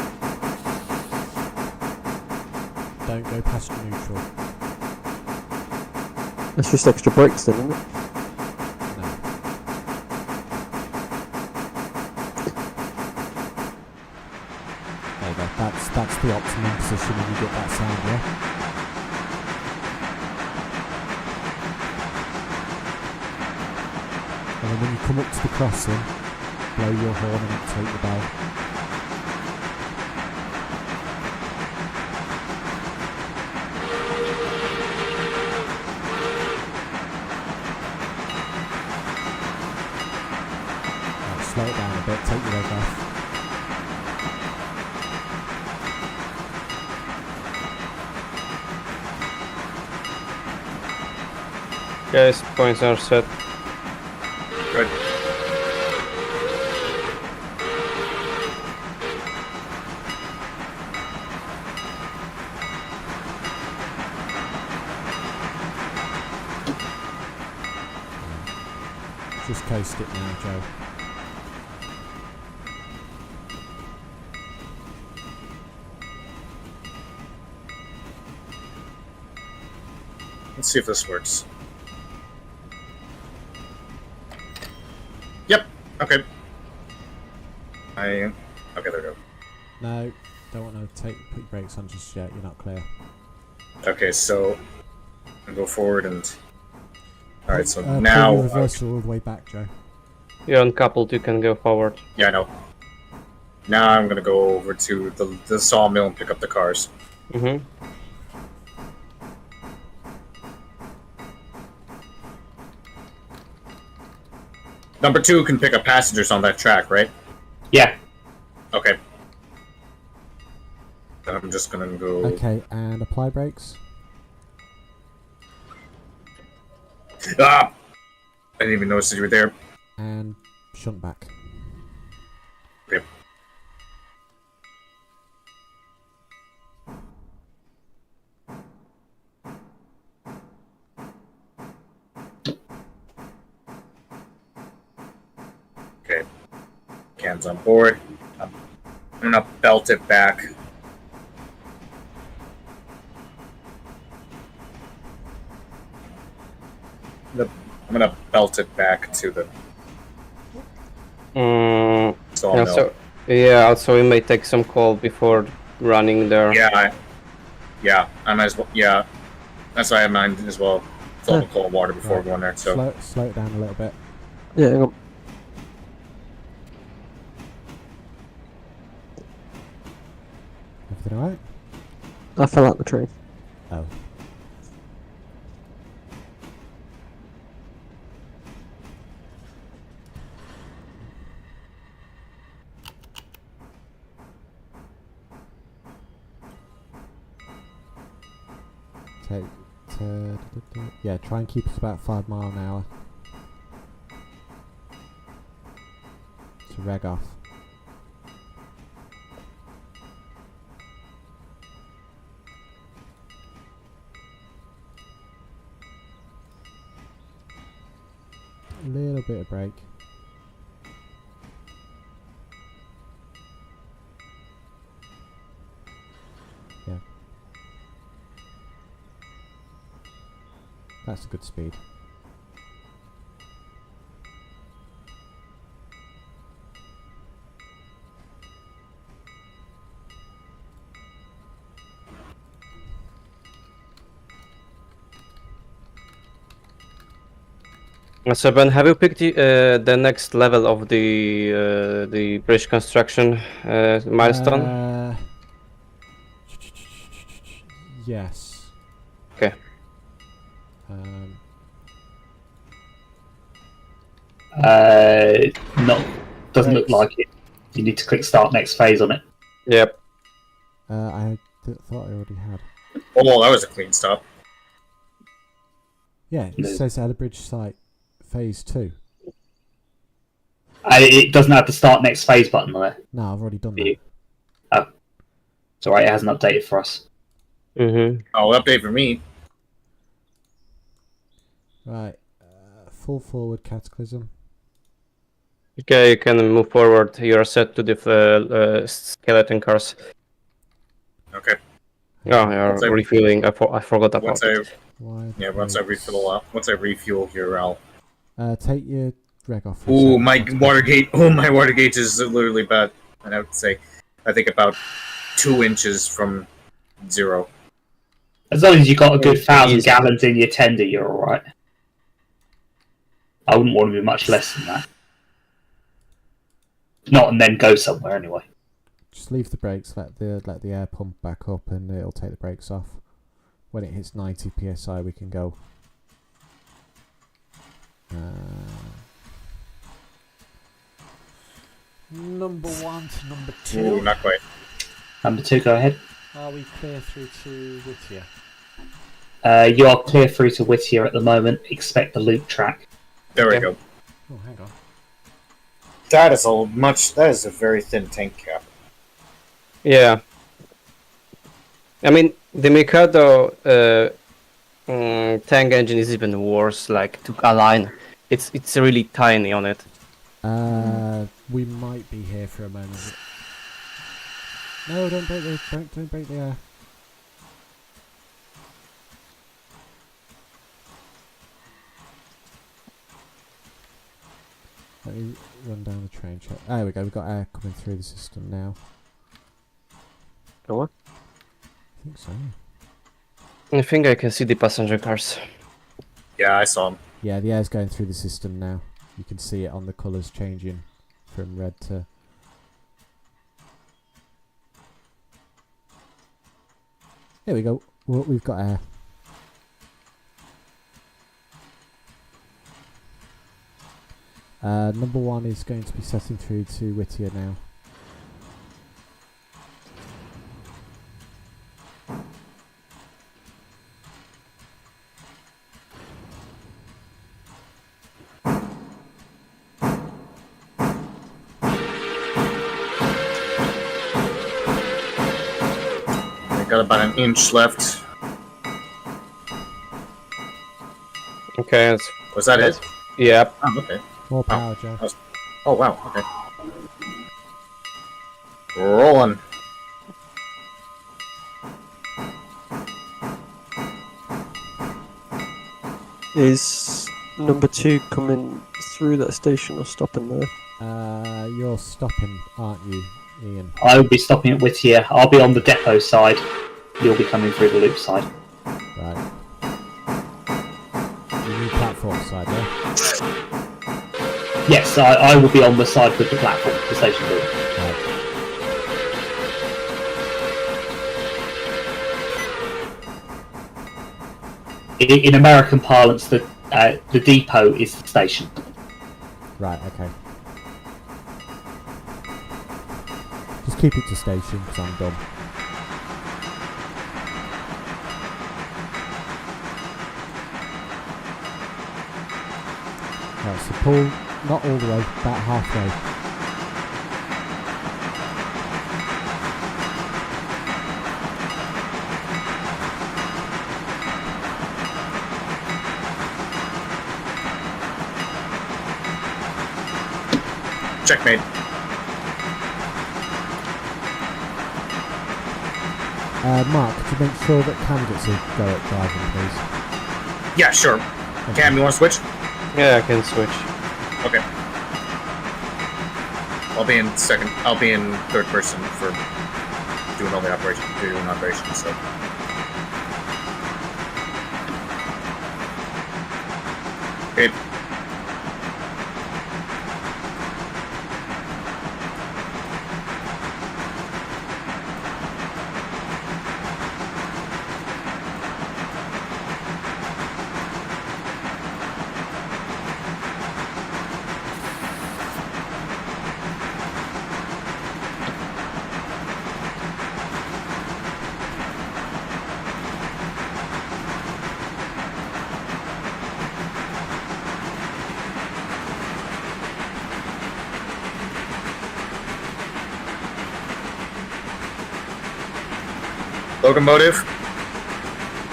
Don't go past your neutral. That's just extra brakes then, isn't it? No. There you go, that's the optimum position when you get that sound, yeah? And then when you come up to the crossing, blow your horn and activate the bell. Right, slow it down a bit, take your leg off. Guys, points are set. Good. Just coast it now, Joe. Let's see if this works. Yep. Okay. Okay, there we go. No, don't want to put your brakes on just yet. You're not clear. Okay, so I'll go forward and. All right, so pull now. the reversal all the way back, Joe. You're uncoupled, you can go forward. Yeah, I know. Now I'm gonna go over to the sawmill and pick up the cars. Mm-hmm. Number 2 can pick up passengers on that track, right? Yeah. Okay. Then I'm just gonna go. Okay, and apply brakes. Ah! I didn't even notice that you were there. And shunt back. Yep. Okay. Cans on board. I'm gonna belt it back. I'm gonna belt it back to the sawmill. Also we may take some coal before running there. Yeah, I might as well. Yeah, that's why I mind as well. Fill up cold water before going there. So slow it down a little bit. Yeah, hang on. Everything alright? I fell out the train. Oh. Yeah, try and keep us about 5 miles an hour. To reg off. A little bit of brake. Yeah. That's a good speed. So Ben, have you picked the next level of the bridge construction milestone? Yes. Okay. Not doesn't look Thanks. like it. You need to click start next phase on it. Yep. I thought I already had. Oh, that was a clean stop. Yeah, it says Elbridge site phase 2. It doesn't have the start next phase button on there. No, I've already done that. Oh, it's alright. It hasn't updated for us. Mm-hmm. Oh, update for me. Right, full forward Cataclysm. Okay, you can move forward. You are set to the skeleton cars. Okay. Oh, you're refueling. I forgot about Once it. once I refuel here, I'll. Take your reg off. For a Ooh, second. my water gauge. Oh, my water gauge is literally bad. And I would say, I think about 2 inches from 0. As long as you got a good 1,000 Easy. gallons in your tender, you're alright. I wouldn't want to be much less than that. Not and then go somewhere anyway. Just leave the brakes. Let the air pump back up, and it'll take the brakes off. When it hits 90 psi, we can go. Number 1 to number 2. Ooh, not quite. Number 2, go ahead. Are we clear through to Whittier? You are clear through to Whittier at the moment. Expect the loop track. There we go. Oh, hang on. That is a very thin tank cap. Yeah. I mean, the Mikado tank engine is even worse. Like to align, it's really tiny on it. We might be here for a moment. No, don't break the air. Let me run down the train check. There we go. We've got air coming through the system now. What? I think so. I think I can see the passenger cars. Yeah, I saw him. Yeah, the air's going through the system now. You can see it on the colours changing from red to... There we go. We've got air. Number 1 is going to be setting through to Whittier now. Got about an inch left. Okay, Was that it? Yep. Oh, okay. More power, Joe. Oh, wow, okay. Rolling. Is number 2 coming through that station or stopping there? You're stopping, aren't you, Ian? I will be stopping at Whittier. I'll be on the depot side. You'll be coming through the loop side. Right. You need platform side, yeah? Yes, I will be on the side with the platform, the station door. Right. in American parlance, the depot is the station. Right, okay. Just keep it to station, because I'm done. Right, so pull, not all the way, about halfway. Checkmate. Mark, could you make sure that Cam gets a go at driving, please? Yeah, sure. Okay. Cam, you want to switch? Yeah, I can switch. Okay. I'll be in second. I'll be in third person for doing all the operations. So. Okay. Locomotive.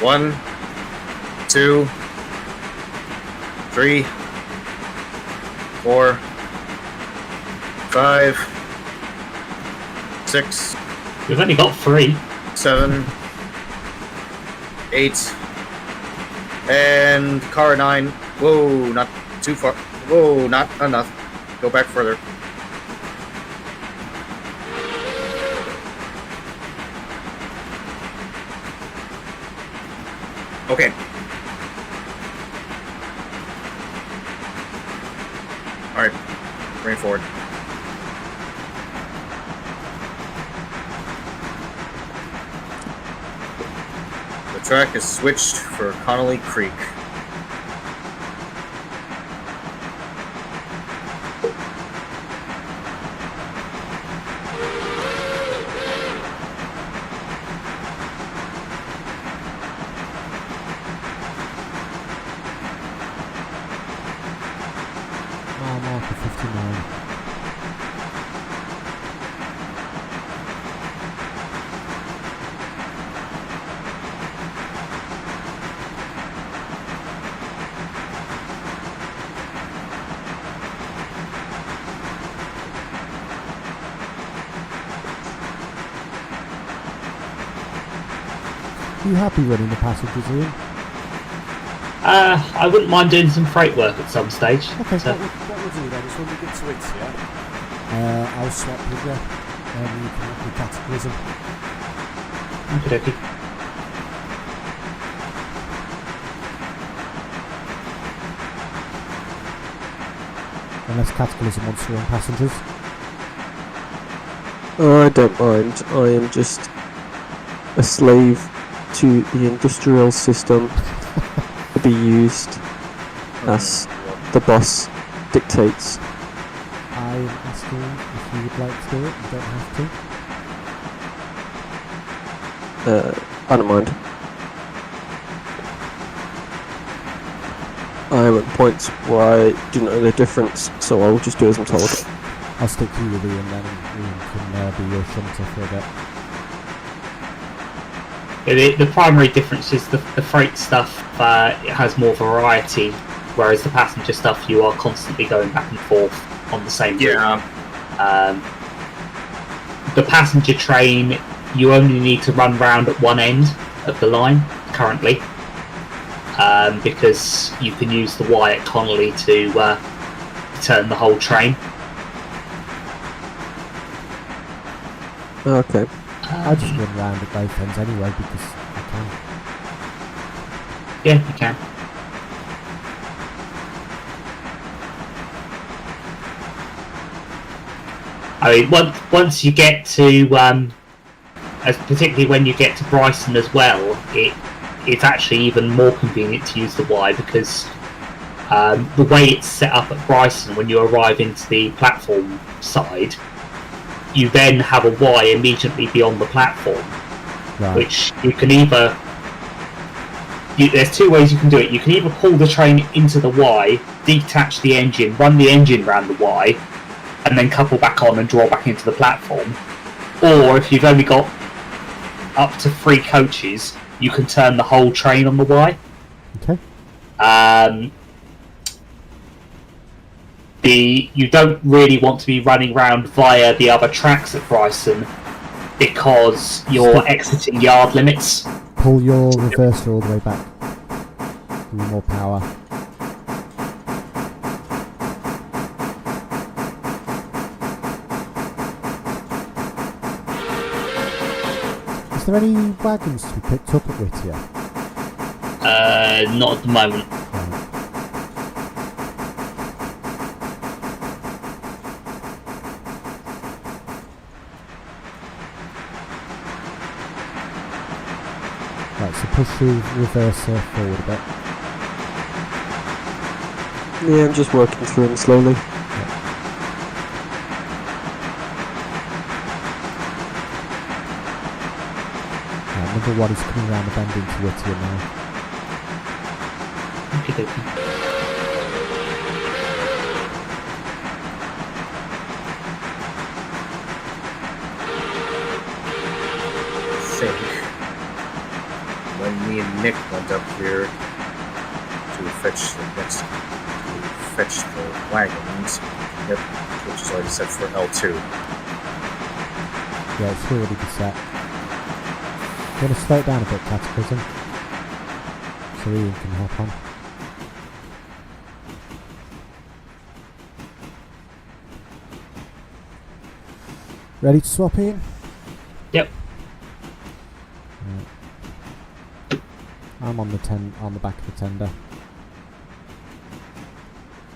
1, 2, 3, 4, 5, 6. We've only got 3. 7, 8, and car 9. Whoa, not too far. Whoa, not enough. Go back further. Okay. Alright, bring it forward. The track is switched for Connolly Creek. Mile marker 59. Are you happy running the passengers, Ian? I wouldn't mind doing some freight work at some stage. Okay, So, what we'll do then is when we get to it, yeah? I'll swap with you, and you can look at Cataclysm. okie dokie. Unless Cataclysm wants to run passengers. I don't mind. I am just a slave to the industrial system to be used as the boss dictates. I am asking if you would like to do it. You don't have to. I don't mind. I am at the point where I do not know the difference, so I will just do as I'm told. I'll stick to you with Ian then, and Ian can be your shunter for a bit. The primary difference is the freight stuff it has more variety, whereas the passenger stuff you are constantly going back and forth on the same route. Yeah. The passenger train, you only need to run round at one end of the line currently, because you can use the Y at Connolly to turn the whole train. Okay. I just run round at both ends anyway because I can. Yeah, you can. I mean, once you get to, as particularly when you get to Bryson as well, it's actually even more convenient to use the Y, because the way it's set up at Bryson, when you arrive into the platform side, you then have a Y immediately beyond the platform, which you can either... there's two ways you can do it. You can either pull the train into the Y, detach the engine, run the engine around the Y, and then couple back on and draw back into the platform. Or if you've only got up to 3 coaches, you can turn the whole train on the Y. Okay. You don't really want to be running around via the other tracks at Bryson, because you're exiting yard limits. Pull your reverser all the way back. Give you more power. Is there any wagons to be picked up at Whittier? Not at the moment. Right, so push your reverser forward a bit. Yeah, I'm just working through them slowly. Number 1 is coming around the bend into Whittier now. Okay. I think when me and Nick went up here to fetch the wagons, yep, which is already set for L2. Yeah, it's already be set. You want to slow it down a bit, Cataclysm? So Ian can hop on. Ready to swap in? Yep. Right. I'm on the back of the tender.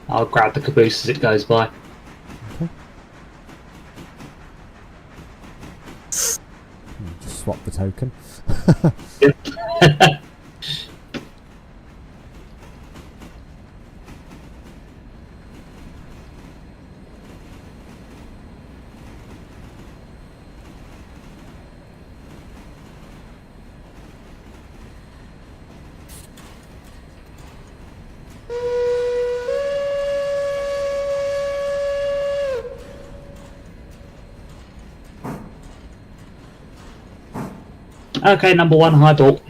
I'll grab the caboose as it goes by. Okay. Just swap the token. Yep. Okay, number 1, highball.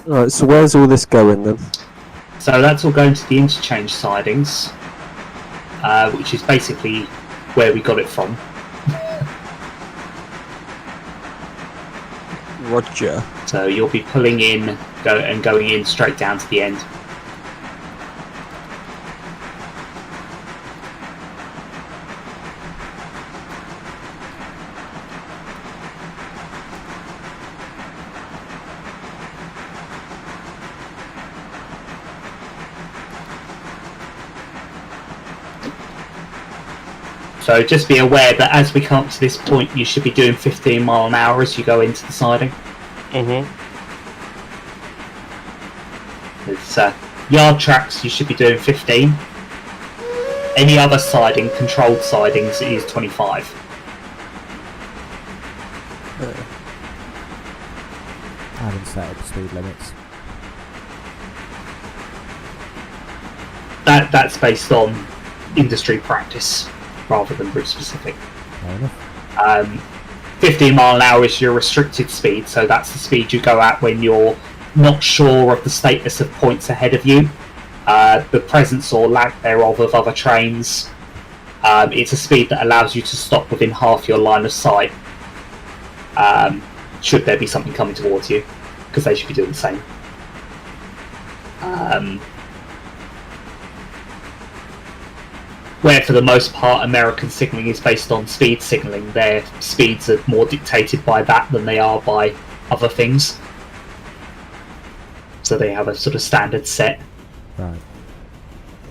Right, so where's all this going then? So that's all going to the interchange sidings, which is basically where we got it from. Roger. So you'll be pulling in going in straight down to the end. So just be aware that as we come up to this point, you should be doing 15 mile an hour as you go into the siding. It's yard tracks, you should be doing 15. Any other siding, controlled sidings, is 25. I haven't set up speed limits. That's based on industry practice rather than route specific. Fair enough. 15 mile an hour is your restricted speed, so that's the speed you go at when you're not sure of the status of points ahead of you, the presence or lack thereof of other trains. It's a speed that allows you to stop within half your line of sight, should there be something coming towards you, because they should be doing the same. Where for the most part American signalling is based on speed signalling. Their speeds are more dictated by that than they are by other things. So they have a sort of standard set. Right.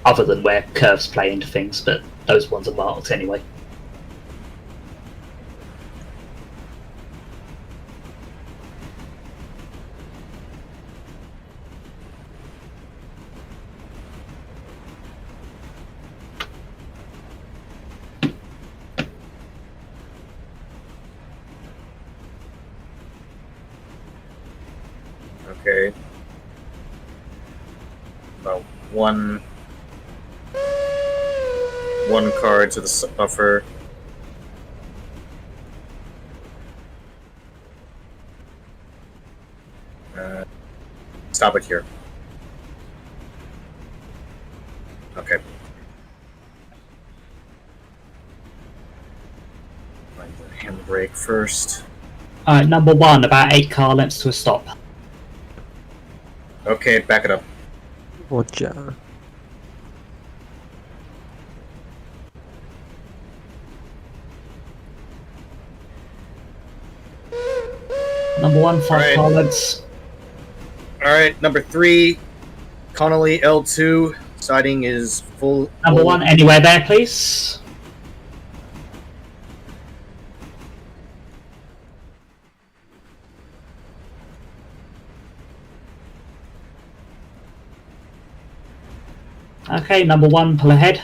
Other than where curves play into things, but those ones are marked anyway. Okay. About one card to the buffer. Stop it here. Okay. Find the handbrake first. Alright, number 1, about 8 car lengths to a stop. Okay, back it up. Roger. Number 1, 5 Alright. car lengths. Alright, number 3, Connolly L2. Siding is full. Number 1, anywhere there, please. Okay, number 1, pull ahead.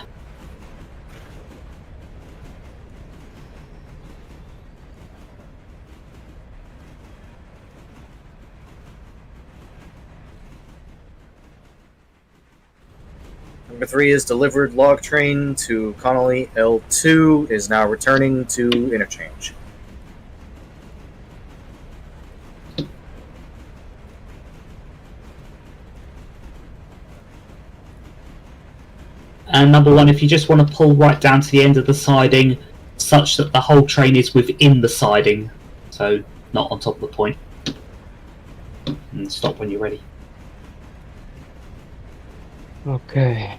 Number 3 is delivered log train to Connolly. L2 is now returning to interchange. And number 1, if you just want to pull right down to the end of the siding, such that the whole train is within the siding, so not on top of the point. And stop when you're ready. Okay.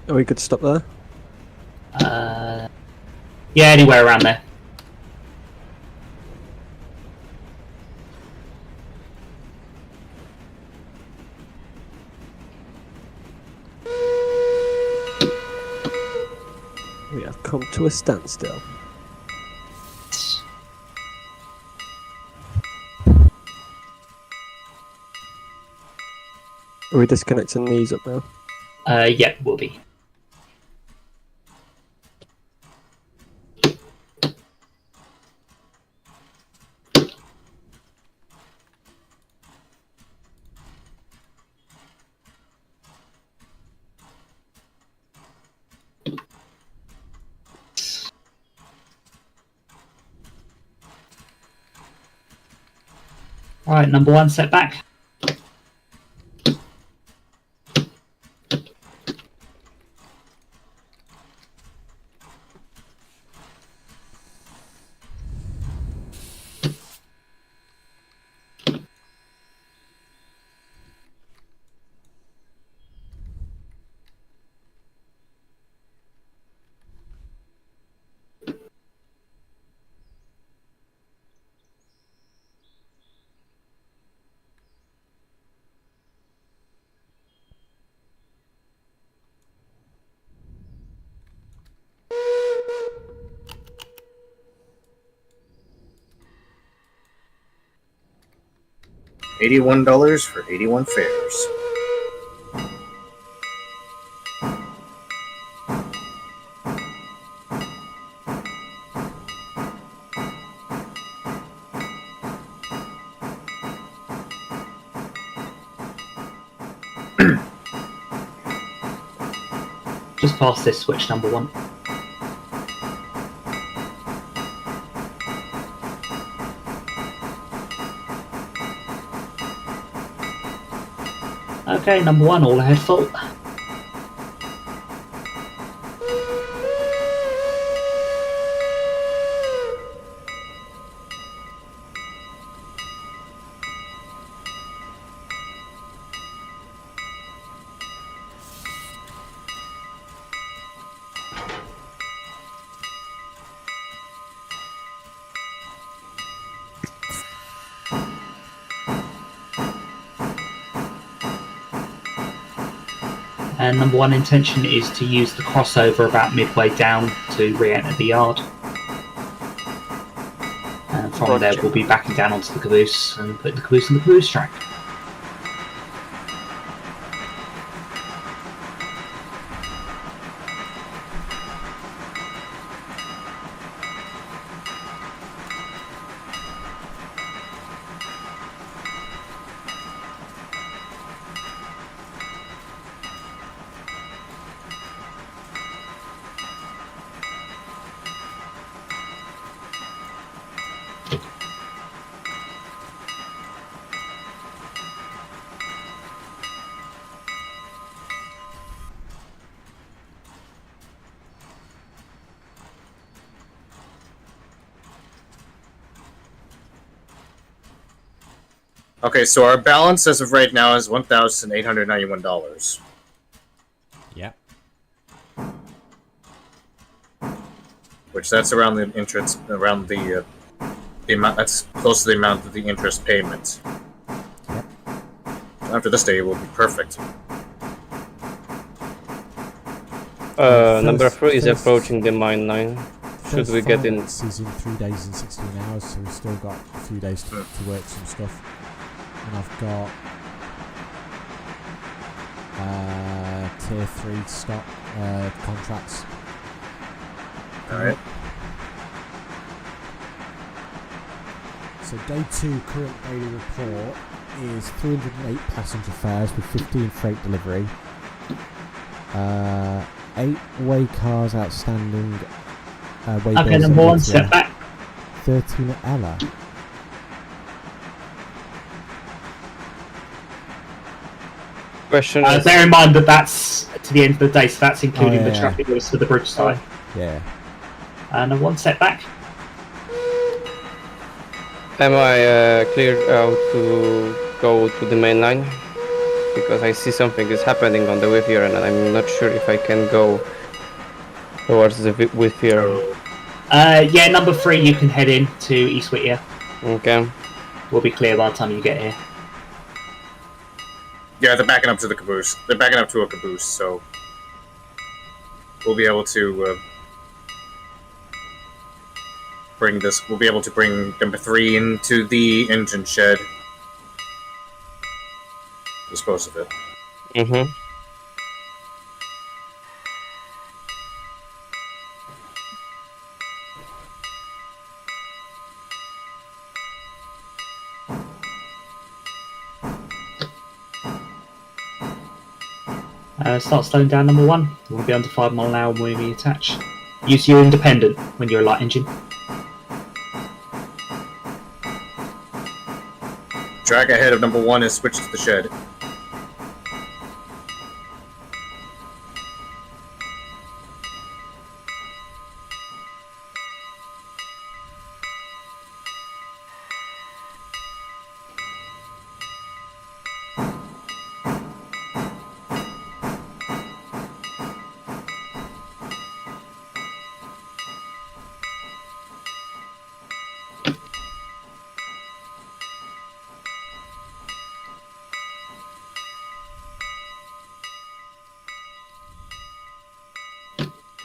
Are we good to stop there? Yeah, anywhere around there. We have come to a standstill. Are we disconnecting these up now? Yeah, will be. Alright, number 1, set back. $81 for 81 fares. Just past this switch, number 1. Okay, number 1, all ahead full. And number one intention is to use the crossover about midway down to re-enter the yard. And from there we'll be backing down onto the caboose and putting the caboose on the caboose track. Okay, so our balance as of right now is $1,891. Yep. Which that's around the interest, around the amount. That's close to the amount of the interest payment. Yep. After this day, it will be perfect. Number 3 is approaching the mine 9. Should we get in? Is in 3 days and 16 hours, so we've still got a few days to work some stuff. And I've got tier 3 stock contracts. Alright. So day 2 current daily report is 308 passenger fares with 15 freight delivery. 8 way cars outstanding. Way Okay, number one, step back. 13 at Ella. Question Bear in mind that that's to the end of the day, so that's including the yeah. traffic list for the bridge side. Yeah. And one step back. am I cleared out to go to the main line? Because I see something is happening on the Whittier and I'm not sure if I can go towards the Whittier. Yeah, number 3, you can head in to East Whittier. Okay. We'll be clear by the time you get here. Yeah, they're backing up to the caboose. They're backing up to a caboose, so we'll be able to bring this. We'll be able to bring number 3 into the engine shed. Dispose of it. Mm-hmm. Start slowing down, number 1. You want to be under 5 mile an hour when you attach. Use your independent when you're a light engine. Track ahead of number 1 is switched to the shed.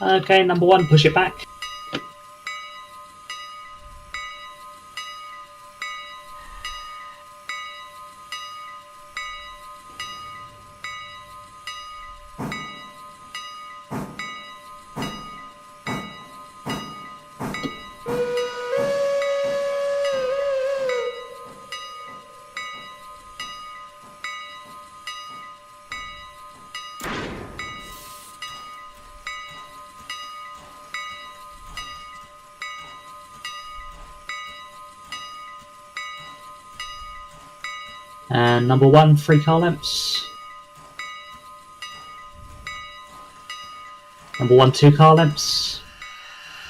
Okay, number 1, push it back. And number 1, 3 car lengths. Number 1, 2 car lengths.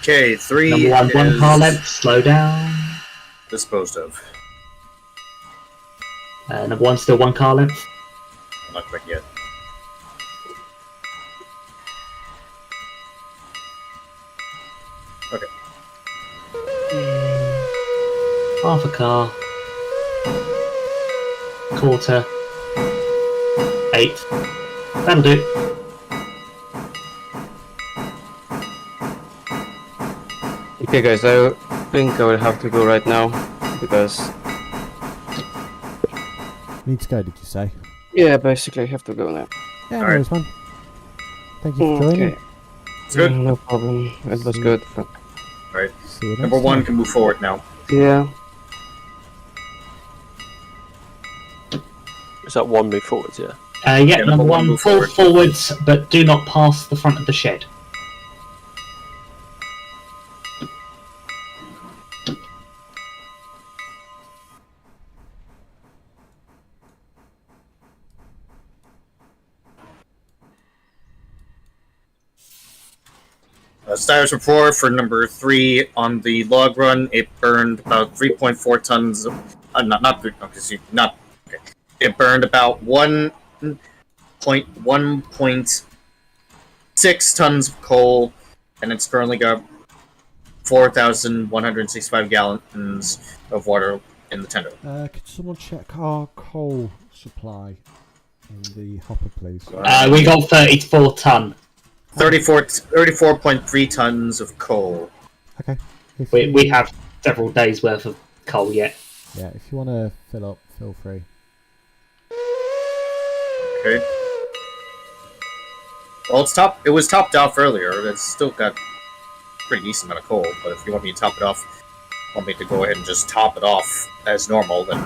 Okay, 3 Number 1, 1 is car length. Slow down. disposed of. Number 1, still 1 car length. Not quite yet. Okay. Half a car. Quarter. 8. That'll do. Okay, guys, I think I will have to go right now because. Need to go, did you say? Yeah, basically, I have to go now. Yeah, no Alright. worries, man. Thank you for joining. Okay. It's good. No problem. It was good. Right. See you next Number 1 time. can move forward now. Yeah. Is that 1 move forwards? Yeah. Yeah, number number one, 1, move fall forward. forwards, but do not pass the front of the shed. Status report for number 3 on the log run. It burned about 3.4 tons of. Not 3. Not. Okay. It burned about 1.6 tons of coal, and it's currently got 4,165 gallons of water in the tender. Could someone check our coal supply in the hopper, please? We got 34 ton. 34.3 tons of coal. Okay. If We you- have several days worth of coal yet. Yeah, if you want to fill up, feel free. Okay. Well, it was topped off earlier. It's still got a pretty decent amount of coal, but if you want me to top it off, want me to go ahead and just top it off as normal, then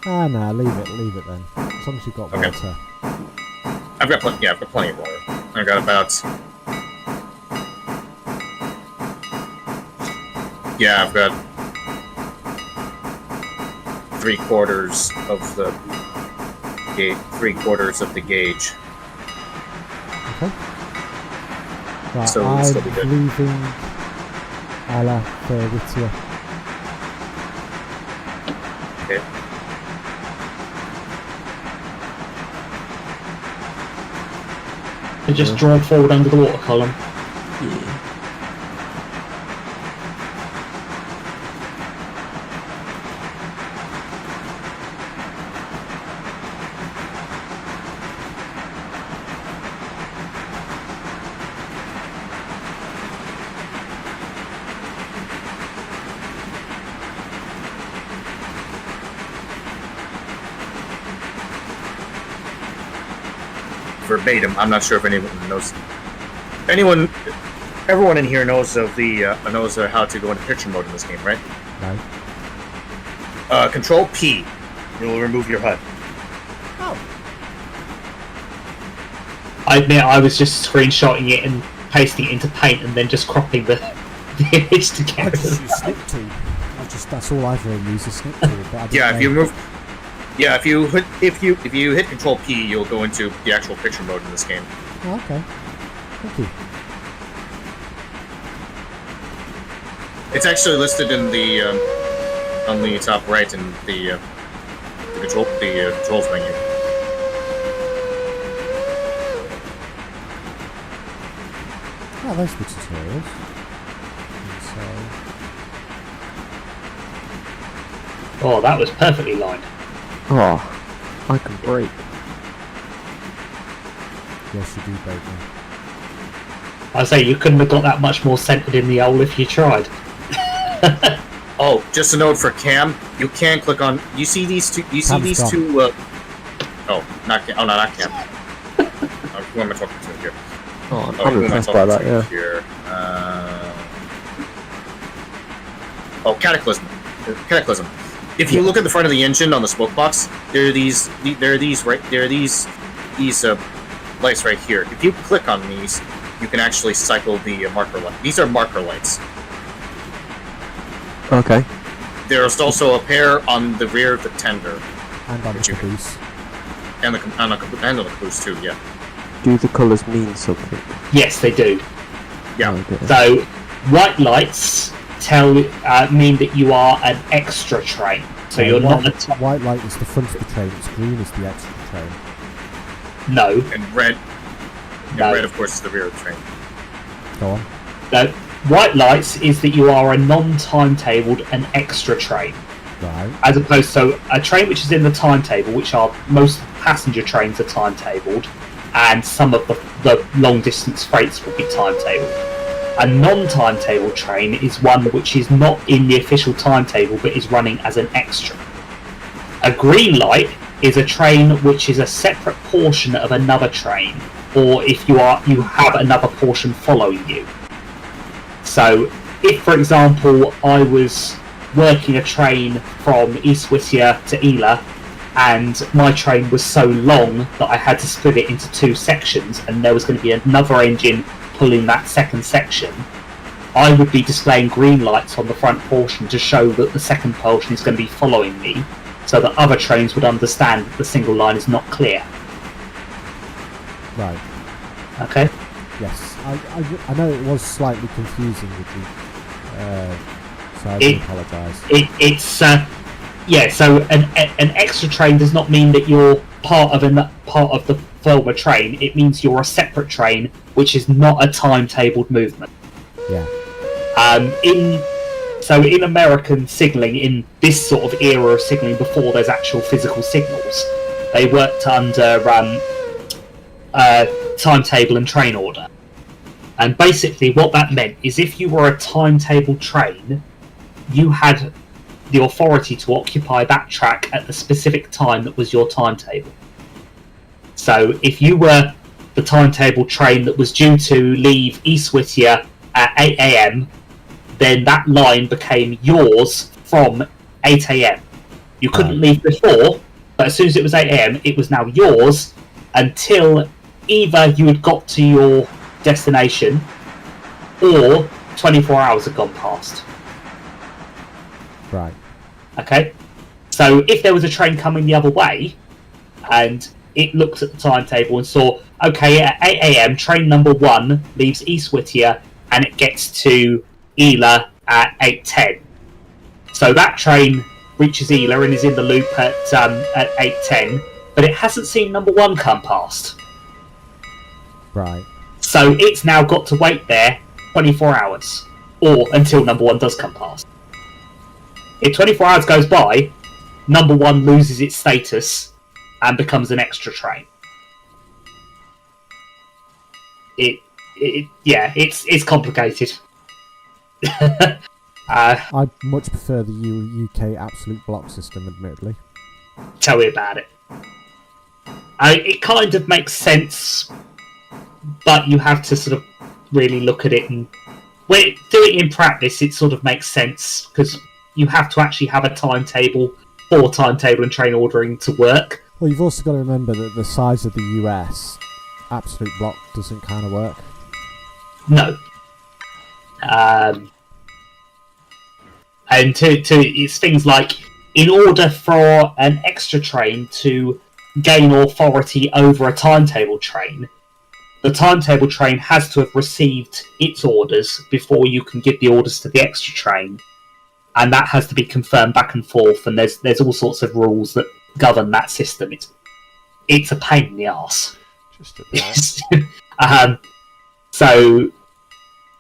Nah, leave it then. As long as you've got Okay. water. I've got plenty. Yeah, I've got plenty of water. I got about. Yeah, I've got 3/4 of the gauge. 3/4 of the gauge. Okay. Right, So we'll still be good. I'm leaving Ella for Whittier. Okay. And just draw forward under the water column. Yeah. Verbatim. I'm not sure if anyone knows. Everyone in here knows of the knows how to go into picture mode in this game, right? No. Control P. You'll remove your HUD. I admit I was just screenshotting it and pasting it into Paint and then just cropping the image I together. just use Snip Tool. That's all I've really used is Snip Tool. But I didn't Yeah, if you know- move. Yeah, if you hit Control P, you'll go into the actual picture mode in this game. Oh, okay. Thank you. It's actually listed in the on the top right in the controls menu. Oh, those were tutorials. And Oh, that was perfectly lined. Oh, I can break. so, yes, you do, baby. I say you couldn't have got that much more centered in the hole if you tried. Oh, just a note for Cam. You can click on. You see these two. You see Cam's these gone. two. Oh, not Cam. Oh, no, not Cam. Who am I talking to here? Oh, Oh, I'm who am I impressed by talking that, to yeah. here? Cataclysm. Cataclysm. If you look at the front of the engine on the smoke box, there are these lights right here. If you click on these, you can actually cycle the marker light. These are marker lights. Okay. There's also a pair on the rear of the tender, And on the Did you- caboose. and on the caboose too. Yeah. Do the colours mean something? Yes, they do. Yeah. Okay. So, white lights mean that you are an extra train. So you're not a top. White light is the front of the train, it's green is the extra train. No, And red. And No. red, of course, is the rear of the train. Go on. no. White lights is that you are a non-timetabled and extra train, Right. as opposed to a train which is in the timetable, which are most passenger trains are timetabled, and some of the long-distance freights will be timetabled. A non-timetable train is one which is not in the official timetable but is running as an extra. A green light is a train which is a separate portion of another train, or if you have another portion following you. So, if for example I was working a train from East Whittier to Ela, and my train was so long that I had to split it into 2 sections, and there was going to be another engine pulling that second section, I would be displaying green lights on the front portion to show that the second portion is going to be following me, so that other trains would understand that the single line is not clear. Right. Okay? Yes. I know it was slightly confusing with you, so I do apologise. So an extra train does not mean that you're part of the former train. It means you're a separate train, which is not a timetabled movement. Yeah. In American signalling, in this sort of era of signalling before there's actual physical signals, they worked under timetable and train order. And basically what that meant is if you were a timetable train, you had the authority to occupy that track at the specific time that was your timetable. So if you were the timetable train that was due to leave East Whittier at 8 a.m, then that line became yours from 8 a.m. You couldn't leave before, but as soon as it was 8 a.m, it was now yours until either you had got to your destination or 24 hours had gone past. Right. Okay? So if there was a train coming the other way and it looked at the timetable and saw, okay, at 8 a.m, train number 1 leaves East Whittier and it gets to Ela at 8:10. So that train reaches Ela and is in the loop at 8:10, but it hasn't seen number 1 come past. Right. So it's now got to wait there 24 hours, or until number 1 does come past. If 24 hours goes by, number 1 loses its status and becomes an extra train. It's complicated. I much prefer the UK absolute block system, admittedly. Tell me about it. It kind of makes sense, but you have to sort of really look at it, and when do it in practice, it sort of makes sense because you have to actually have a timetable for timetable and train ordering to work. Well, you've also got to remember that the size of the US, absolute block doesn't kind of work. No. And it's things like, in order for an extra train to gain authority over a timetable train, the timetable train has to have received its orders before you can give the orders to the extra train, and that has to be confirmed back and forth, and there's all sorts of rules that govern that system. It's a pain in the arse. Just a bit. So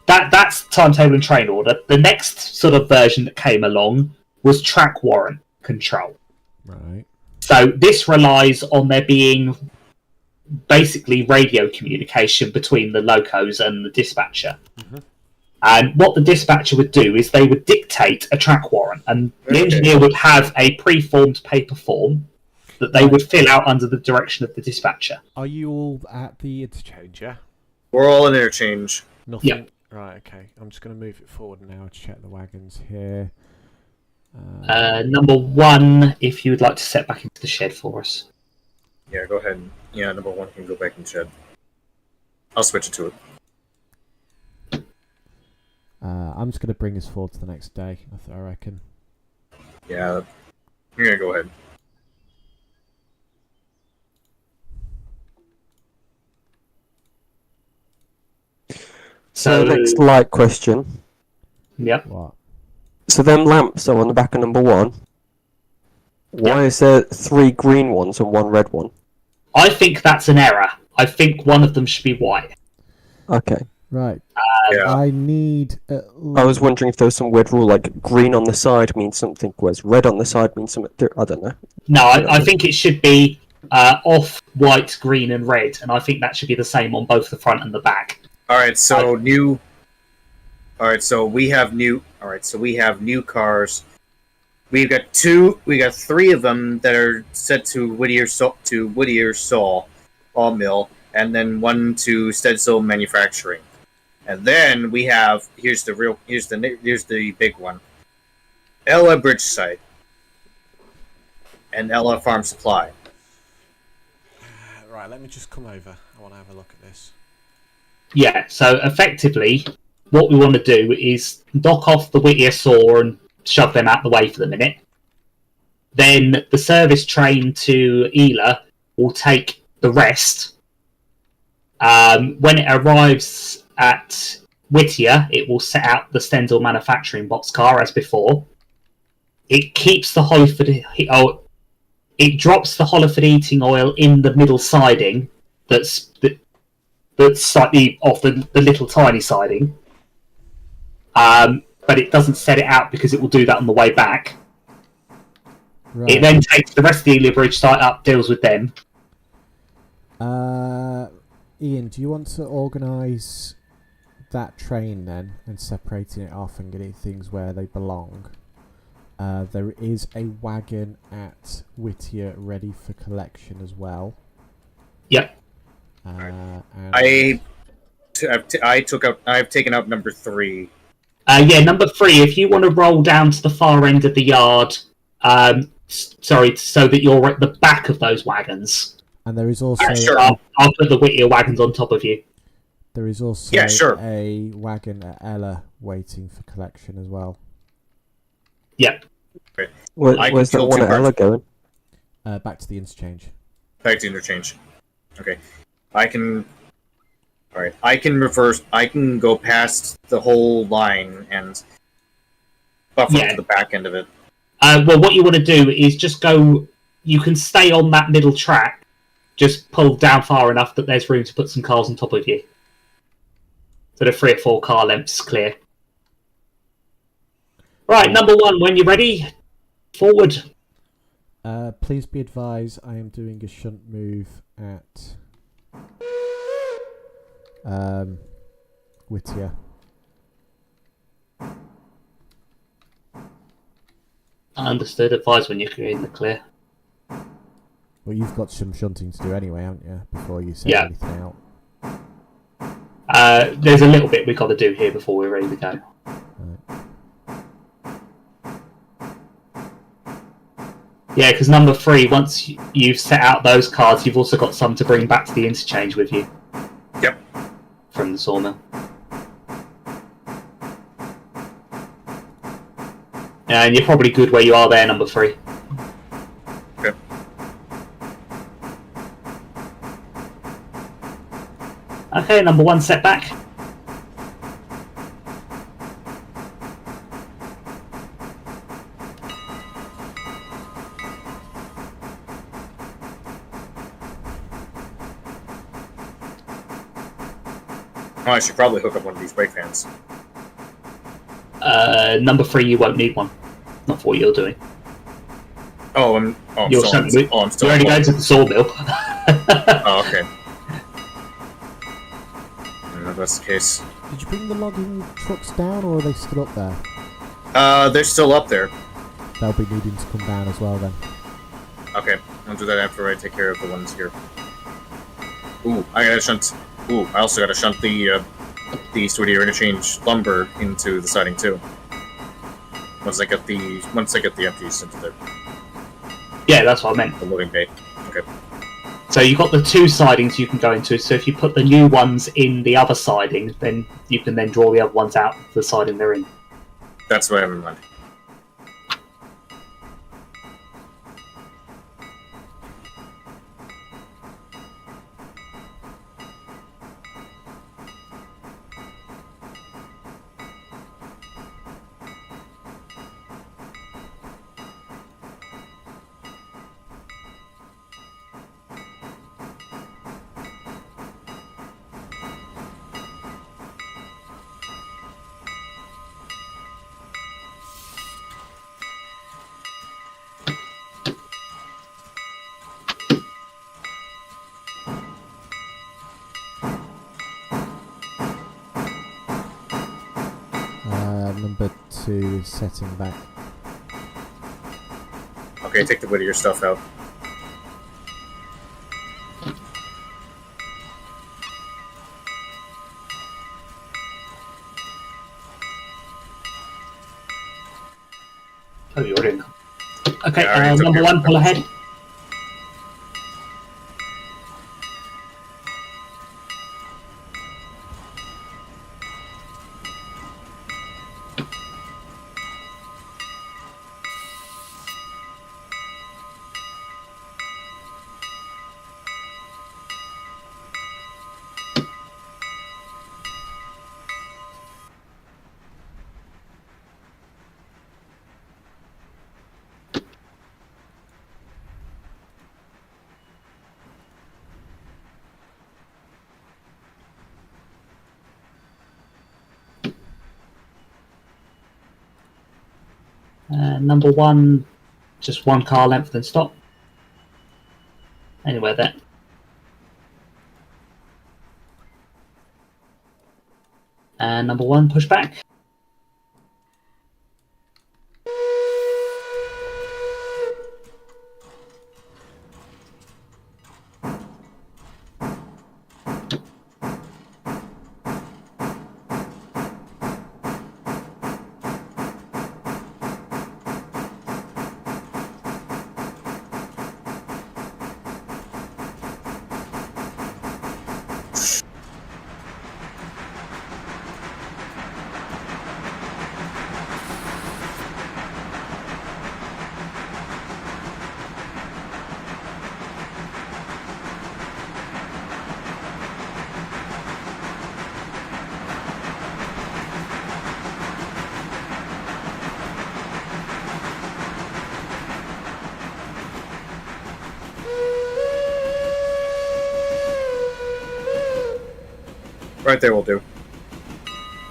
that's timetable and train order. The next sort of version that came along was track warrant control. Right. So this relies on there being basically radio communication between the locos and the dispatcher. Mm-hmm. And what the dispatcher would do is they would dictate a track warrant, and the engineer would have a pre-formed paper form that they would fill out under the direction of the dispatcher. Are you all at the interchange, yeah? We're all in interchange. Nothing. Yep. Right, okay. I'm just going to move it forward now to check the wagons here. Number 1, if you would like to set back into the shed for us. Yeah, go ahead. Yeah, number 1 can go back in shed. I'll switch it to it. I'm just going to bring this forward to the next day, I reckon. Yeah, you're going to go ahead. So next light question. Yep. What? So them lamps are on the back of number 1. Why is there 3 green ones and 1 red one? I think that's an error. I think one of them should be white. Okay. Right. Yeah. I need... I was wondering if there was some weird rule, like green on the side means something, whereas red on the side means something... I don't know. No, I think it should be off, white, green and red, and I think that should be the same on both the front and the back. Alright, so new All right, so we have new. All right, so we have new cars. We got three of them that are set to Whittier Saw Mill, and then one to Stencil Manufacturing. And then we have here's the big one. Ella Bridge Site and Ella Farm Supply. Right, let me just come over. I want to have a look at this. Yeah, so effectively, what we want to do is knock off the Whittier Saw and shove them out the way for the minute. Then the service train to Ela will take the rest. When it arrives at Whittier, it will set out the Stenzel manufacturing boxcar as before. It keeps the it drops the Holliford heating oil in the middle siding that's slightly off the little tiny siding. But it doesn't set it out because it will do that on the way back. Right. It then takes the rest of the Ela Bridge site up, deals with them. Ian, do you want to organise that train then and separating it off and getting things where they belong? There is a wagon at Whittier ready for collection as well. Yep. I've taken out number 3. Number 3. If you want to roll down to the far end of the yard, so that you're at the back of those wagons. And there is also sure. I'll put the Whittier wagons on top of you. There is also a wagon at Ella waiting for collection as well. Yep. Where's that one at Ella going? Back to the interchange. Back to interchange. Okay. I can reverse. I can go past the whole line and buffer to the back end of it. Well, what you want to do is just go. You can stay on that middle track. Just pull down far enough that there's room to put some cars on top of you. So the 3 or 4 car lengths clear. Right, number 1, when you're ready, forward. Please be advised, I am doing a shunt move at Whittier. Understood. Advise when you're in the clear. Well, you've got some shunting to do anyway, haven't you? Before you set anything out. There's a little bit we've got to do here before we're ready to go. Right. Yeah, because number 3, once you've set out those cards, you've also got some to bring back to the interchange with you. Yep. From the sawmill. And you're probably good where you are there, number 3. Okay. Okay, number 1 setback. Oh, I should probably hook up one of these brake fans. Number 3, you won't need one. Not for what you're doing. I'm You're only going to the sawmill. Oh, okay. If that's the case. Did you bring the logging trucks down, or are they still up there? They're still up there. They'll be needing to come down as well then. Okay, I'll do that after I take care of the ones here. Ooh, I gotta shunt. Ooh, I also gotta shunt the Whittier interchange lumber into the siding too. Once I get the empties into there. Yeah, that's what I meant. The loading bay. Okay. So you've got the 2 sidings you can go into, so if you put the new ones in the other siding, then you can then draw the other ones out the siding they're in. That's what I have in mind. remember to set him back. Okay, take the bit of your stuff out. Oh, you're in. Okay, Yeah, number one, pull ahead. Number one, just one car length, then stop. Anywhere there. And number one, push back. Right there will do.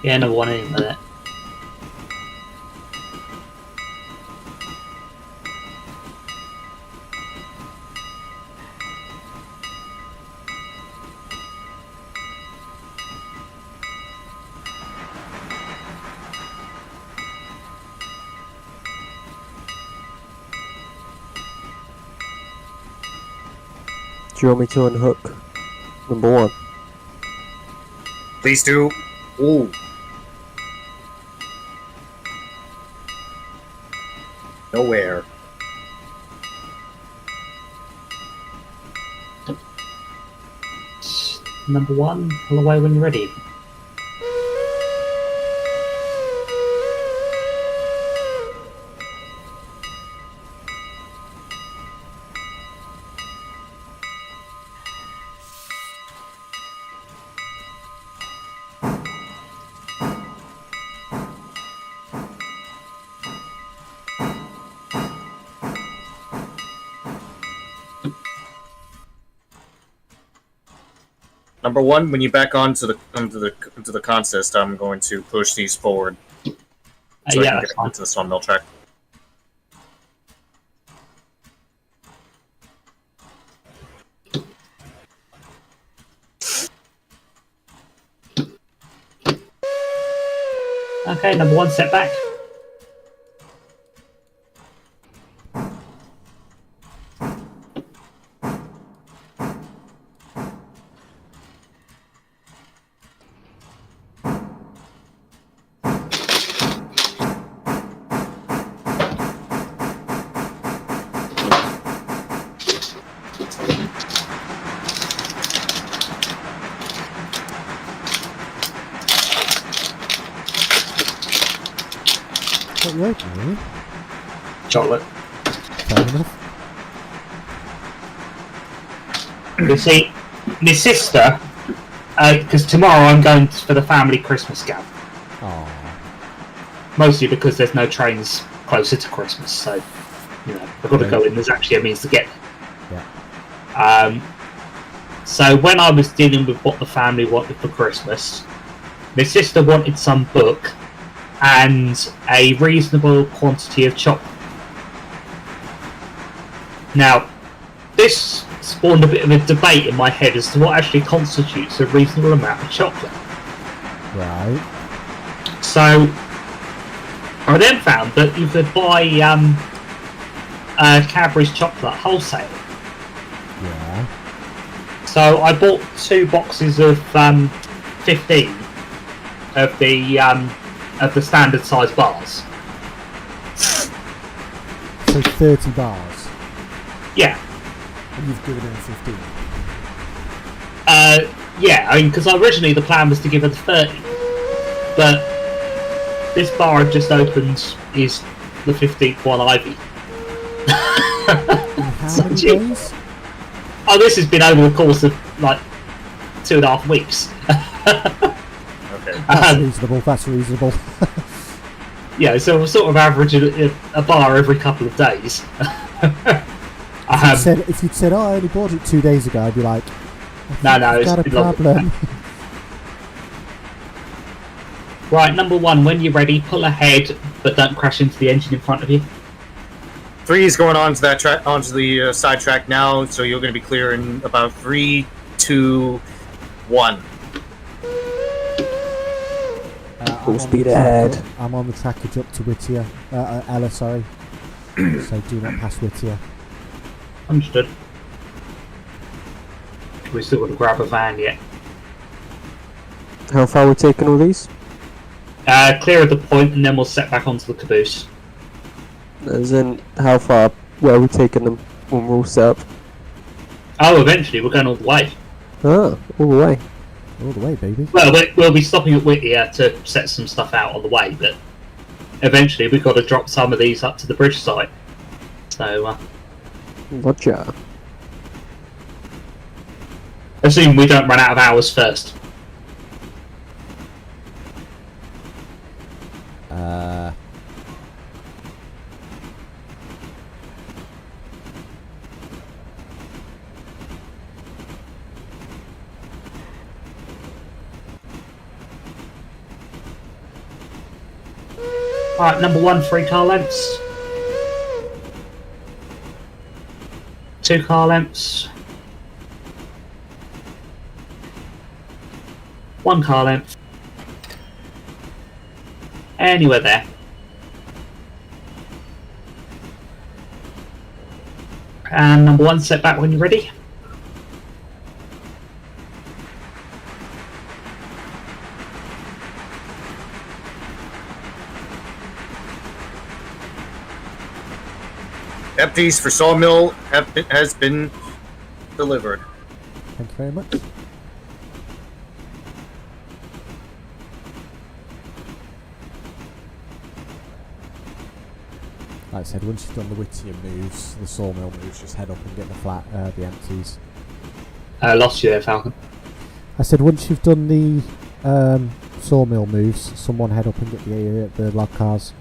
Yeah, number one, anywhere there. Do you want me to unhook number one? Please do. Ooh. Nowhere. Number one, pull away when you're ready. Number one, when you back onto the consist, I'm going to push these forward so Yeah, I can get onto the sawmill track. Okay, number one, step back. What you open, really? Chocolate. Fair enough. You see, my sister, because tomorrow I'm going for the family Christmas gather. Aww. Mostly because there's no trains closer to Christmas, so I've got to go in. There's actually a means to get there. Yeah. So when I was dealing with what the family wanted for Christmas, my sister wanted some book and a reasonable quantity of chocolate. Now, this spawned a bit of a debate in my head as to what actually constitutes a reasonable amount of chocolate. Right. So, I then found that you could buy Cadbury's chocolate wholesale. Yeah. So I bought 2 boxes of 15 of the standard size bars. So 30 bars. Yeah. And you've given him 15. Yeah, I mean, because originally the plan was to give her the 30, but this bar I've just opened is the 15th one Ivy. In how many days? Oh, this has been over the course of like 2.5 weeks. Okay. That's reasonable. That's reasonable. Yeah, so we're sort of averaging a bar every couple of days. If you'd said, "Oh, I only bought it 2 days ago," I'd be like, No, "I've got a it's been longer than problem." Right, number 1, when you're ready, pull ahead, but don't crash into the engine in front of you. 3 is going on to that track, onto the side track now, so you're going to be clear in about 3, 2, 1. Full speed ahead. I'm on the trackage up to Whittier. Ella, sorry. So do not pass Whittier. Understood. We still got to grab a van yet. How far are we taking all these? Clear of the point, and then we'll set back onto the caboose. As in, how far? Where are we taking them when we're all set up? Oh, eventually we're going all the way. Ah, all the way. All the way, baby. Well, we'll be stopping at Whittier to set some stuff out on the way, but eventually we've got to drop some of these up to the bridge site. So, Roger. assume we don't run out of hours first. Alright, number 1, 3 car lengths. 2 car lengths. 1 car length. Anywhere there. And number 1, set back when you're ready. Empties for Sawmill has been delivered. Thank you very much. Like I said, once you've done the Whittier moves, the sawmill moves, just head up and get the empties. Lost you there, Falcon. I said once you've done the sawmill moves, someone head up and get the log cars.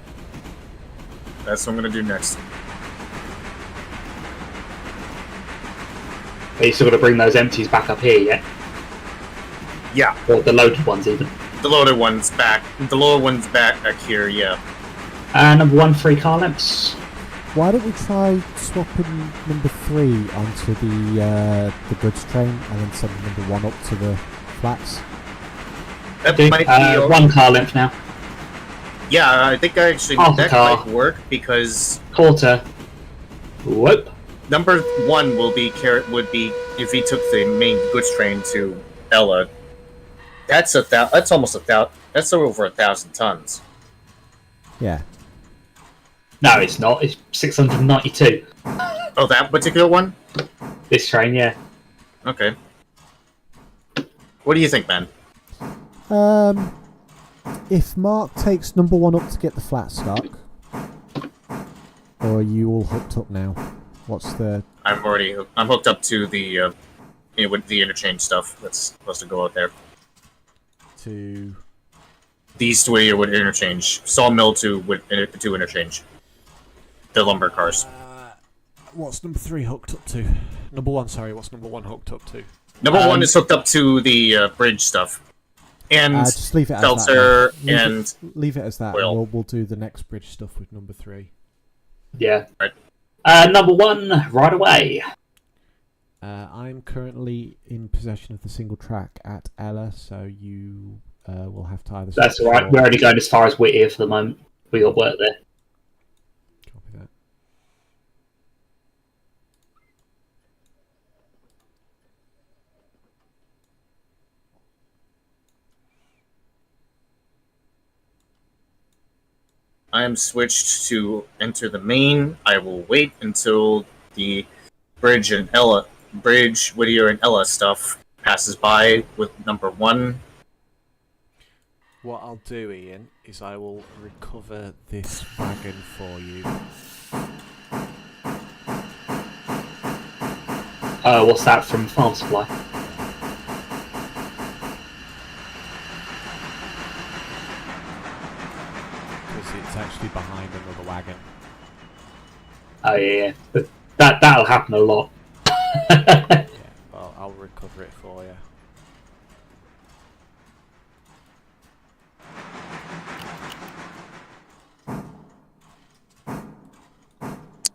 That's what I'm going to do next. Are you still got to bring those empties back up here yet? Yeah, Or the loaded ones even? the loaded one's back. The lower one's back here, yeah. Number 1, 3 car lengths. Why don't we try swapping number 3 onto the goods train and then sending number 1 up to the flats? That Do, might be... 1 car length now. Yeah, I think actually Half a that car. might work because Quarter. Whoop. number 1 would be if he took the main goods train to Ella. That's almost 1,000. That's over 1,000 tons. Yeah. No, it's not. It's 692. Oh, that particular one? This train, yeah. Okay. What do you think, Ben? If Mark takes number 1 up to get the flat stock, or are you all hooked up now? What's the... I'm hooked up to the with the interchange stuff that's supposed to go out there. to... These 2 would interchange. Sawmill to interchange. The lumber cars. What's number 3 hooked up to? Number 1, sorry, what's number 1 hooked up to? Number 1 is hooked up to the bridge stuff. And Just leave it as Seltzer that. Then. and... Leave it as that. Oil. And we'll do the next bridge stuff with number 3. Yeah. Right. Number 1, right away. I'm currently in possession of the single track at Ella, so you will have to either... That's switch alright. or- We're only going as far as Whittier for the moment. We got work there. Copy that. I am switched to enter the main. I will wait until the Bridge, Whittier, and Ella stuff passes by with number 1. What I'll do, Ian, is I will recover this wagon for you. What's that from Farm Supply? Because it's actually behind another wagon. Oh yeah. That'll happen a lot. Yeah, well, I'll recover it for you.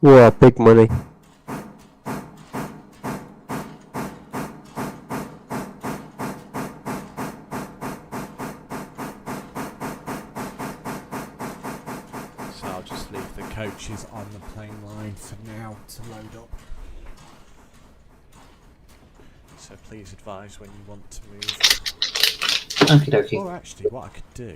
Wow, big money. So I'll just leave the coaches on the plane line for now to load up. So please advise when you want to move. Okie dokie. Or actually, what I could do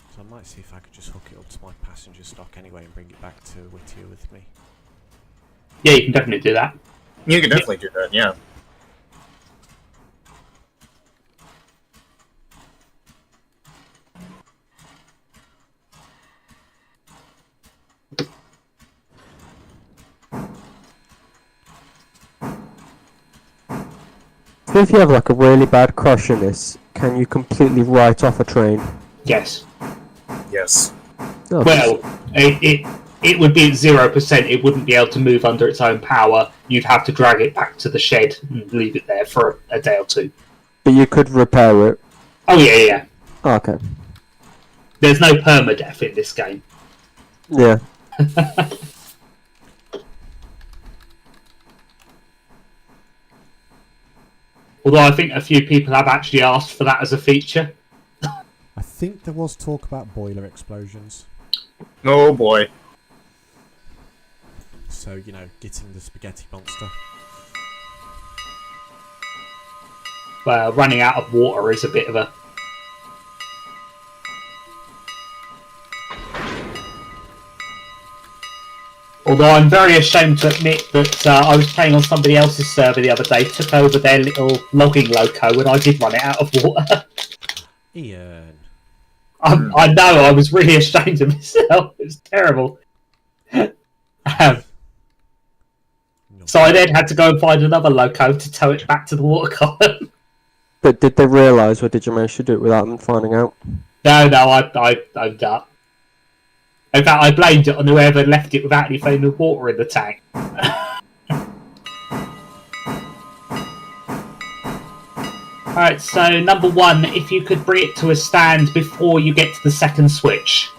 is I might see if I could just hook it up to my passenger stock anyway and bring it back to Whittier with me. Yeah, you can definitely do that. You can definitely do that, yeah. So if you have like a really bad crush in this, can you completely write off a train? Yes. Yes. Oh, Well, it would be at 0%. It wouldn't be able to move under its own power. You'd have to drag it back to the shed and leave it there for a day or two. but you could repair it. Oh yeah. Oh, okay. There's no permadeath in this game. Yeah. Although I think a few people have actually asked for that as a feature. I think there was talk about boiler explosions. Oh boy. So, you know, getting the spaghetti monster. Well, running out of water is a bit of a... Although I'm very ashamed to admit that I was playing on somebody else's server the other day, took over their little logging loco, and I did run it out of water. Ian. I know, I was really ashamed of myself. It was terrible. So I then had to go and find another loco to tow it back to the water column. But did they realise, or did you manage to do it without them finding out? No, I owned up. In fact, I blamed it on whoever left it without any flame of water in the tank. Alright, so number 1, if you could bring it to a stand before you get to the second switch.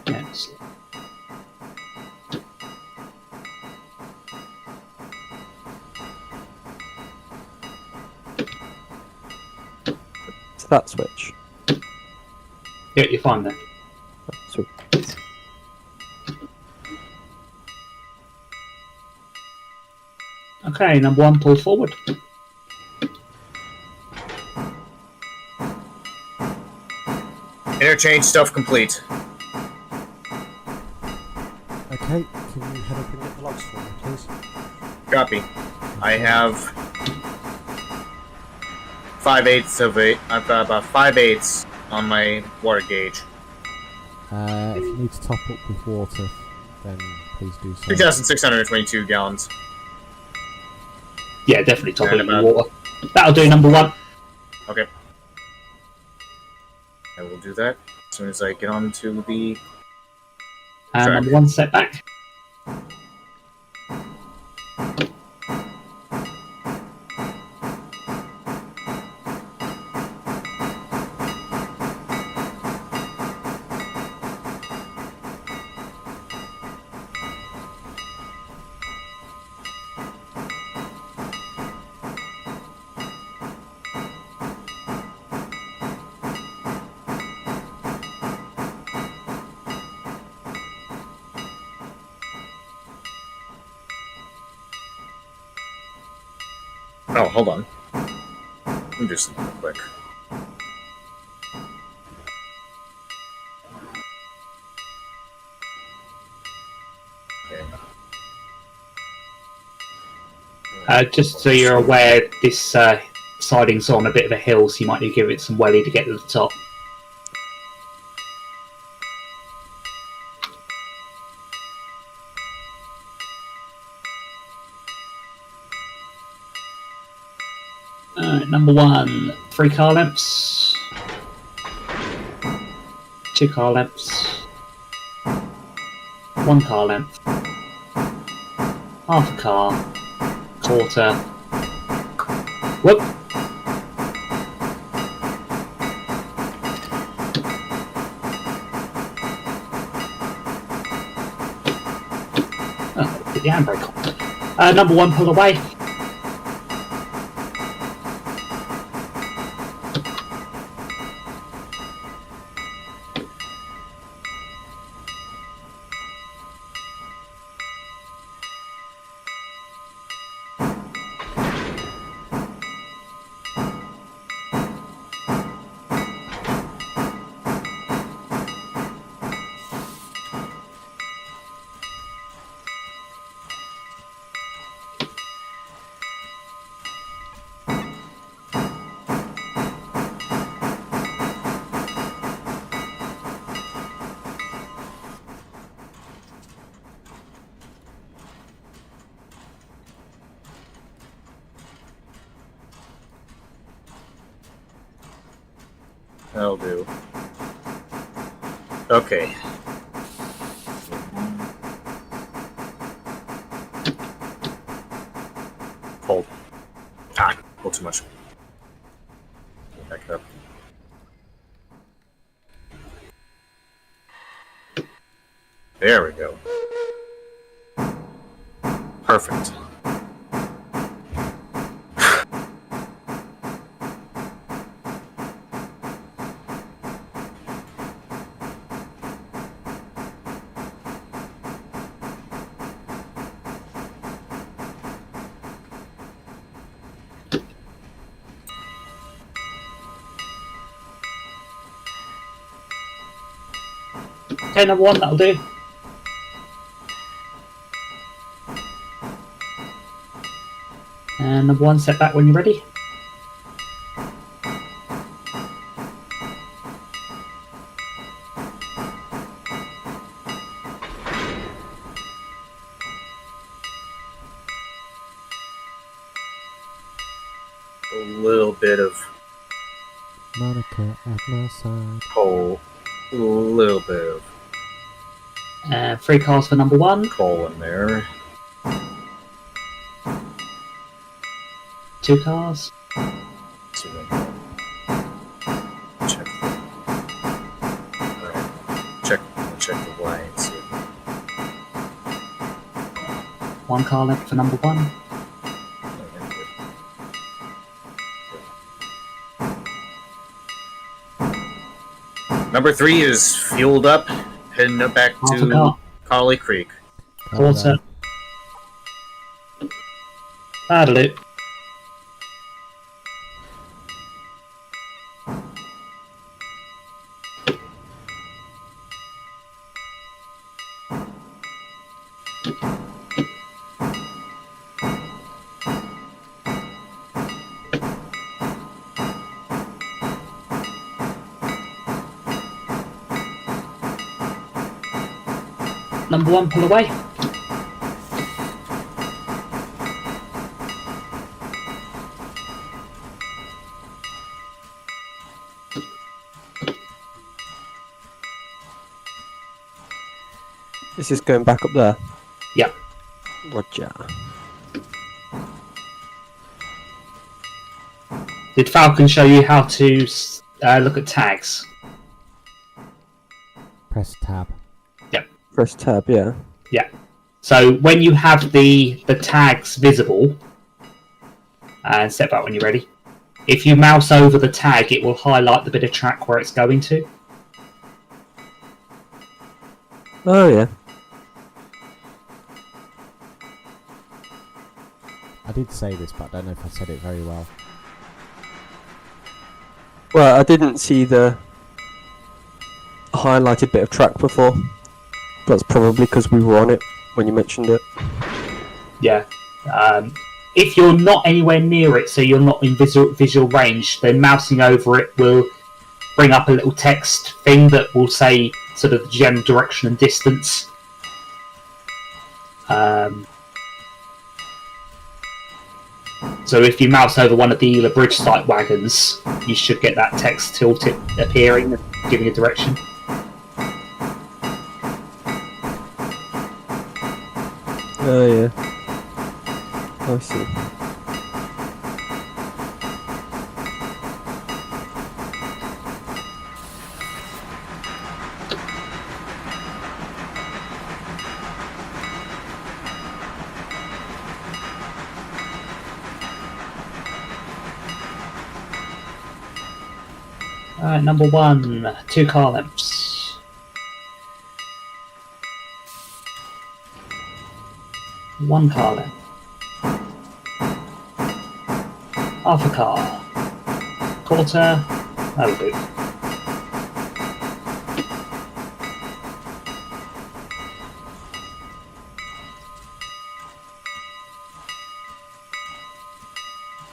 Excellent. It's that switch. Yeah, you're fine there. Sweet. Okay, number 1, pull forward. Interchange stuff complete. Okay, can you head up and get the logs for me, please? Copy. I have 5/8 of it. I've got about 5/8 on my water gauge. If you need to top up with water, then please do so. 2,622 gallons. Yeah, definitely top it And with about- water. That'll do number 1. Okay. I will do that. As soon as I get onto the And track. number 1 setback. Oh, hold on. Let me do something real quick. Okay. Just so you're aware, this siding's on a bit of a hill, so you might need to give it some welly to get to the top. Number 1, 3 car lengths. 2 car lengths. 1 car length. Half a car. Quarter. Whoop! Oh, put the handbrake on. Number 1, pull away. That'll do. Okay. Hold. Ah, a little too much. Back it up. There we go. Perfect. Okay, number 1, that'll do. And number 1, set back when you're ready. A little bit of Monica at my side. coal. A little bit of 3 cars for number 1. coal in there. 2 cars. So check. Alright. Check the lines here. 1 car left for number 1. Number 3 is fueled up, heading up back Half a to car. Collie Creek. Quarter. That'll do. Number 1, pull away. Is this going back up there? Yeah. Roger. Did Falcon show you how to look at tags? Press tab. Press tab, yeah. Yeah. So when you have the tags visible, and step back when you're ready, if you mouse over the tag, it will highlight the bit of track where it's going to. Oh, yeah. I did say this, but I don't know if I said it very well. Well, I didn't see the highlighted bit of track before. That's probably because we were on it when you mentioned it. Yeah. If you're not anywhere near it, so you're not in visual range, then mousing over it will bring up a little text thing that will say sort of the general direction and distance. So if you mouse over one of the Ela Bridge site wagons, you should get that text tilted appearing and giving a direction. Oh, yeah. I see. Alright, number 1, 2 car lengths. 1 car length. Half a car. Quarter. That'll do.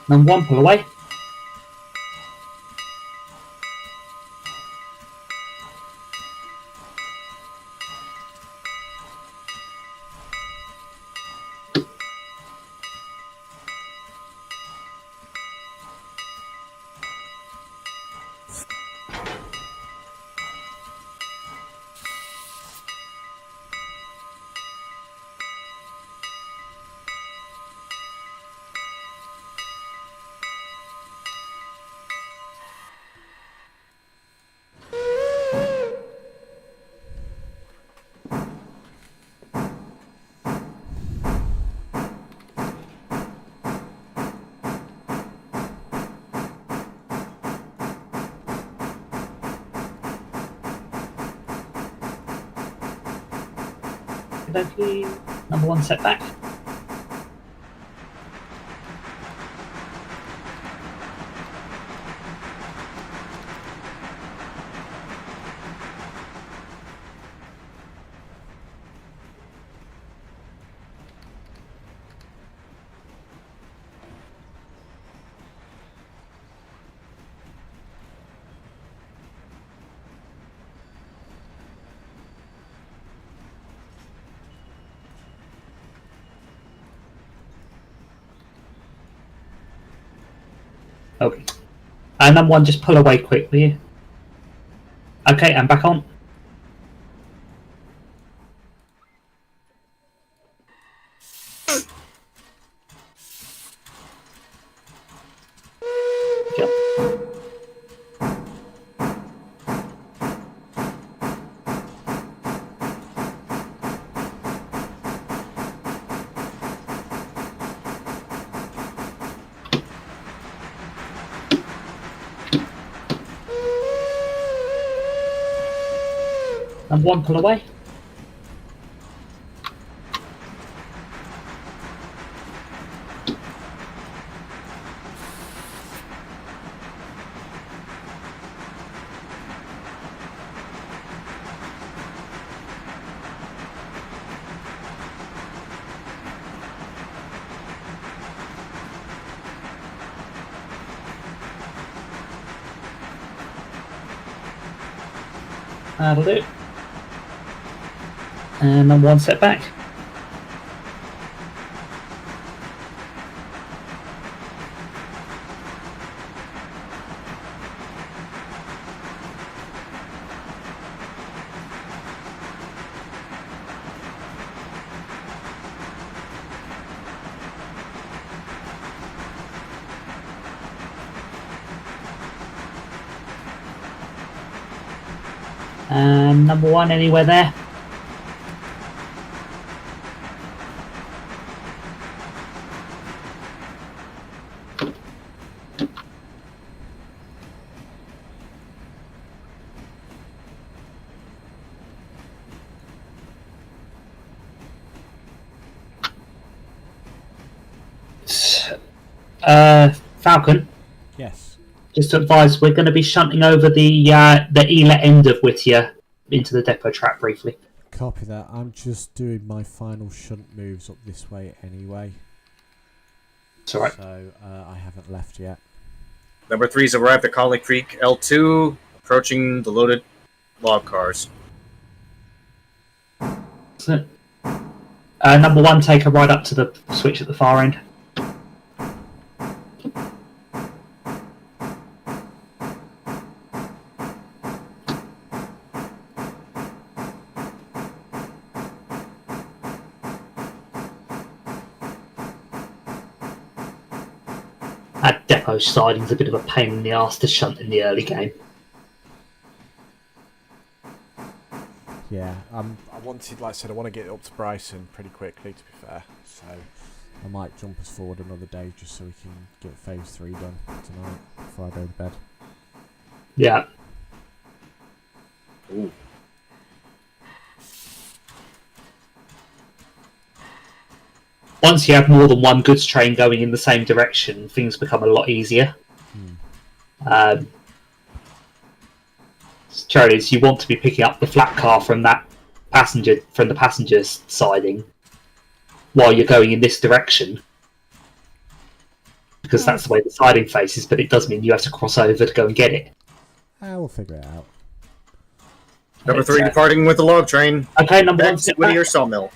Number 1, pull away. Okay, number 1 setback. Okay. And number 1, just pull away quickly. Okay, and back on. Yep. And 1, pull away. That'll do. And then 1 step back. Number one, anywhere there? Falcon. Yes. Just to advise, we're going to be shunting over the Elet end of Whittier into the depot track briefly. Copy that. I'm just doing my final shunt moves up this way anyway. It's alright. So I haven't left yet. Number 3's arrived at Connolly Creek L2, approaching the loaded log cars. So, number one, take a ride up to the switch at the far end. That depot siding's a bit of a pain in the arse to shunt in the early game. Yeah, I wanted, like I said, I want to get it up to Bryson pretty quickly, to be fair. So I might jump us forward another day just so we can get phase 3 done tonight before I go to bed. Yeah. Ooh. Once you have more than one goods train going in the same direction, things become a lot easier. Charlies, you want to be picking up the flat car from the passenger's siding while you're going in this direction, because that's the way the siding faces. But it does mean you have to cross over to go and get it. We'll figure it out. Number 3 departing with the log train. Okay, number one, Back to step Whittier back. Sawmill.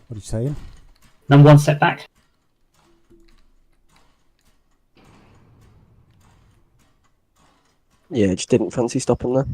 What are you saying? Number one, step back. Yeah, just didn't fancy stopping there.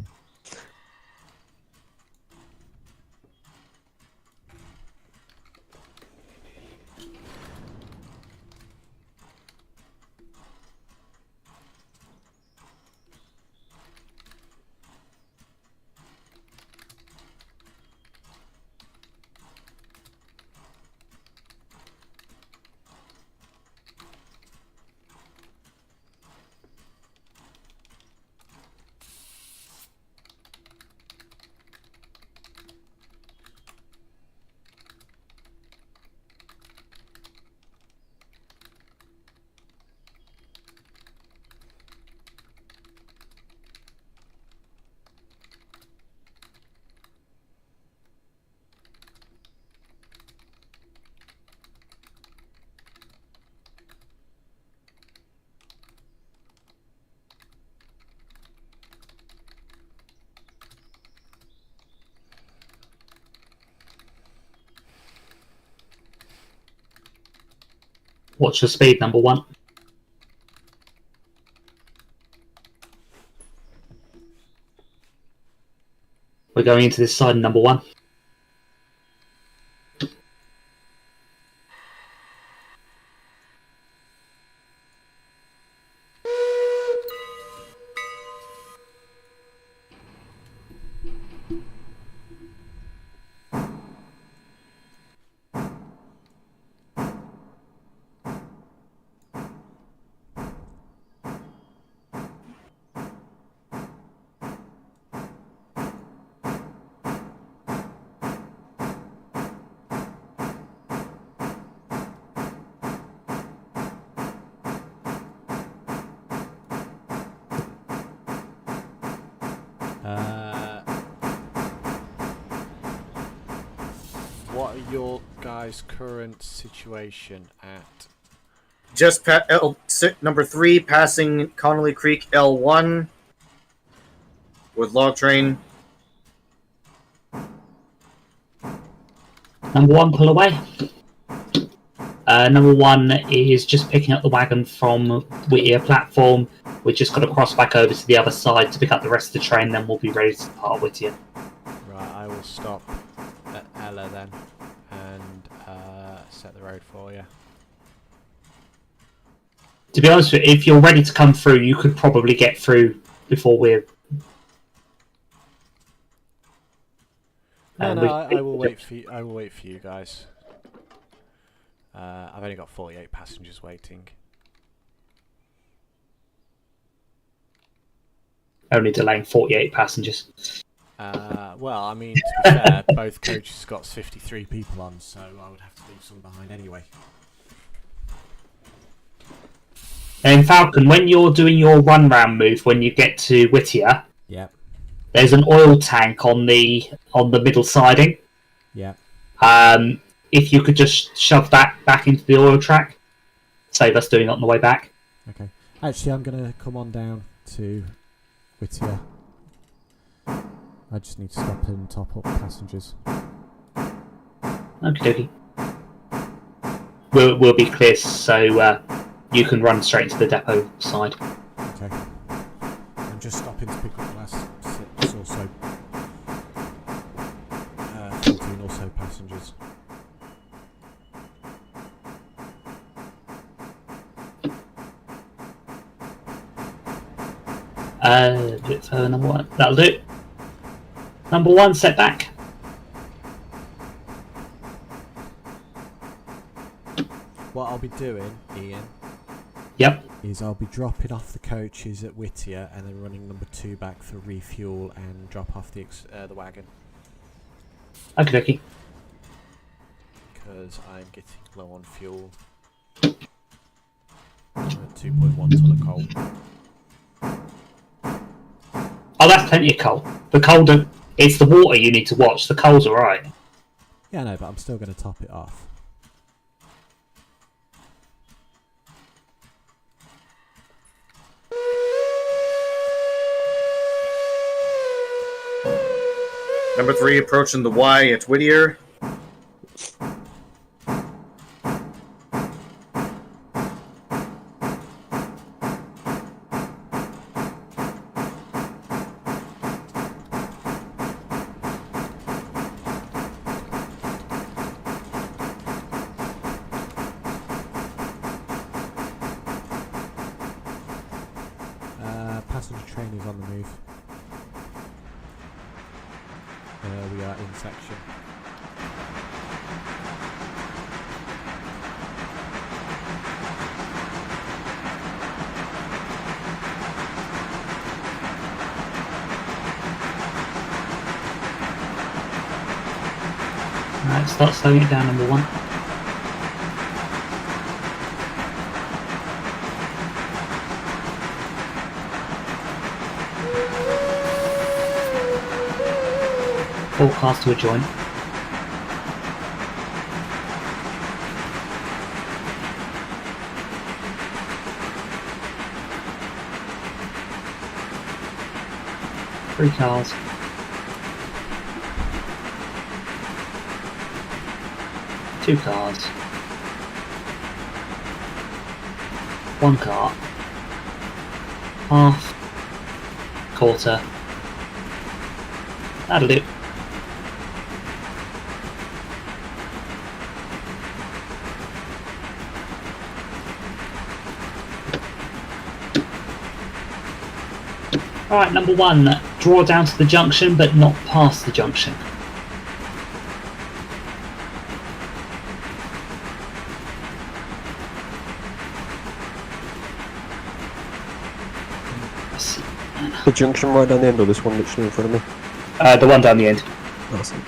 What's your speed, number one? We're going into this side, number one. What are your guys' current situation at? Just number 3 passing Connolly Creek L1 with log train. Number one, pull away. Number one is just picking up the wagon from Whittier platform. We've just got to cross back over to the other side to pick up the rest of the train, then we'll be ready to depart Whittier. Right, I will stop at Ella then and set the road for you. To be honest with you, if you're ready to come through, you could probably get through before we're No, I will wait for you. I will wait for you guys. I've only got 48 passengers waiting. Only delaying 48 passengers. Well, I mean, to be fair, both coaches got 53 people on, so I would have to leave some behind anyway. And Falcon, when you're doing your run round move, when you get to Whittier, Yep. There's an oil tank on the middle siding. Yep. If you could just shove that back into the oil track, save us doing it on the way back. Okay. Actually, I'm going to come on down to Whittier. I just need to stop and top up passengers. Okie dokie. We'll be clear, so you can run straight to the depot side. Okay. I'm just stopping to pick up the last 6 or so. 14 or so passengers. Do it for number 1. That'll do. Number 1, set back. What I'll be doing, Ian, Yep. is I'll be dropping off the coaches at Whittier and then running number 2 back for refuel and drop off the wagon. Okie dokie. Because I'm getting low on fuel. 2.1 ton of coal. Oh, that's plenty of coal. The coal, it's the water you need to watch. The coal's alright. Yeah, I know, but I'm still going to top it off. Number 3, approaching the Y at Whittier. Passenger train is on the move. We are in section. Alright, start slowing it down, number 1. Forecast to a joint. Three cars. Two cars. One car. Half. Quarter. That'll do. Alright, number 1, draw down to the junction, but not past the junction. The junction right down the end, or this one literally in front of me? The one down the end. Awesome.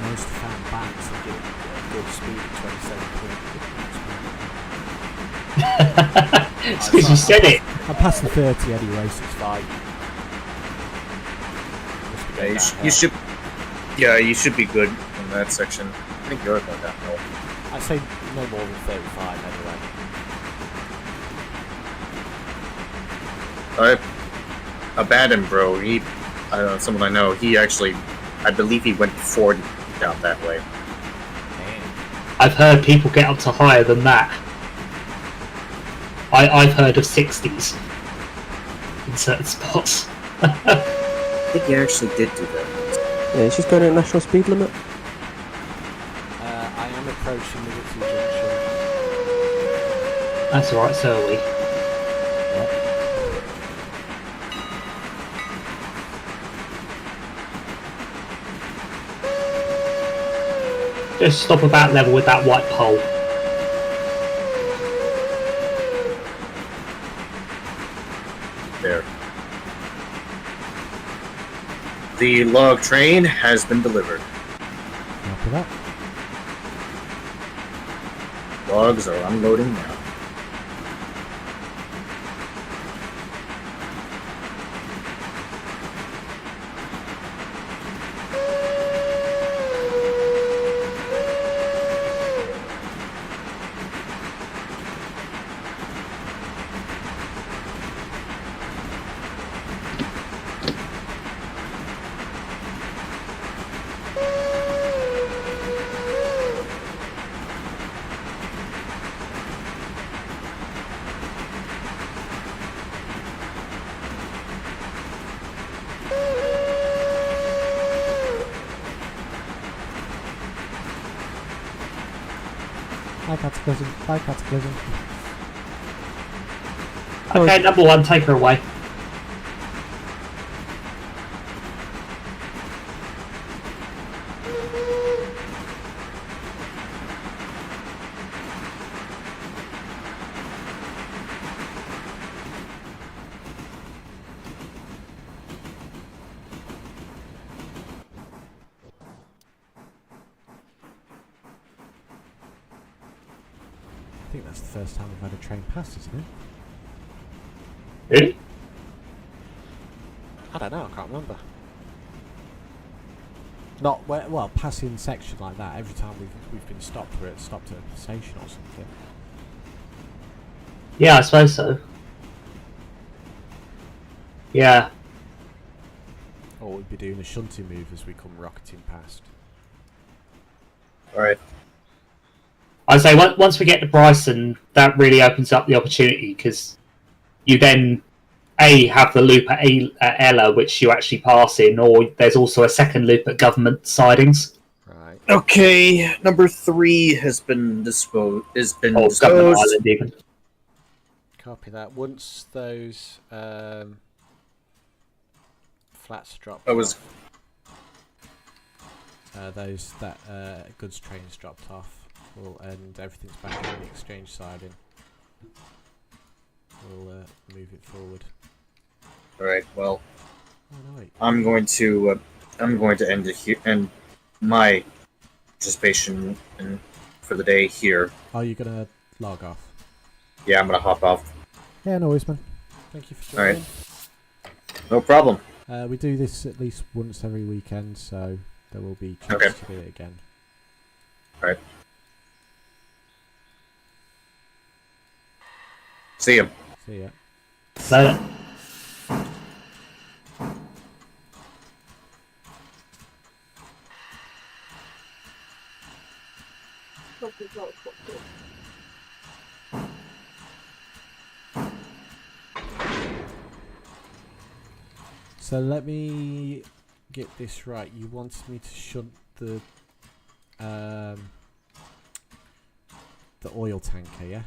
Most fan backs are getting good speed at 27 It's because you said it. I'm past the 30 anyway, so it's fine. You should be good in that section. I think you're going downhill. I'd say no more than 35 anyway. Alright, Abaddon bro, someone I know, he actually, I believe he went 40 down that way. I've heard people get up to higher than that. I've heard of 60s in certain spots. I think he actually did do that. Yeah, he's just going at national speed limit. I am approaching the Whitby Junction. That's alright, so are we. Just stop about level with that white pole. There. The log train has been delivered. After that. Logs are unloading now. Bye, Cataclysm. Bye, Cataclysm. Okay, number one, take her away. I think that's the first time we've had a train pass, isn't it? Really? I don't know, I can't remember. Not well, passing section like that. Every time we've been stopped, we're stopped at a station or something. Yeah, I suppose so. Yeah. Or we'd be doing a shunting move as we come rocketing past. Alright. I say once we get to Bryson, that really opens up the opportunity because you then have the loop at Ella, which you actually pass in, or there's also a second loop at government sidings. Right. Okay, number 3 has been Or disposed. government island even. Copy that. Once those flats drop. I was those goods trains dropped off. And everything's back on the exchange siding. We'll move it forward. alright. Well, Oh no, wait. I'm going to end it here, and my participation for the day here. Are you gonna log off? Yeah, I'm gonna hop off. Yeah, no worries, man. Thank you for All right. joining. No problem. We do this at least once every weekend, so there will be chance Okay. to do it again. Alright. See ya. See ya. So, So let me get this right. You wanted me to shunt the oil tanker, yeah?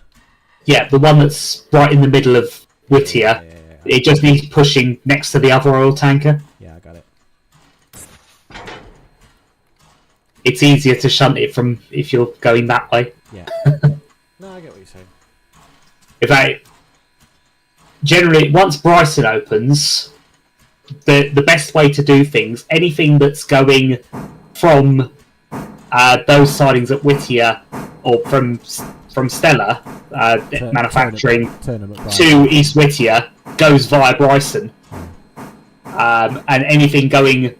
yeah, the one that's right in the middle of Whittier. Yeah. It just needs pushing next to the other oil tanker. Yeah, I got it. It's easier to shunt it from if you're going that way. Yeah. No, I get what you're saying. In fact, generally, once Bryson opens, the best way to do things, anything that's going from those sidings at Whittier or from Stella manufacturing turn 'em at Brighton. to East Whittier goes via Bryson, and anything going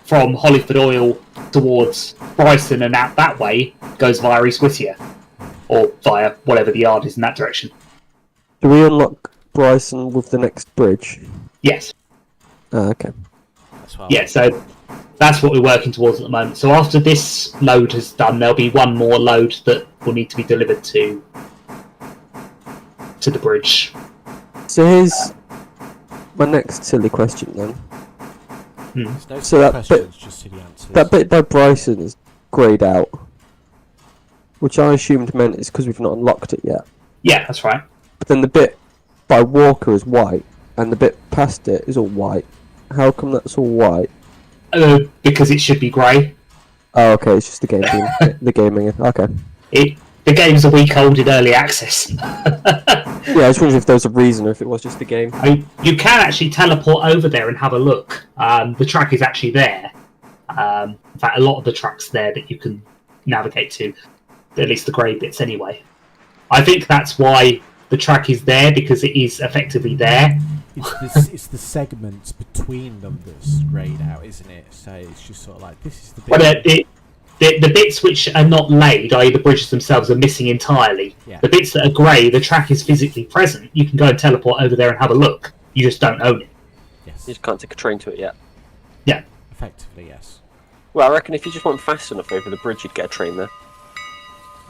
from Hollyford Oil towards Bryson and out that way goes via East Whittier, or via whatever the yard is in that direction. Do we unlock Bryson with the next bridge? Yes. Okay. That's well. Yeah, so that's what we're working towards at the moment. So after this load is done, there'll be one more load that will need to be delivered to the bridge. So here's my next silly question then. There's no So that questions, just silly answers. That bit by Bryson is greyed out, which I assumed meant it's because we've not unlocked it yet. Yeah, that's right. But then the bit by Walker is white, and the bit past it is all white. How come that's all white? Because it should be grey. Oh, okay, it's just the game theme, the gaming. Okay. The game's a week old in early access. Yeah, I was wondering if there was a reason or if it was just the game. You can actually teleport over there and have a look. The track is actually there. In fact, a lot of the track's there that you can navigate to, at least the grey bits anyway. I think that's why the track is there, because it is effectively there. It's the segments between them that's greyed out, isn't it? So it's just sort of like, this is the bit... Well, the bits which are not laid, i.e. the bridges themselves, are missing entirely. Yeah. The bits that are grey, the track is physically present. You can go and teleport over there and have a look. You just don't own it. Yes. You just can't take a train to it yet. Yeah. Effectively, yes. Well, I reckon if you just went fast enough over the bridge, you'd get a train there.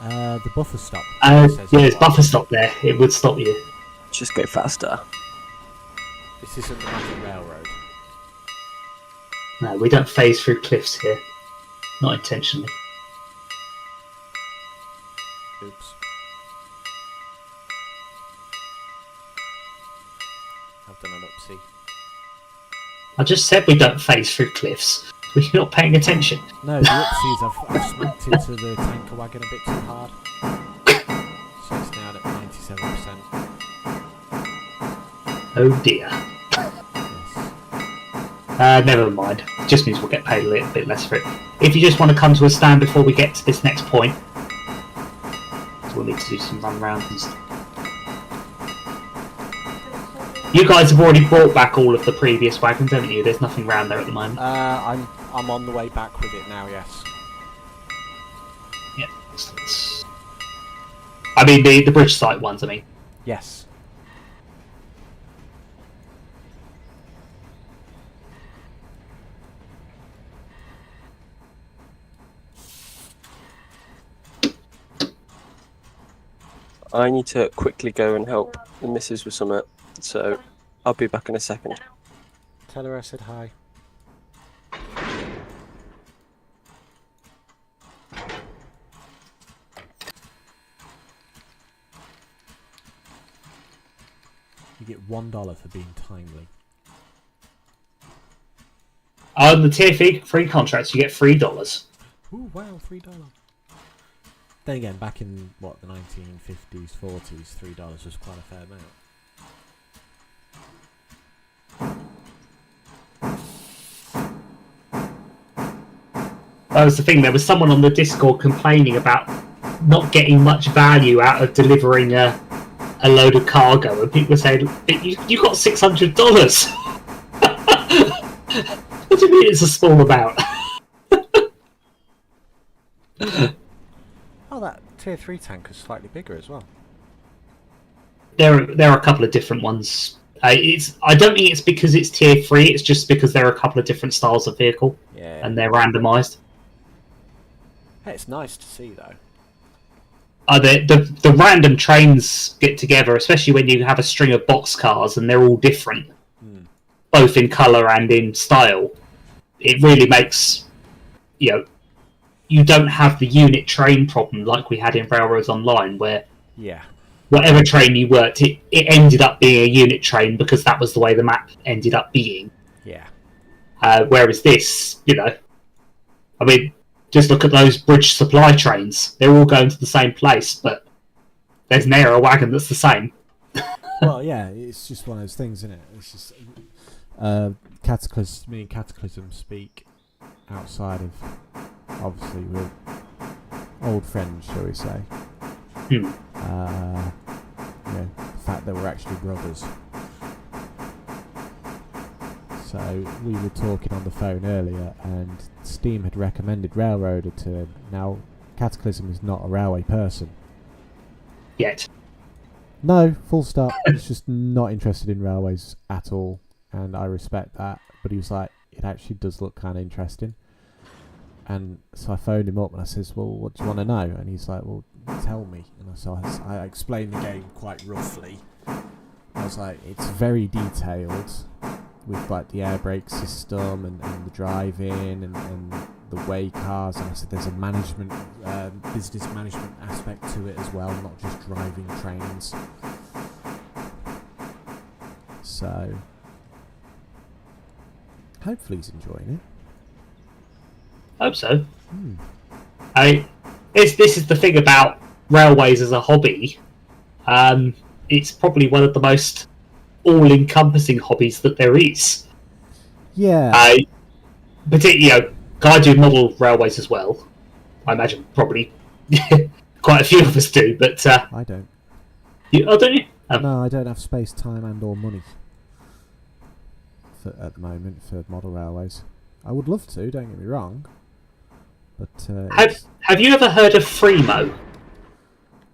The buffer stop. Yeah, there's buffer stop there. It would stop you. Just go faster. This isn't the Magic Railroad. No, we don't phase through cliffs here. Not intentionally. Oops. I've done an upsie. I just said we don't phase through cliffs. We're not paying attention. No, the upsies, I've smacked into the tanker wagon a bit too hard. So it's now at 97%. Oh dear. Yes. Never mind. It just means we'll get paid a little bit less for it. If you just want to come to a stand before we get to this next point, we'll need to do some run rounds and stuff. You guys have already brought back all of the previous wagons, haven't you? There's nothing round there at the moment. I'm on the way back with it now, yes. Yeah. Excellent. I mean, the bridge site ones, I mean. Yes. I need to quickly go and help the missus with something, so I'll be back in a second. Tell her I said hi. You get $1 for being timely. On the tier 3 contracts, you get $3. Ooh, wow, $3. Then again, back in, what, the 1950s, 40s, $3 was quite a fair amount. That was the thing, there was someone on the Discord complaining about not getting much value out of delivering a load of cargo, and people were saying, you got $600! What do you mean it's a small amount? Oh, that tier 3 tank is slightly bigger as well. There are a couple of different ones. I don't think it's because it's tier 3, it's just because there are a couple of different styles of vehicle, Yeah. and they're randomised. Hey, it's nice to see, though. The random trains get together, especially when you have a string of boxcars and they're all different, both in colour and in style. It really makes, you don't have the unit train problem like we had in Railroads Online, where whatever train you worked, it ended up being a unit train because that was the way the map ended up being. Yeah. Whereas this, I mean, just look at those bridge supply trains. They're all going to the same place, but there's ne'er a wagon that's the same. Well, yeah, it's just one of those things, isn't it? It's just me and Cataclysm speak outside of, obviously, we're old friends, shall we say. The fact that we're actually brothers. So we were talking on the phone earlier, and Steam had recommended Railroader to him. Now, Cataclysm is not a railway person. Yet. No, full stop. He's just not interested in railways at all. and I respect that. But he was like, it actually does look kind of interesting. And so I phoned him up and I says, well, what do you want to know? And he's like, well, tell me. And so I explained the game quite roughly. I was like, it's very detailed with like the air brake system and the driving and the way cars. And I said there's a management, business management aspect to it as well, not just driving trains. So hopefully he's enjoying it. Hope so. This is the thing about railways as a hobby. It's probably one of the most all-encompassing hobbies that there is. Yeah. Particularly, I do model railways as well. I imagine probably quite a few of us do, but I don't. Don't you? No, I don't have space, time, and/or money at the moment for model railways. I would love to. Don't get me wrong. But have you ever heard of Fremo?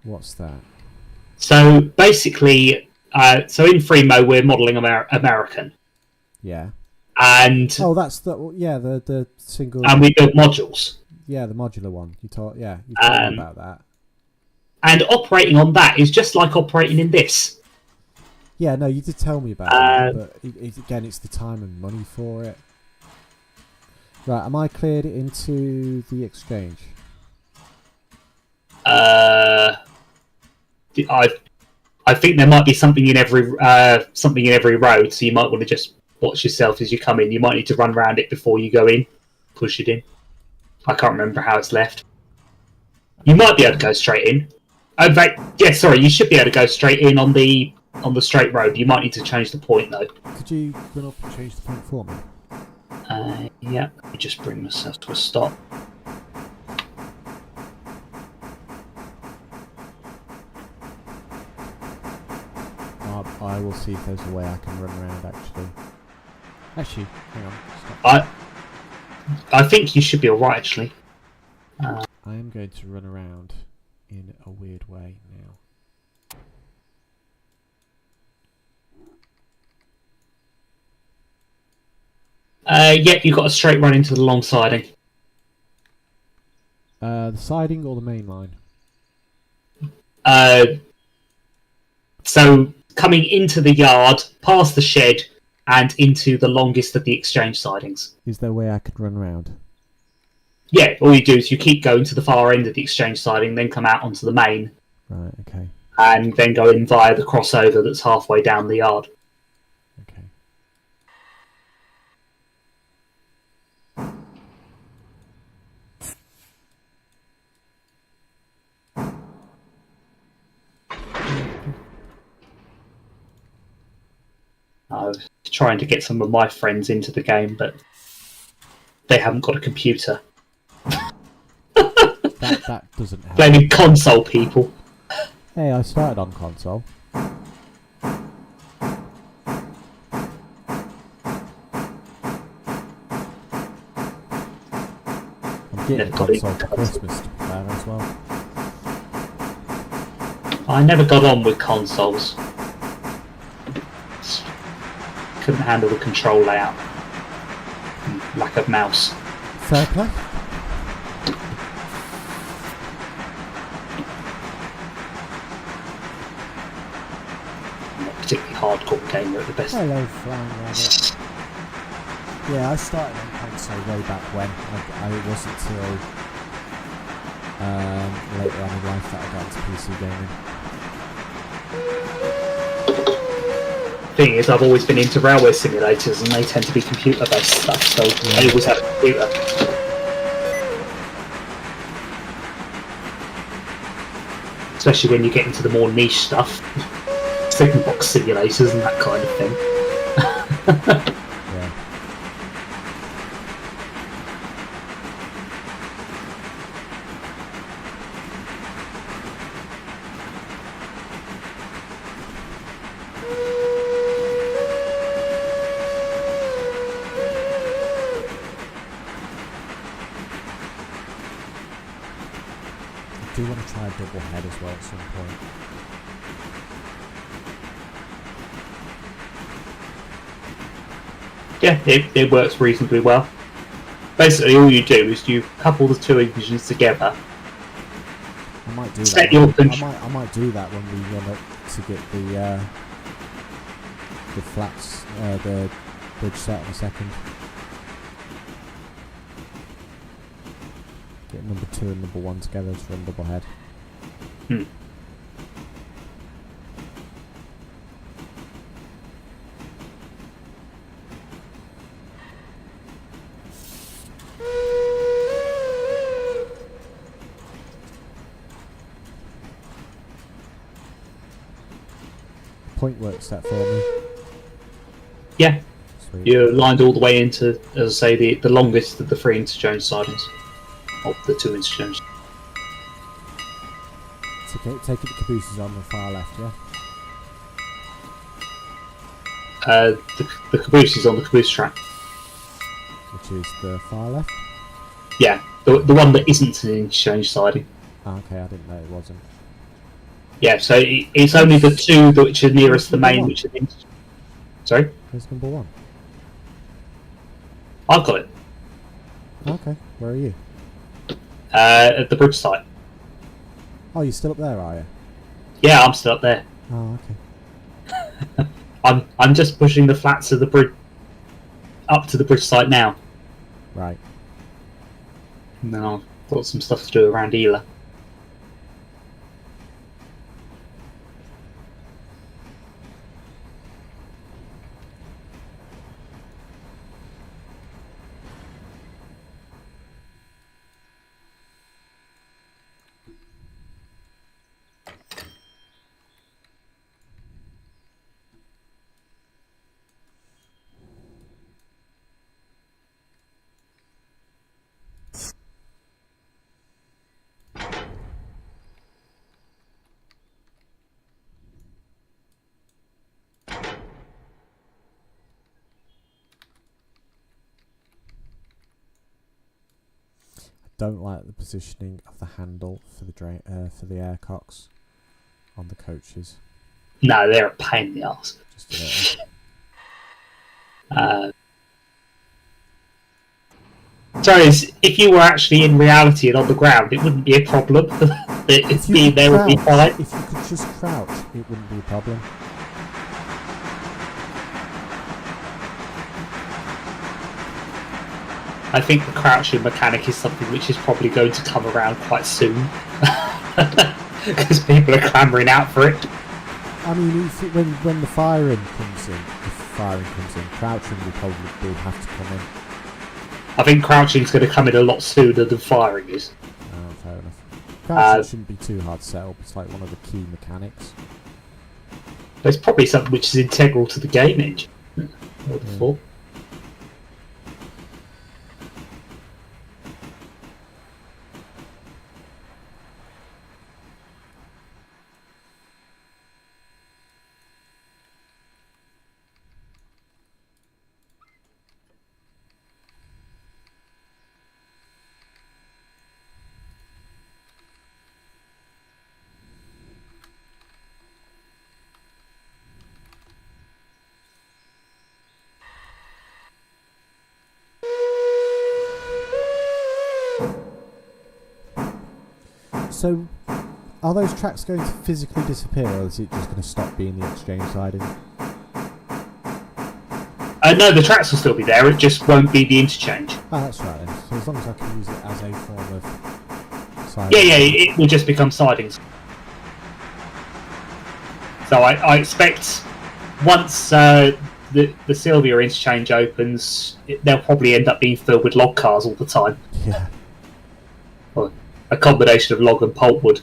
What's that? So basically, so in Fremo we're modelling American. Yeah. And that's the single. And we build modules. Yeah, the modular one. You told me about that. And operating on that is just like operating in this. Yeah, no, you did tell me about it, but again, it's the time and money for it. Right, am I cleared into the exchange? I think there might be something in every road, so you might want to just watch yourself as you come in. You might need to run around it before you go in, push it in. I can't remember how it's left. You might be able to go straight in. You should be able to go straight in on the straight road. You might need to change the point though. Could you run up and change the point for me? Yeah, let me just bring myself to a stop. I will see if there's a way I can run around actually. Hang on. Stop. I think you should be alright actually. I am going to run around in a weird way now. You've got a straight run into the long siding. The siding or the main line? So coming into the yard, past the shed, and into the longest of the exchange sidings. Is there a way I could run around? Yeah, all you do is you keep going to the far end of the exchange siding, then come out onto the main. Right, okay. And then go in via the crossover that's halfway down the yard. Okay. I was trying to get some of my friends into the game, but they haven't got a computer. that doesn't help. Blaming console people. Hey, I started on console. I'm getting a console for Christmas to be fair as well. I never got on with consoles. Couldn't handle the control layout. Lack of mouse. Fair play. I'm not a particularly hardcore gamer at the best. Hello, Flying Rabbit. Yeah, I started on console way back when. It wasn't till later on in life that I got into PC gaming. Thing is, I've always been into railway simulators, and they tend to be computer-based stuff, so I always had a computer. Especially when you get into the more niche stuff, signal box simulators and that kind of thing. Yeah. I do want to try a double head as well at some point. Yeah, it works reasonably well. Basically, all you do is you couple the two engines together. I might do Set that. your I might do that when we run up to get the flats, the bridge set in a second. Get number 2 and number 1 together to run double head. Point work set for me. Yeah, Sweet. you're lined all the way into, as I say, the longest of the 3 interchange sidings. Of the 2 interchange. Take it the cabooses on the far left, yeah? The caboose is on the caboose track. Which is the far left? Yeah, the one that isn't an interchange siding. Ah, okay, I didn't know it wasn't. Yeah, so it's only the 2 which are nearest the main, which are the interchange. Sorry? Where's number 1? I've got it. Okay, where are you? At the bridge site. Oh, you're still up there, are you? Yeah, I'm still up there. Oh, okay. I'm just pushing the flats of the bridge up to the bridge site now. Right. And then I've got some stuff to do around Ela. Don't like the positioning of the handle for the air cocks on the coaches. No, they're a pain in the arse. Just a little. So if you were actually in reality and on the ground, it wouldn't be a problem. It's being there would be fine. If you could just crouch, it wouldn't be a problem. I think the crouching mechanic is something which is probably going to come around quite soon. Because people are clamouring out for it. I mean, when the firing comes in, crouching will probably have to come in. I think crouching is going to come in a lot sooner than firing is. Oh, fair enough. Crouching shouldn't be too hard to set up. It's like one of the key mechanics. It's probably something which is integral to the game engine. I would have thought. So, are those tracks going to physically disappear, or is it just going to stop being the exchange siding? No, the tracks will still be there, it just won't be the interchange. Oh, that's right then. So as long as I can use it as a form of siding. Yeah, it will just become sidings. So I expect once the Sylvia interchange opens, they'll probably end up being filled with log cars all the time. Yeah. Or a combination of log and pulpwood.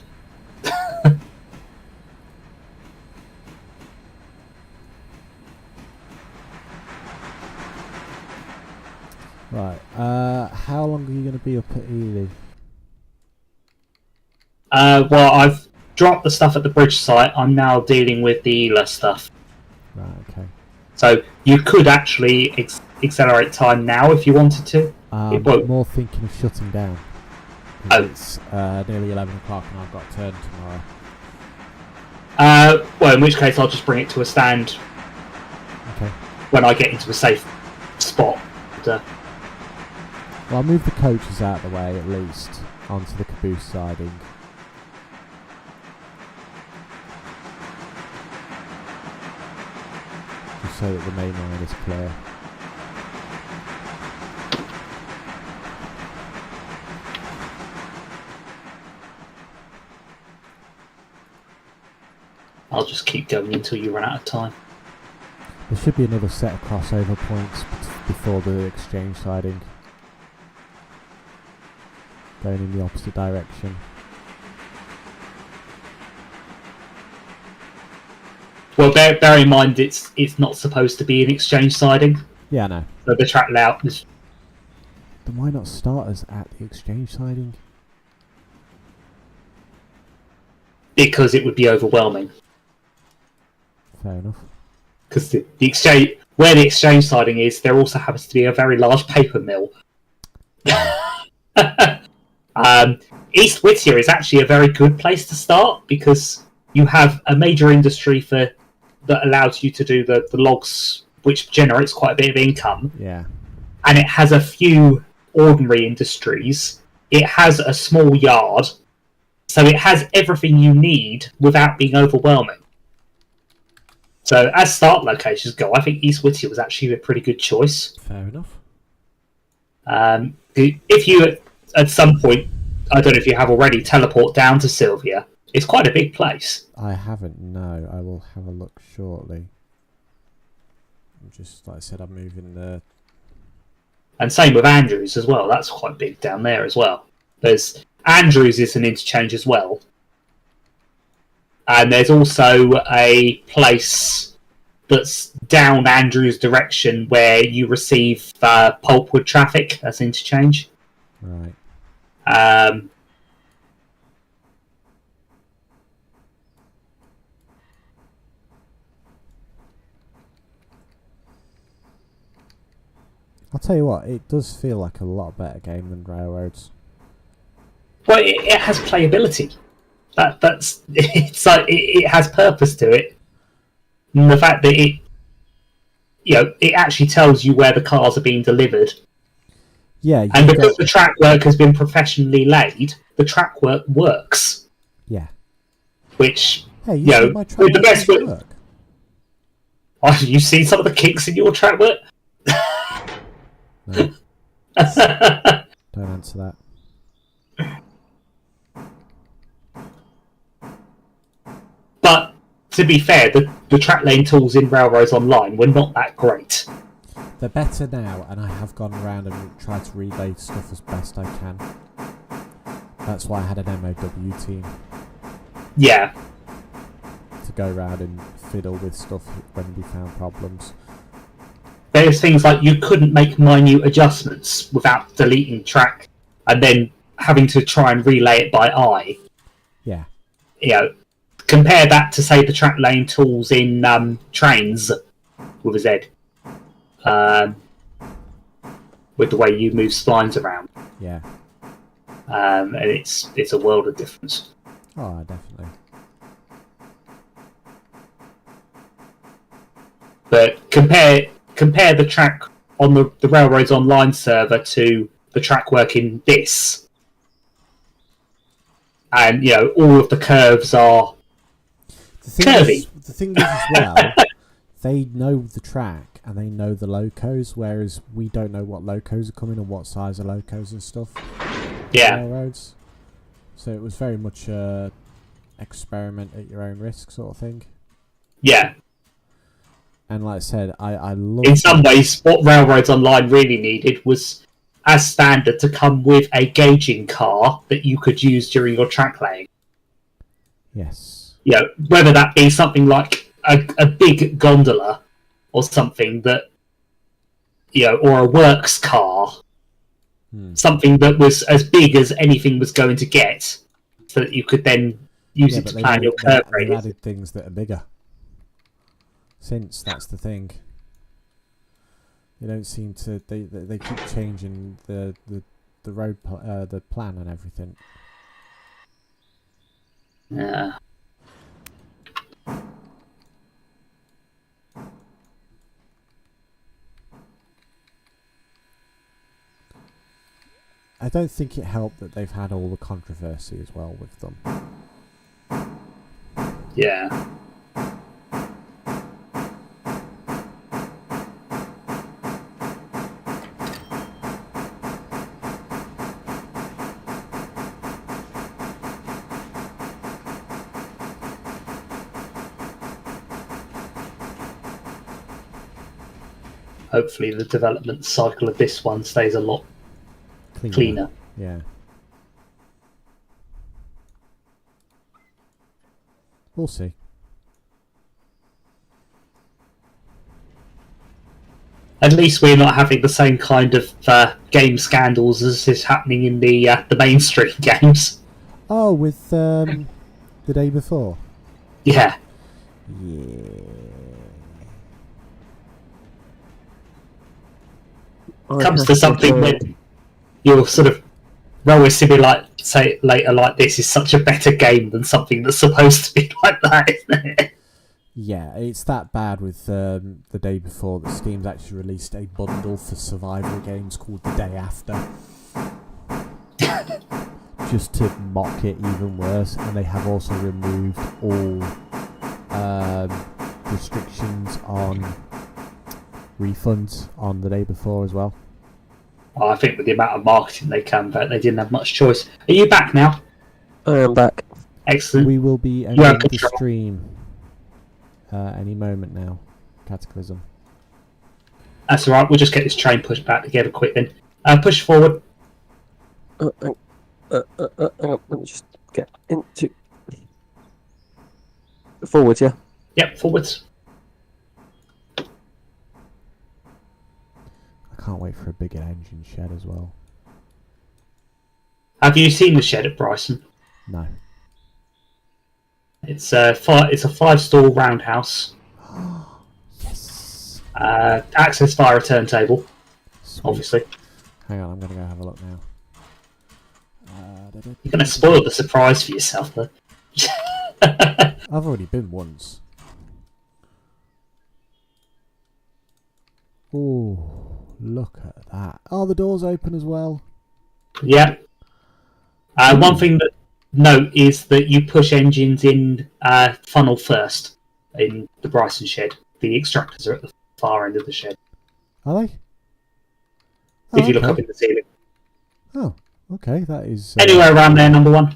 Right. How long are you going to be up at Ely? Well, I've dropped the stuff at the bridge site. I'm now dealing with the Ela stuff. Right. Okay. So you could actually accelerate time now if you wanted to. I'm more thinking of shutting down. Oh. It's nearly 11 o'clock and I've got a turn tomorrow. Well, in which case I'll just bring it to a stand Okay. when I get into a safe spot. Well, I'll move the coaches out of the way at least onto the caboose siding. Just so that the main line is clear. I'll just keep going until you run out of time. There should be another set of crossover points before the exchange siding. Going in the opposite direction. Well, bear in mind it's not supposed to be an exchange siding. Yeah, I know. So the track layout is... Then why not start us at the exchange siding? Because it would be overwhelming. Fair enough. Because the exchange, where the exchange siding is, there also happens to be a very large paper mill. East Whittier is actually a very good place to start because you have a major industry that allows you to do the logs, which generates quite a bit of income. Yeah. And it has a few ordinary industries. It has a small yard. So it has everything you need without being overwhelming. So as start locations go, I think East Whittier was actually a pretty good choice. Fair enough. If you, at some point, I don't know if you have already, teleport down to Sylvia, it's quite a big place. I haven't, no. I will have a look shortly. Just, like I said, I'm moving the... And same with Andrews as well. That's quite big down there as well. There's Andrews is an interchange as well. And there's also a place that's down Andrews' direction where you receive Pulpwood traffic as interchange. Right. I'll tell you what, it does feel like a lot better game than Railroads. Well, it has playability. That's it's like it has purpose to it. And the fact that it actually tells you where the cars are being delivered. Yeah, and because the track work has been professionally laid, the track work works. Yeah. Which hey, you see my track the best work. Oh, you seen some of the kinks in your track work? No. Don't answer that. But to be fair, the track lane tools in Railroads Online were not that great. They're better now, and I have gone around and tried to relay stuff as best I can. That's why I had an MOW team. Yeah. To go around and fiddle with stuff when we found problems. There's things like you couldn't make minute adjustments without deleting track and then having to try and relay it by eye. Yeah. Compare that to, say, the track lane tools in Trains with a Z. With the way you move splines around. Yeah. And it's a world of difference. Oh, definitely. But compare the track on the Railroads Online server to the track work in this. And, all of the curves are curvy. The thing is as well, they know the track and they know the locos, whereas we don't know what locos are coming and what size of locos and stuff. Yeah. Railroads. So it was very much experiment at your own risk sort of thing. Yeah. And like I said, I love... In some ways, what Railroads Online really needed was, as standard, to come with a gauging car that you could use during your track laying. Yes. Whether that be something like a big gondola or something that, or a works car, something that was as big as anything was going to get, so that you could then use it to plan your curve radius. They've added things that are bigger. Since that's the thing, they don't seem to. They keep changing the road the plan and everything. Yeah. I don't think it helped that they've had all the controversy as well with them. Yeah. Hopefully the development cycle of this one stays a lot cleaner. Yeah. We'll see. At least we're not having the same kind of game scandals as is happening in the mainstream games. Oh, with the day before? Yeah. Yeah. Comes to something when you'll sort of relatively be like, say later, like, this is such a better game than something that's supposed to be like that, isn't it? Yeah, it's that bad with the day before that Steam's actually released a bundle for survival games called The Day After. Just to mock it even worse, and they have also removed all restrictions on refunds on the day before as well. Oh, I think with the amount of marketing they can, but they didn't have much choice. Are you back now? I am back. Excellent. We will be ending the stream any moment now. Cataclysm. That's alright, we'll just get this train pushed back together quick then. Push forward. Let me just get into forward, yeah. Yep, forwards. I can't wait for a bigger engine shed as well. Have you seen the shed at Bryson? No. It's a 5-stall roundhouse. Yes. Access via a turntable, Sweet. obviously. Hang on, I'm going to go have a look now. You're going to spoil the surprise for yourself, though. I've already been once. Oh, look at that. Oh, the door's open as well. Yeah. One thing that note is that you push engines in funnel first in the Bryson shed. The extractors are at the far end of the shed. Are they? If you look up in the ceiling. Oh, okay. That is... Anywhere around there, number one.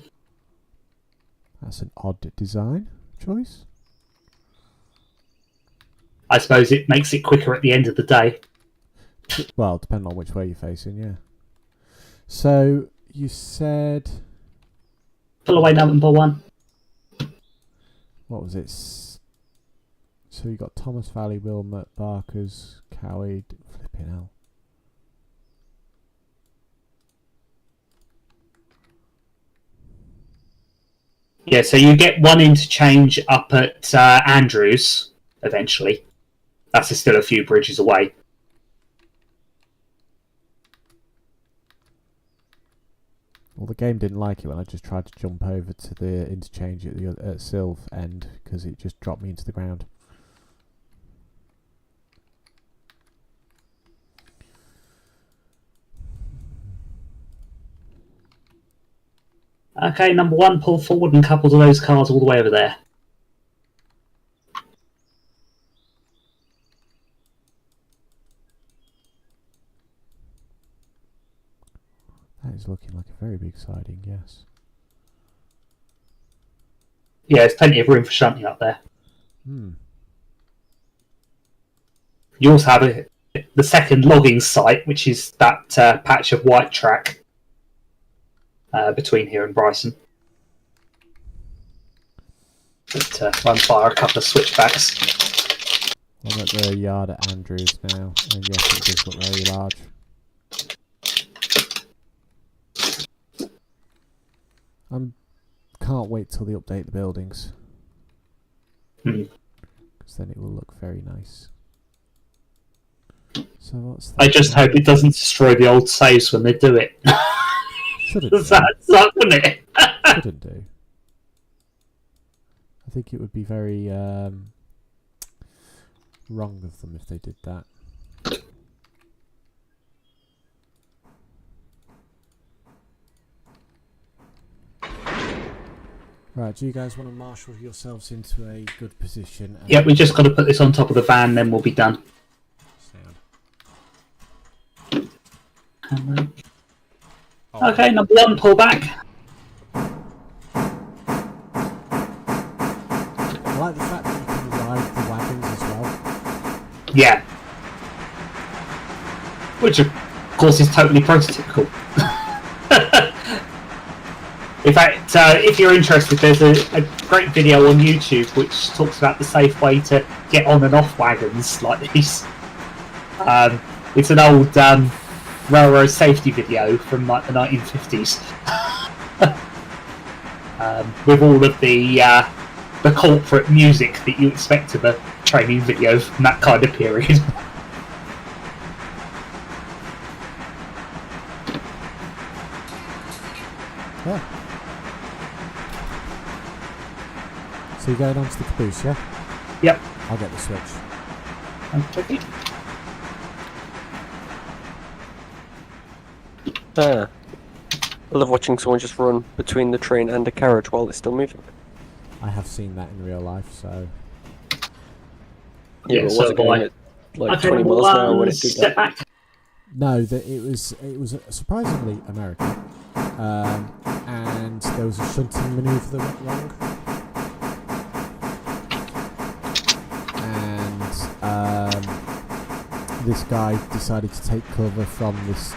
That's an odd design choice. I suppose it makes it quicker at the end of the day. Well, depending on which way you're facing, yeah. So, you said... Pull away, number one. What was it? So you got Thomas Valley, Wilmot, Barkers, Cowade, flipping hell. Yeah, so you get one interchange up at Andrews, eventually. That's still a few bridges away. Well, the game didn't like it when I just tried to jump over to the interchange at the at Sylv end because it just dropped me into the ground. Okay, number one, pull forward and couple to those cars all the way over there. That is looking like a very big siding, yes. Yeah, there's plenty of room for shunting up there. Hmm. You also have the second logging site, which is that patch of white track between here and Bryson. But run fire a couple of switchbacks. I'm at the yard at Andrews now, and yes, it does look very large. Can't wait till they update the buildings. Because then it will look very nice. So what's that? I just hope it doesn't destroy the old saves when they do it. Shouldn't Does that suck, wouldn't it? Shouldn't do. I think it would be very wrong of them if they did that. Right, do you guys want to marshal yourselves into a good position? Yeah, we just got to put this on top of the van, then we'll be done. Sound. Okay, number 1, pull back. I like the fact that you can ride the wagons as well. Yeah. Which, of course, is totally prototypical. In fact, if you're interested, there's a great video on YouTube which talks about the safe way to get on and off wagons like these. It's an old railroad safety video from like the 1950s, with all of the corporate music that you expect of a training video from that kind of period. Yeah. So you're going onto the caboose, yeah? Yep. I'll get the switch. Okay. I love watching someone just run between the train and a carriage while it's still moving. I have seen that in real life, so... Yeah, but was it going at like 20 miles an hour when it did step that? back. No, it was surprisingly American, and there was a shunting manoeuvre that went wrong, and this guy decided to take cover from this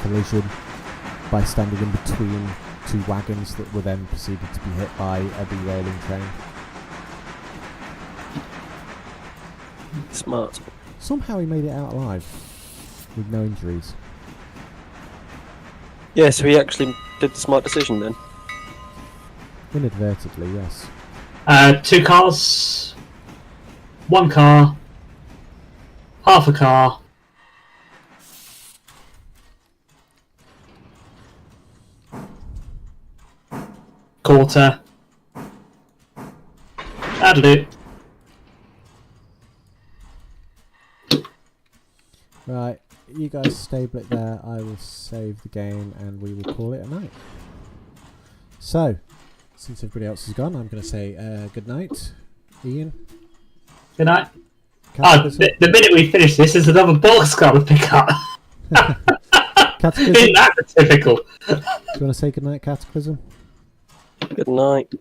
collision by standing in between two wagons that were then proceeded to be hit by a derailing train. Smart. Somehow he made it out alive with no injuries. Yeah, so he actually did the smart decision then. Inadvertently, yes. 2 cars, 1 car, half a car. Quarter. That'll do. Right, you guys stable it there. I will save the game and we will call it a night. So, since everybody else is gone, I'm going to say good night. Ian? Good night. The minute we finish this, there's another boxcar to pick up. Cataclysm? Isn't that typical? Do you want to say good night, Cataclysm? Good night.